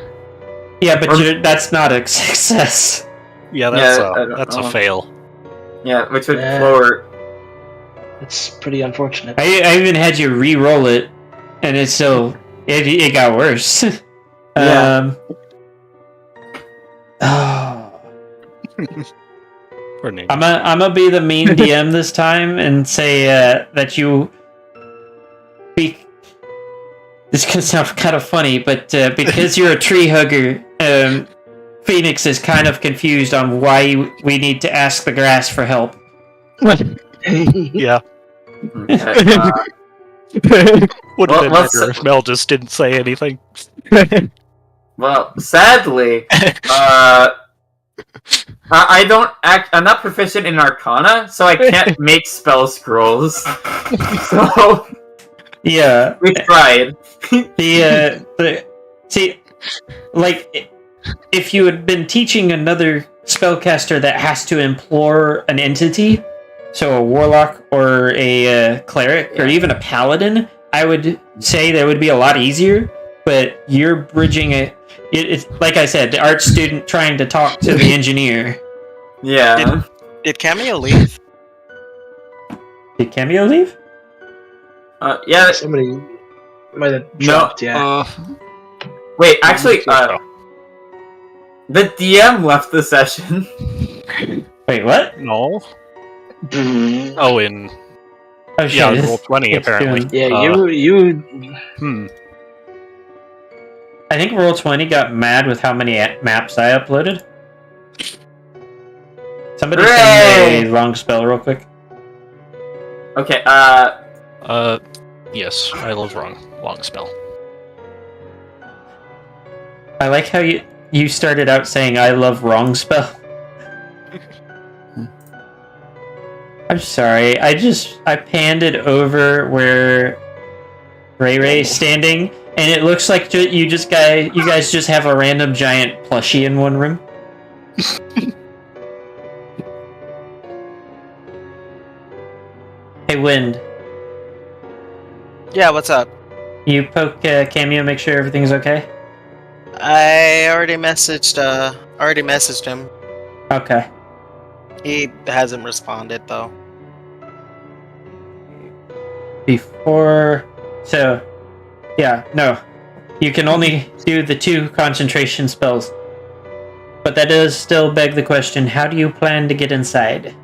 Yeah, but that's not a success. Yeah, I don't that's know. a fail. Yeah, which would Yeah. lower. It's pretty unfortunate. I even had you re-roll it, and it still it got worse. Yeah. Oh. Poor name. I'm gonna be the mean DM this time and say that you. This could sound kind of funny, but because you're a tree hugger, Phoenix is kind of confused on why we need to ask the grass for help. Yeah. Uh, Would have been let's- better if Mel just didn't say anything. well, sadly, I'm not proficient in Arcana, so I can't make spell scrolls. So Yeah, we tried. see, if you had been teaching another spellcaster that has to implore an entity, so a warlock or a cleric or even a paladin, I would say that would be a lot easier. But you're bridging it's like I said, the art student trying to talk to the engineer. Yeah. Did Cameo leave? Did Cameo leave? Yeah. Somebody might have jumped, yeah. Wait, actually, so. the DM left the session. Wait, what? No. Oh, in Oh shit! yeah, it's- roll 20 it's apparently. doing- Yeah, you I think Roll20 got mad with how many maps I uploaded. Somebody send Hooray! a long spell real quick. Okay, Yes, I love long spell. I like how you started out saying I love wrong spell. I'm sorry. I panned it over where Ray is standing, and it looks like you guys just have a random giant plushie in one room. Hey, Wind. Yeah, what's up? You poke Cameo, make sure everything's okay. I already messaged him. Okay. He hasn't responded though. You can only do the 2 concentration spells. But that does still beg the question, how do you plan to get inside?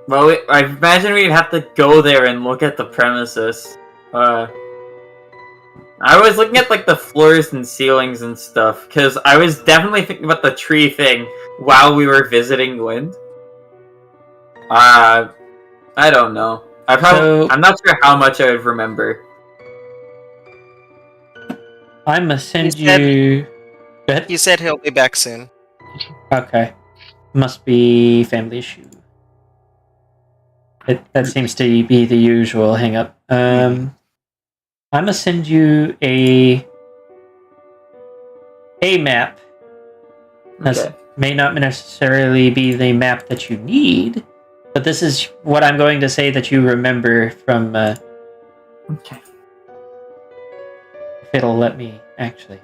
well, I imagine we'd have to go there and look at the premises. I was looking at, like, the floors and ceilings and stuff, because I was definitely thinking about the tree thing while we were visiting Wind. I don't know. I'm not sure how much I would remember. I'm gonna send He said- you... Go ahead. He said he'll be back soon. Okay. Must be family issue. That seems to be the usual hang-up. I'm gonna send you a map. This Okay. may not necessarily be the map that you need, but this is what I'm going to say that you remember from... Okay. if it'll let me, actually.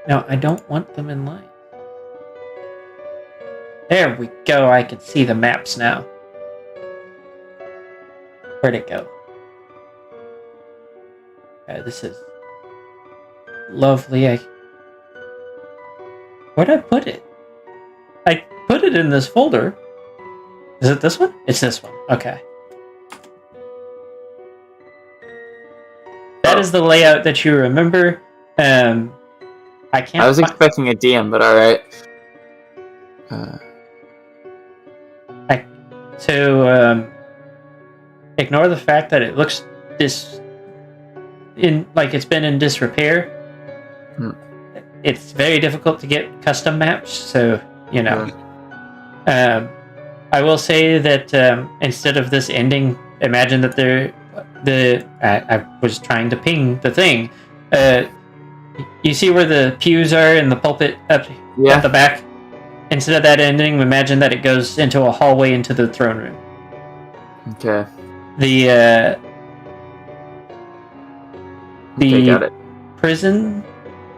No, I don't want them in line. There we go, I can see the maps now. Where'd it go? This is lovely. Where'd I put it? I put it in this folder. Is it this one? It's this one. Okay. That is the layout that you remember. I can't. I was expecting a DM, but alright. Ignore the fact that it looks like it's been in disrepair. It's very difficult to get custom maps, so you know. I will say that instead of this ending, imagine that I was trying to ping the thing. You see where the pews are in the pulpit up at the back? Instead of that ending, imagine that it goes into a hallway into the throne room. Okay. The got it. prison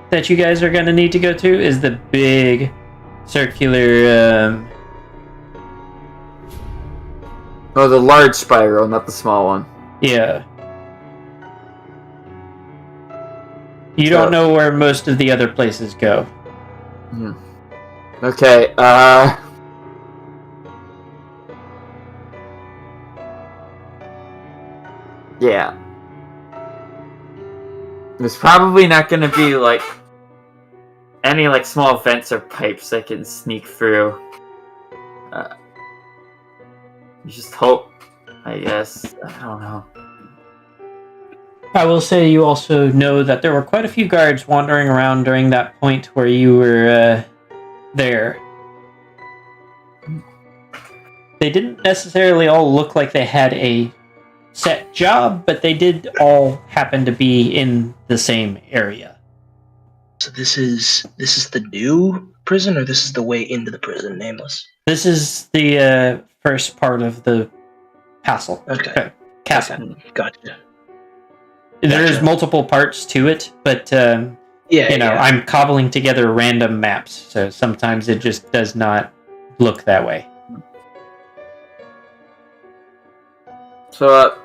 that you guys are going to need to go to is the big circular... Oh, the large spiral, not the small one. Yeah. You don't know where most of the other places go. Okay, yeah. There's probably not gonna be, like, any, like, small vents or pipes I can sneak through. You just hope, I guess. I don't know. I will say you also know that there were quite a few guards wandering around during that point where you were there. They didn't necessarily all look like they had a set job, but they did all happen to be in the same area. So this is the new prison, or this is the way into the prison, Nameless? This is the first part of the castle. Okay. Castle. Okay. Gotcha. There's Gotcha. multiple parts to it, but Yeah, I'm cobbling together random maps, so sometimes it just does not look that way. So,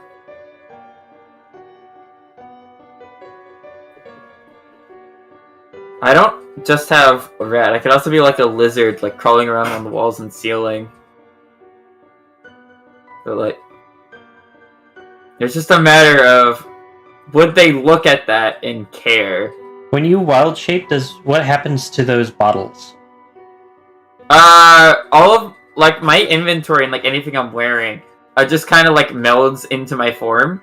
I don't just have a rat. I could also be like a lizard, like crawling around on the walls and ceiling. But like, it's just a matter of would they look at that and care? When you wild shape, what happens to those bottles? All of like my inventory and like anything I'm wearing, just kind of like melds into my form.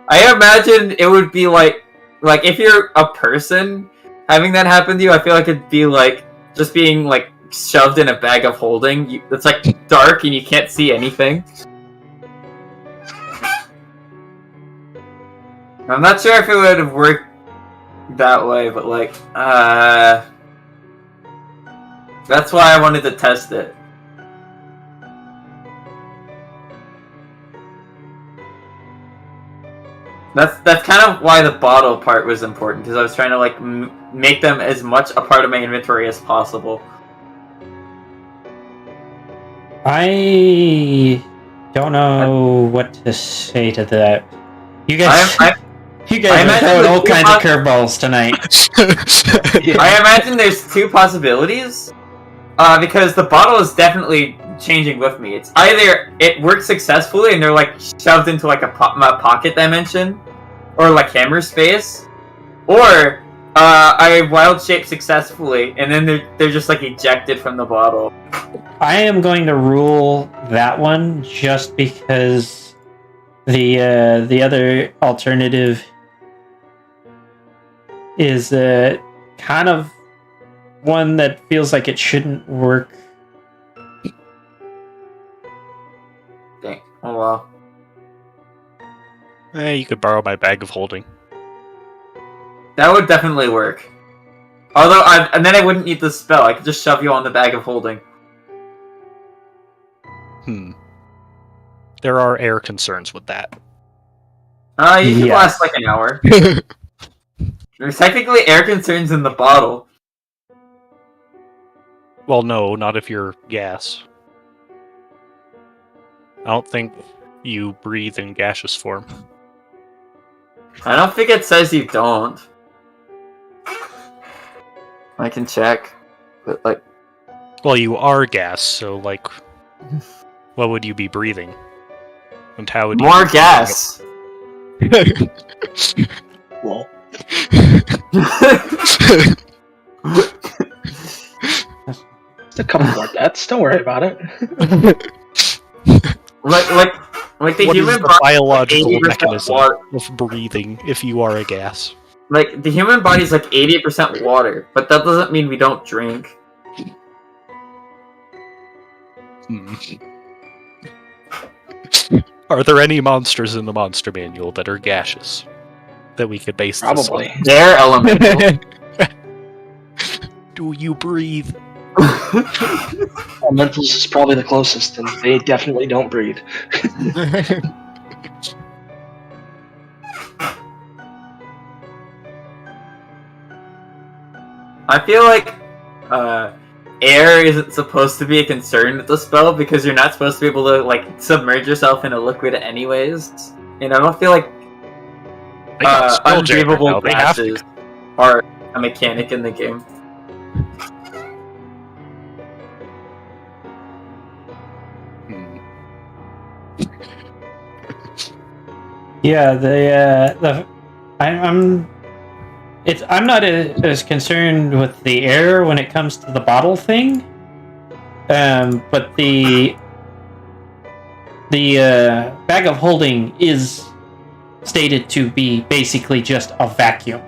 I imagine it would be like if you're a person having that happen to you, I feel like it'd be like just being like shoved in a bag of holding. It's like dark and you can't see anything. I'm not sure if it would have worked that way, but like, that's why I wanted to test it. That's kind of why the bottle part was important, because I was trying to like make them as much a part of my inventory as possible. I don't know what to say to that. You guys, you guys are throwing all kinds of curveballs tonight. I imagine there's two possibilities, because the bottle is definitely changing with me. It's either it works successfully and they're like shoved into like my pocket dimension, or like hammer space, or I wild shape successfully and then they're just like ejected from the bottle. I am going to rule that one just because the other alternative is kind of one that feels like it shouldn't work. Dang. Oh well. You could borrow my bag of holding. That would definitely work. Although, and then I wouldn't need the spell. I could just shove you on the bag of holding. There are air concerns with that. You could last like an hour. There's technically air concerns in the bottle. Well, no, not if you're gas. I don't think you breathe in gaseous form. I don't think it says you don't. I can check. But like... Well, you are gas, so like... What would you be breathing? And how would you... More gas! Well. There's a couple more deaths, don't worry about it. Like the what human is the body, biological like mechanism water. of breathing if you are a gas? Like, the human body is like 80% water, but that doesn't mean we don't drink. Are there any monsters in the monster manual that are gaseous? That we could base this Probably. on? They're elemental. Do you breathe? Elementals is probably the closest, and they definitely don't breathe. I feel like air isn't supposed to be a concern with the spell because you're not supposed to be able to like submerge yourself in a liquid anyways. And I don't feel like unbreathable gases are a mechanic in the game. Yeah, I'm not as concerned with the air when it comes to the bottle thing, but the bag of holding is stated to be basically just a vacuum.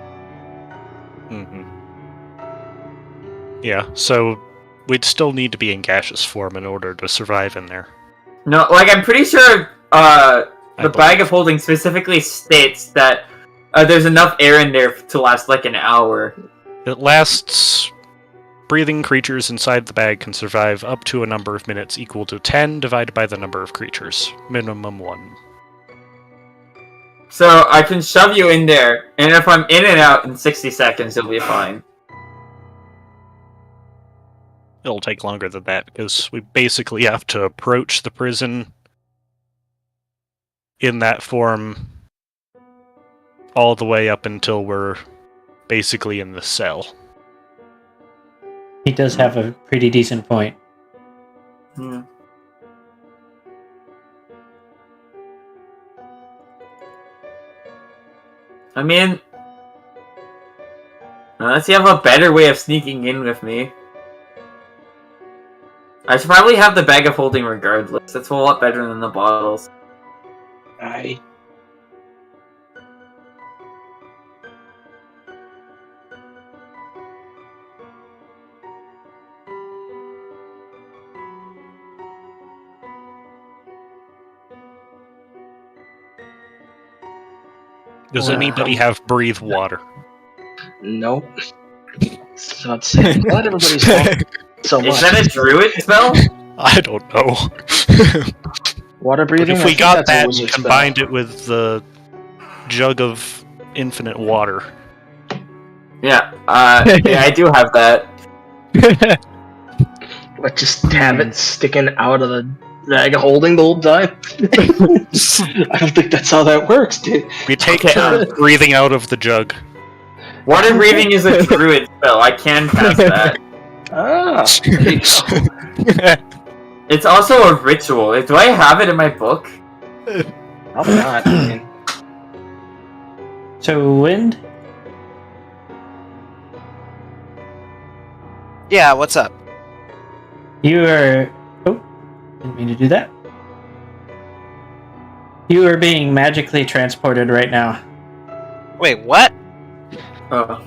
Yeah, so we'd still need to be in gaseous form in order to survive in there. No, like I'm pretty sure the bag of holding specifically states that there's enough air in there to last like an hour. It lasts... Breathing creatures inside the bag can survive up to a number of minutes equal to 10 divided by the number of creatures. Minimum 1. So I can shove you in there, and if I'm in and out in 60 seconds, you'll be fine. It'll take longer than that because we basically have to approach the prison in that form all the way up until we're basically in the cell. He does have a pretty decent point. Hmm. I mean, unless you have a better way of sneaking in with me. I should probably have the bag of holding regardless. That's a lot better than the bottles. I Does anybody have breathe water? nope. So it's glad everybody's talking so much. Is that a druid spell? I don't know. Water But breathing? if I we think got that's a that and wizard spell. combined it with the jug of infinite water. Yeah, yeah, I do have that. What, just have it sticking out of the bag of holding the whole time? I don't think that's how that works, dude. We take Okay, turns breathing out of the jug. Water breathing is a druid spell. I can cast that. Ah, there you go. It's also a ritual. Do I have it in my book? Probably not. I mean, So, Wind, Yeah, what's up? you are... Oh, didn't mean to do that. You are being magically transported right now. Wait, what? Oh.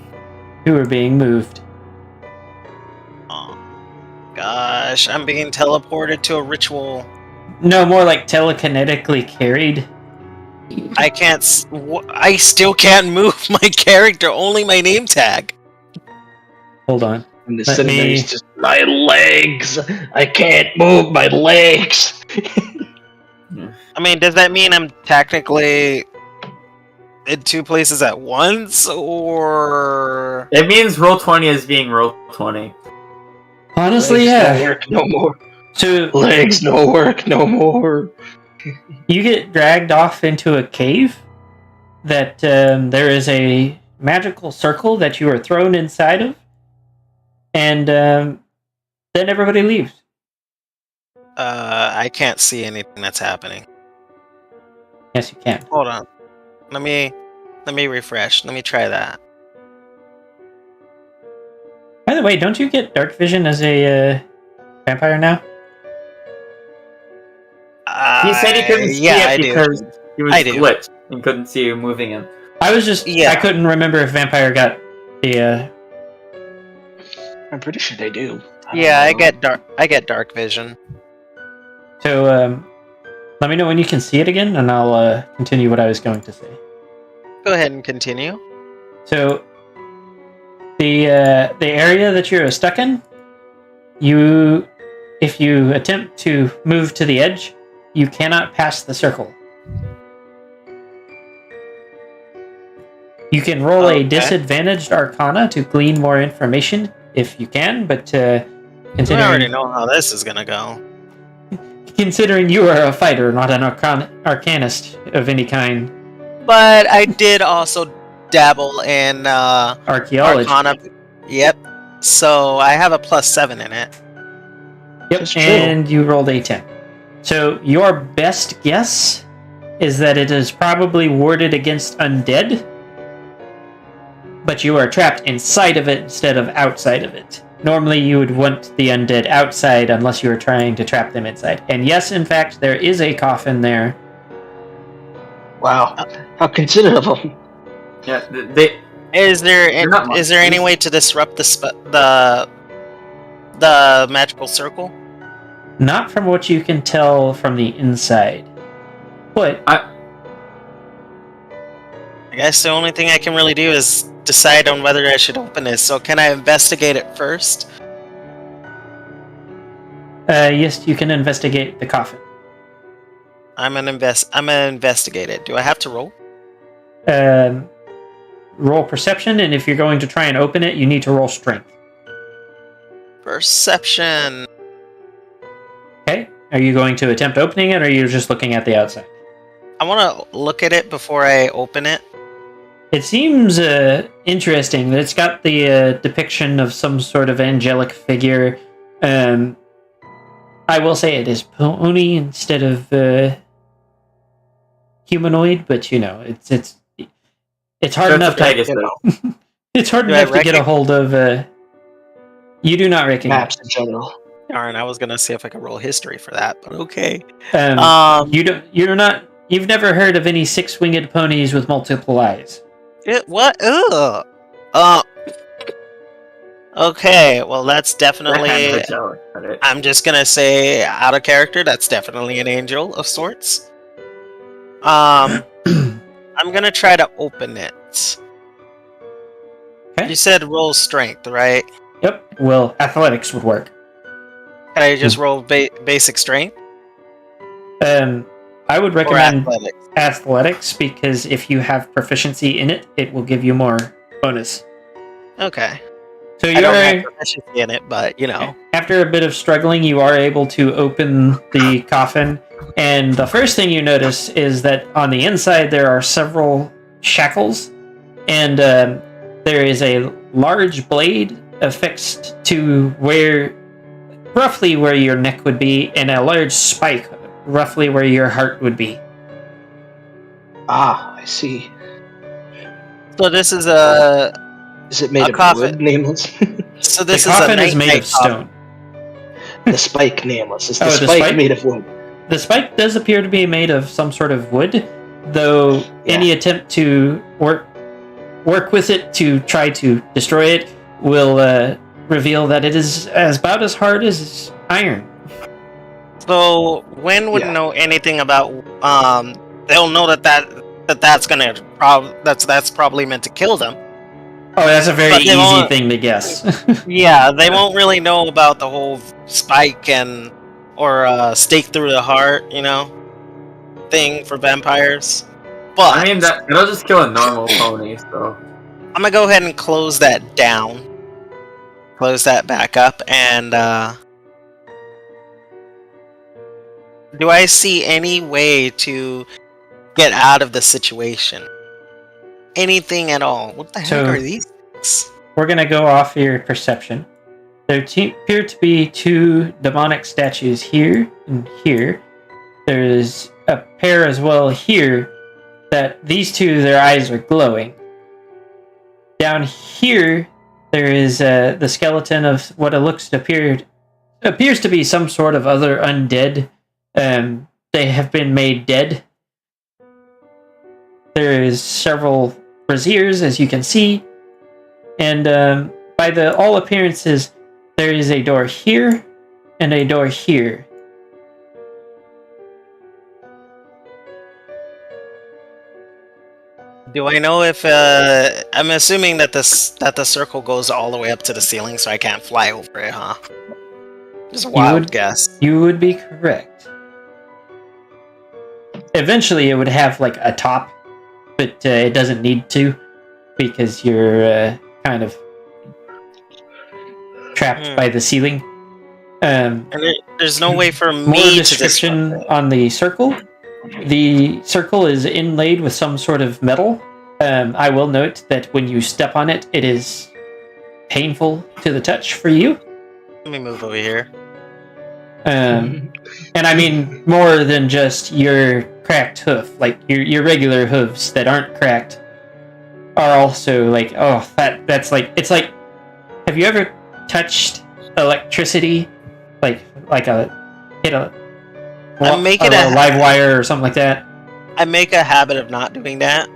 You are being moved. Oh, gosh, I'm being teleported to a ritual. No, more like telekinetically carried. I can't. I still can't move my character. Only my name tag. Hold on. and the Let sitting there, me- he's just, my legs! I can't move my legs! I mean, does that mean I'm technically in two places at once, or? It means roll 20 is being roll 20. Honestly, Legs yeah. no work no more. So, Legs no work no more. you get dragged off into a cave that there is a magical circle that you are thrown inside of, and then everybody leaves. I can't see anything that's happening. Yes, you can. Hold on. Let me refresh. Let me try that. By the way, don't you get dark vision as a vampire now? He said he couldn't see yeah, it I do. because he was I do. glitched and couldn't see you moving him. I was just... Yeah. I couldn't remember if vampire got the... I'm pretty sure they do. Yeah, I don't know. get dark vision. So, let me know when you can see it again, and I'll continue what I was going to say. Go ahead and continue. So, the area that you're stuck in, if you attempt to move to the edge, you cannot pass the circle. You can roll a Okay. disadvantaged Arcana to glean more information if you can, but I already considering know how this is gonna go. you are a fighter, not an arcanist of any kind, But I did also dabble in archaeology. Arcana. Yep. So I have a +7 in it. Yep, That's true. and you rolled a 10. So your best guess is that it is probably warded against undead, but you are trapped inside of it instead of outside of it. Normally you would want the undead outside unless you were trying to trap them inside. And yes, in fact, there is a coffin there. Wow. How considerate of them. Yeah, they. Is there They're not is there any monsters. way to disrupt the magical circle? Not from what you can tell from the inside. But I guess the only thing I can really do is decide on whether I should open this. So can I investigate it first? yes, you can investigate the coffin. I'm gonna investigate it. Do I have to roll? Roll perception, and if you're going to try and open it, you need to roll strength. perception. Okay. Are you going to attempt opening it, or are you just looking at the outside? I want to look at it before I open it. It seems interesting that it's got the depiction of some sort of angelic figure. I will say it is pony instead of humanoid, but you know, it's hard enough to it's hard Do I enough to get a hold of. You do not recognize. Maps in general. Darn, I was gonna see if I could roll history for that, but okay. You're not. You've never heard of any six-winged ponies with multiple eyes. What? Ugh. Okay, well that's definitely. I'm just gonna say out of character. That's definitely an angel of sorts. I'm gonna try to open it. Okay. You said roll strength, right? Yep. Well, athletics would work. Can I just roll basic strength? I would Or recommend athletics? athletics because if you have proficiency in it, it will give you more bonus. Okay. So I don't have proficiency in it, but you know. after a bit of struggling, you are able to open the coffin, and the first thing you notice is that on the inside there are several shackles, and there is a large blade affixed to roughly where your neck would be, and a large spike roughly where your heart would be. Ah, I see. So this is a. Is it made A of coffin. wood, Nameless? So The this coffin is is made of stone. The spike, Nameless. Is the Oh, the spike spike? made of wood? The spike does appear to be made of some sort of wood, though any attempt to work with it to try to destroy it will reveal that it is about as hard as iron. So Wen wouldn't Yeah. know anything about. They'll know that's gonna that's probably meant to kill them. Oh, that's a very But they easy won't- thing to guess. Yeah, they won't really know about the whole spike or stake through the heart, thing for vampires. But I mean, that'll just kill a normal pony, so. I'm gonna go ahead and close that down. Close that back up, and do I see any way to get out of the situation? Anything at all? What the heck So- are these things? We're going to go off your perception. There appear to be two demonic statues here and here. There's a pair as well here that these two, their eyes are glowing. Down here, there is the skeleton of what appears to be some sort of other undead. They have been made dead. There is several braziers, as you can see. And by all appearances, there is a door here and a door here. Do I know if I'm assuming that the circle goes all the way up to the ceiling, so I can't fly over it, huh? Just a wild guess. You would be correct. Eventually, it would have like a top, but it doesn't need to because you're kind of trapped by the ceiling. And there's no way for More me to description disrupt it. on the circle. The circle is inlaid with some sort of metal. I will note that when you step on it, it is painful to the touch for you. Let me move over here. And I mean more than just your cracked hoof. Like your regular hooves that aren't cracked are also like, oh, that's like, it's like, have you ever touched electricity? Like hit a live wire or something like that? I make a habit of not doing that.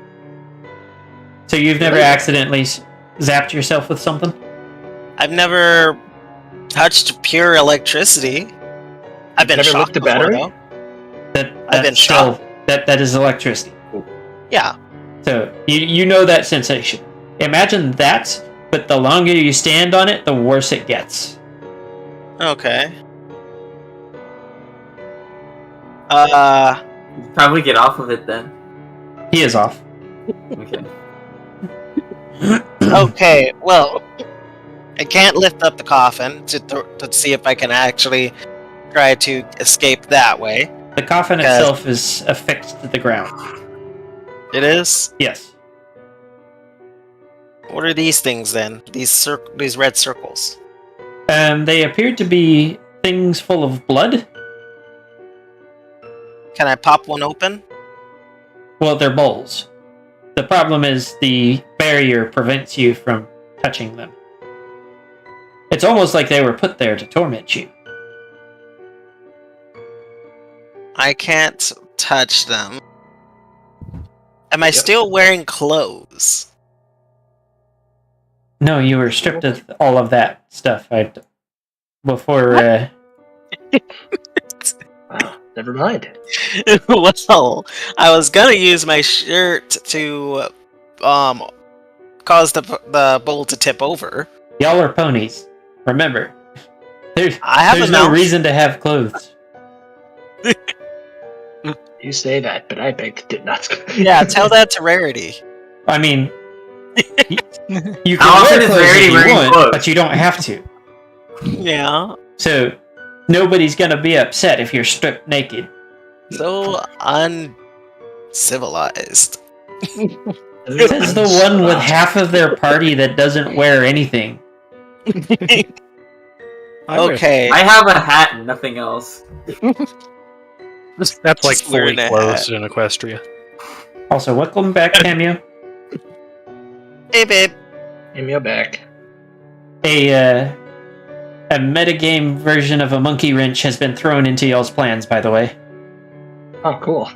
So you've never accidentally zapped yourself with something? I've never touched pure electricity. I've been Never shocked licked a before, battery? though. I've been that is electricity. Yeah. So you know that sensation. Imagine that, but the longer you stand on it, the worse it gets. Okay. Probably get off of it then. He is off. Okay. Okay, well, I can't lift up the coffin to see if I can actually try to escape that way. The coffin Yes. itself is affixed to the ground. It is? Yes. What are these things then? These red circles? They appear to be things full of blood. Can I pop one open? Well, they're bowls. The problem is the barrier prevents you from touching them. It's almost like they were put there to torment you. I can't touch them. Am I still wearing clothes? No, you were stripped of all of that stuff before. Wow, never mind. Well, I was gonna use my shirt to cause the bowl to tip over. Y'all are ponies. Remember, there's a no mouth. reason to have clothes. You say that, but I beg to not. Yeah, tell that to Rarity. I mean, you How can often wear is clothes Rarity if you wearing want, clothes? but you don't have to. Yeah. So nobody's gonna be upset if you're stripped naked. So uncivilized. Says the one with half of their party that doesn't wear anything. Okay. I have a hat and nothing else. That's like Just wearing fully a clothed in Equestria. Also, welcome back, Cameo. Hey, babe. Give me a back. A metagame version of a monkey wrench has been thrown into y'all's plans, by the way. Oh, cool.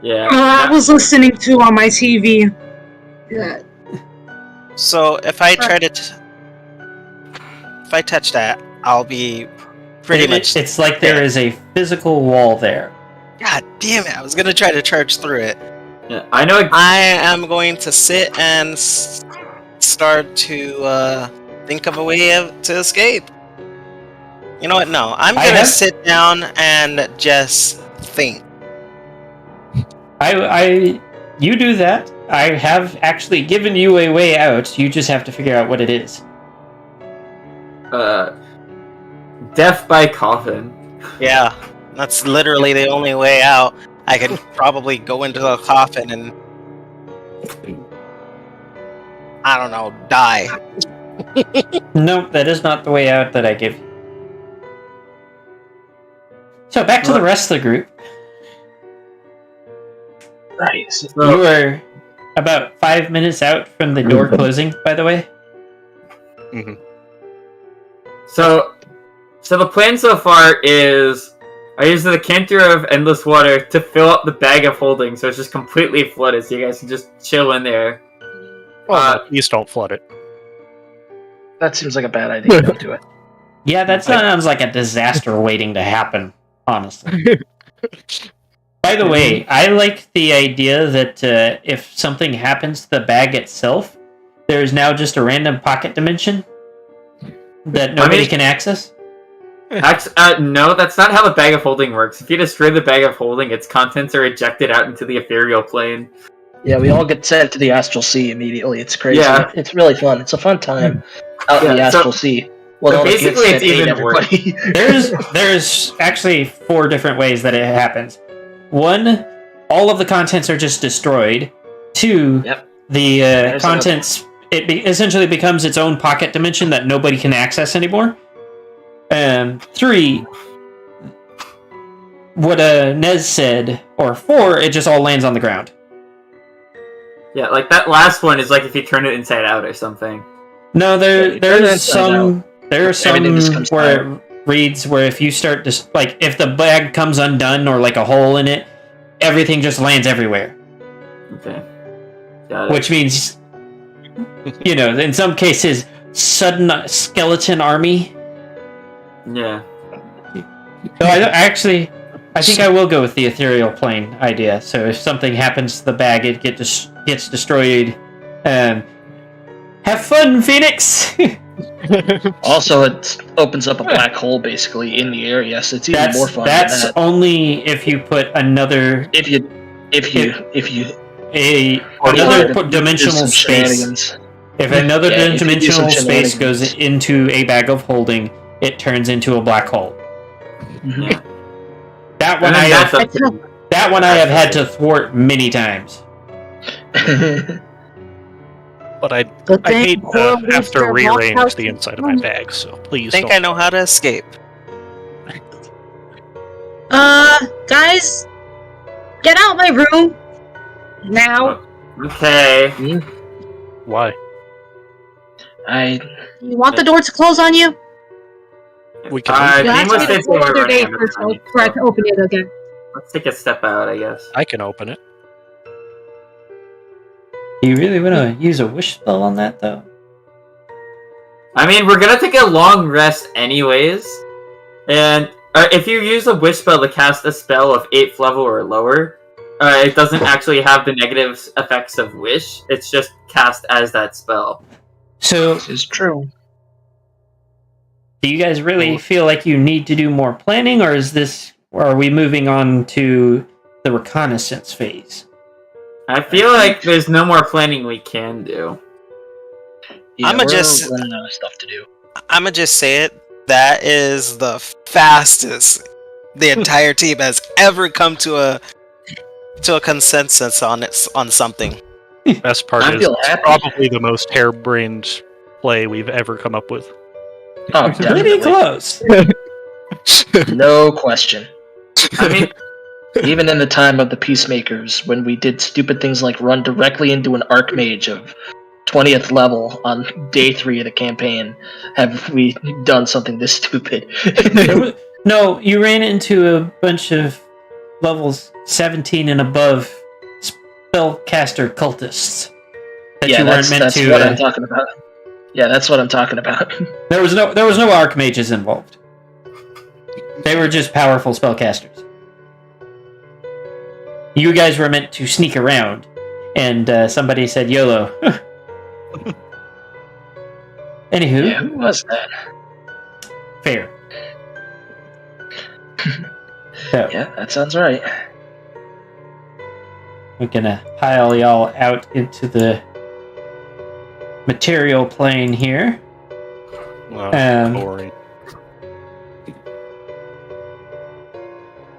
Yeah. I was listening to on my TV. Yeah. So if I try to, if I touch that, I'll be pretty much. It's like there is a physical wall there. God damn it! I was gonna try to charge through it. Yeah, I know. I am going to sit and start to think of a way to escape. You know what? No, I'm gonna sit down and just think. You do that. I have actually given you a way out. You just have to figure out what it is. Death by coffin. Yeah, that's literally the only way out. I could probably go into the coffin and I don't know, die. Nope, that is not the way out that I give you. So back to the rest of the group. Nice. You are about 5 minutes out from the door closing, by the way. Mm-hmm. So the plan so far is I use the decanter of endless water to fill up the bag of holding, so it's just completely flooded, so you guys can just chill in there. Well, please don't flood it. That seems like a bad idea. Don't do it. Yeah, that sounds like a disaster waiting to happen, honestly. By the way, I like the idea that if something happens to the bag itself, there is now just a random pocket dimension that nobody can access. No, that's not how the bag of holding works. If you destroy the bag of holding, its contents are ejected out into the ethereal plane. Yeah, we all get sent to the astral sea immediately. It's crazy. Yeah. It's really fun. It's a fun time out in the astral sea. Well, all the kids basically, it's that hate even everybody. There's actually 4 different ways that it happens. 1, all of the contents are just destroyed. 2, the contents essentially becomes its own pocket dimension that nobody can access anymore. 3, what Nez said, or 4, it just all lands on the ground. Yeah, like that last one is like if you turn it inside out or something. No, there's some where down. it reads where if you start to if the bag comes undone or like a hole in it, everything just lands everywhere. Okay. Got it. Which means, in some cases, sudden skeleton army. Yeah. So I think I will go with the ethereal plane idea. So if something happens to the bag, it gets destroyed. Have fun, Phoenix! Also, it opens up a black hole basically in the area, so it's even more fun. That's than that. only if you put another If you another dimensional some space. shenanigans. If another Yeah, if you do some dimensional space goes shenanigans. into a bag of holding, it turns into a black hole. Yeah. That one And I then have, that's up to- that one I have had to thwart many times. But I Good I thing hate Cora to leaves have to their rearrange lockhouse the inside of my bag, so please think don't. I know how to escape. Guys, get out my room now. Okay. Why? You want the door to close on you? We can. You have to Nameless get a did say full we were other running day out of first time, before I so can open it again. let's take a step out, I guess. I can open it. Do you really want to use a wish spell on that, though? I mean, we're gonna take a long rest anyways, and if you use a wish spell to cast a spell of 8th level or lower, it doesn't actually have the negative effects of wish. It's just cast as that spell. So, This is true. do you guys really feel like you need to do more planning, or are we moving on to the reconnaissance phase? I feel like there's no more planning we can do. Yeah, I'ma we're just- running out of stuff to do. I'ma just say it. That is the fastest the entire team has ever come to a consensus on something. Best part I is feel it's happy. probably the most harebrained play we've ever come up with. Oh, Pretty definitely. close. No question. I mean, Even in the time of the Peacemakers, when we did stupid things like run directly into an Archmage of 20th level on day 3 of the campaign, have we done something this stupid? No, you ran into a bunch of levels 17 and above spellcaster cultists that Yeah, you weren't that's meant to. what I'm talking about. Yeah, that's what I'm talking about. There was no archmages involved. They were just powerful spellcasters. You guys were meant to sneak around, and somebody said YOLO. Anywho, Yeah, who was that? fair. So, Yeah, that sounds right. we're gonna pile y'all out into the material plane here. Boring.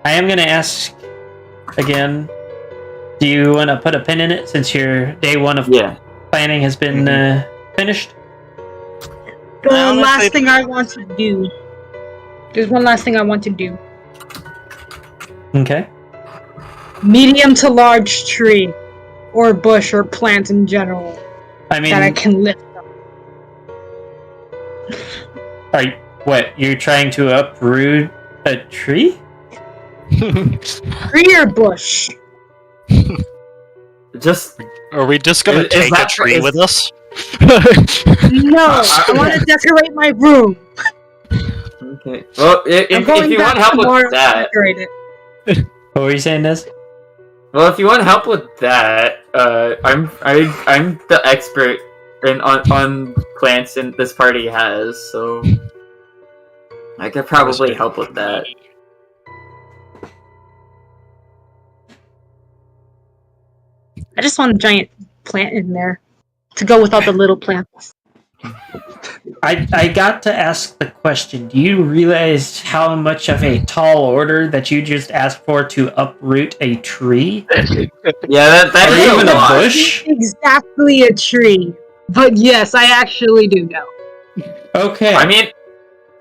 I am gonna ask again. Do you want to put a pin in it since your day 1 of yeah. planning has been finished? The I honestly- last thing I want to do. There's one last thing I want to do. Okay. Medium to large tree, or bush, or plant in general I mean, that I can lift up. you're trying to uproot a tree? Tree or bush? Just Are we just gonna Is take a that- tree is- with us? No, I want to decorate my room. okay. Well, I'm if going you back want help tomorrow with to that, decorate it. What were you saying, Des? well, if you want help with that, I'm the expert on plants in this party has, so I could probably help with that. I just want a giant plant in there to go with all the little plants. I got to ask the question. Do you realize how much of a tall order that you just asked for to uproot a tree? Yeah, Or that's even a a lot. bush? Exactly a tree. But yes, I actually do know. Okay. I mean,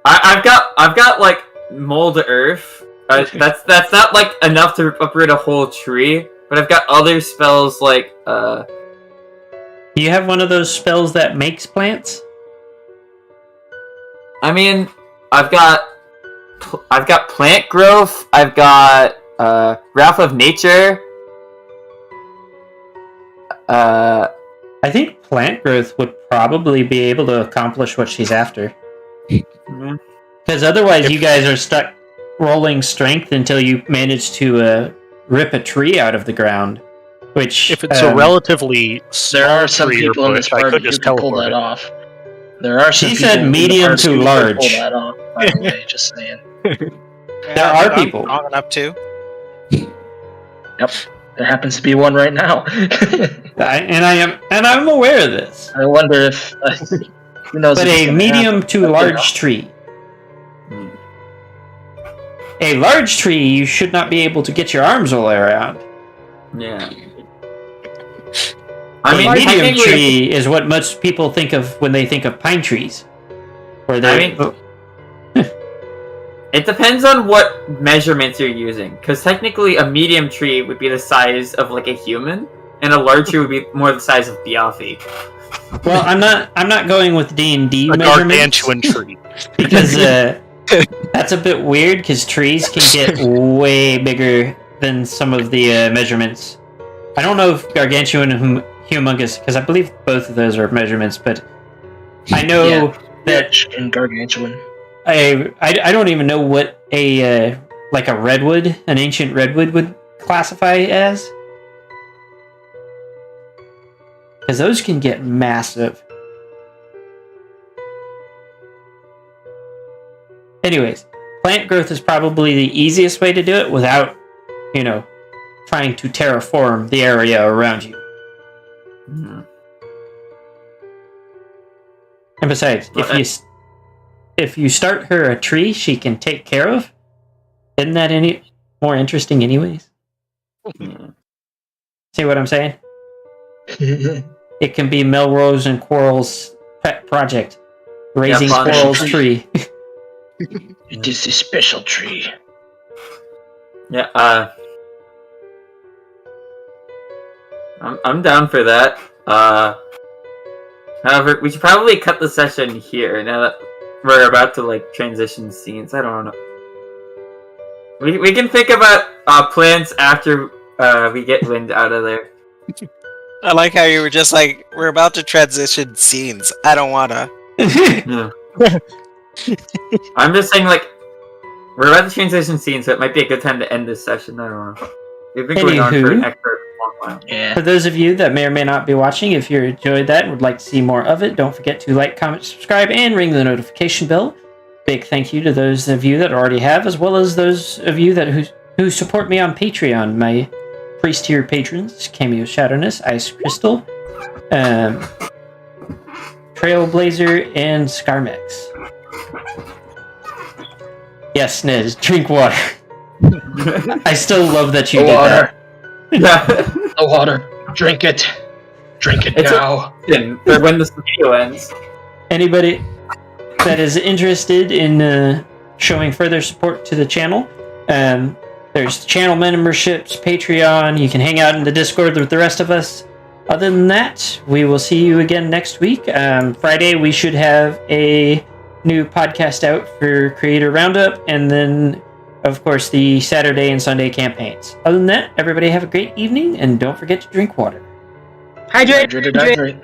I've got like mold earth. That's not like enough to uproot a whole tree. But I've got other spells like do you have one of those spells that makes plants? I mean, I've got plant growth. I've got wrath of nature. I think plant growth would probably be able to accomplish what she's after. Because otherwise, you guys are stuck rolling strength until you manage to rip a tree out of the ground. Which, If it's a relatively There small are some tree or people in this bush, I party could who just can pull teleport that it. off. There are some She people said in the medium party to who can large. Pull that off. By the way, just saying. There are I'm people. strong enough to. Yep. There happens to be one right now. I'm aware of this. I wonder if who knows. But if it's a gonna medium happen. to But, large tree. A large tree, you should not be able to get your arms all the way around. Yeah. A medium technically- tree is what most people think of when they think of pine trees. Where they It depends on what measurements you're using, because technically a medium tree would be the size of like a human, and a large tree would be more the size of Biaffi. Well, I'm not going with D&D A measurements gargantuan tree. because that's a bit weird. Because trees can get way bigger than some of the measurements. I don't know if gargantuan and humongous, because I believe both of those are measurements, but I know that in gargantuan. I don't even know what a like a redwood, an ancient redwood would classify as. Because those can get massive. Anyways, plant growth is probably the easiest way to do it without, trying to terraform the area around you. Mhm. And besides, if you start her a tree she can take care of, isn't that any more interesting anyways? Mhm. See what I'm saying? It can be Melrose and Quarrel's pet project. Raising fun. Quarrel's tree. It is a special tree. Yeah, I'm down for that. However, we should probably cut the session here now that we're about to transition scenes. I don't know. We can think about plans after we get Wind out of there. I like how you were just like, we're about to transition scenes. I don't wanna. Yeah. I'm just saying, we're about to transition scenes, so it might be a good time to end this session. I don't know. We've been going on for an extra long while. Yeah. For those of you that may or may not be watching, if you enjoyed that and would like to see more of it, don't forget to like, comment, subscribe, and ring the notification bell. Big thank you to those of you that already have, as well as those of you that who support me on Patreon. My priest tier patrons: Cameo Shadowness, Ice Crystal, Trailblazer, and Scarmex. Yes, Ned, drink water. I still love that you The did water. Yeah. The water. Drink it. Drink it It's now. For when this video ends. Anybody that is interested in showing further support to the channel, there's channel memberships, Patreon. You can hang out in the Discord with the rest of us. Other than that, we will see you again next week. Friday, we should have a new podcast out for Creator Roundup, and then, of course, the Saturday and Sunday campaigns. Other than that, everybody have a great evening, and don't forget to drink water. Hydrate. Hydrate.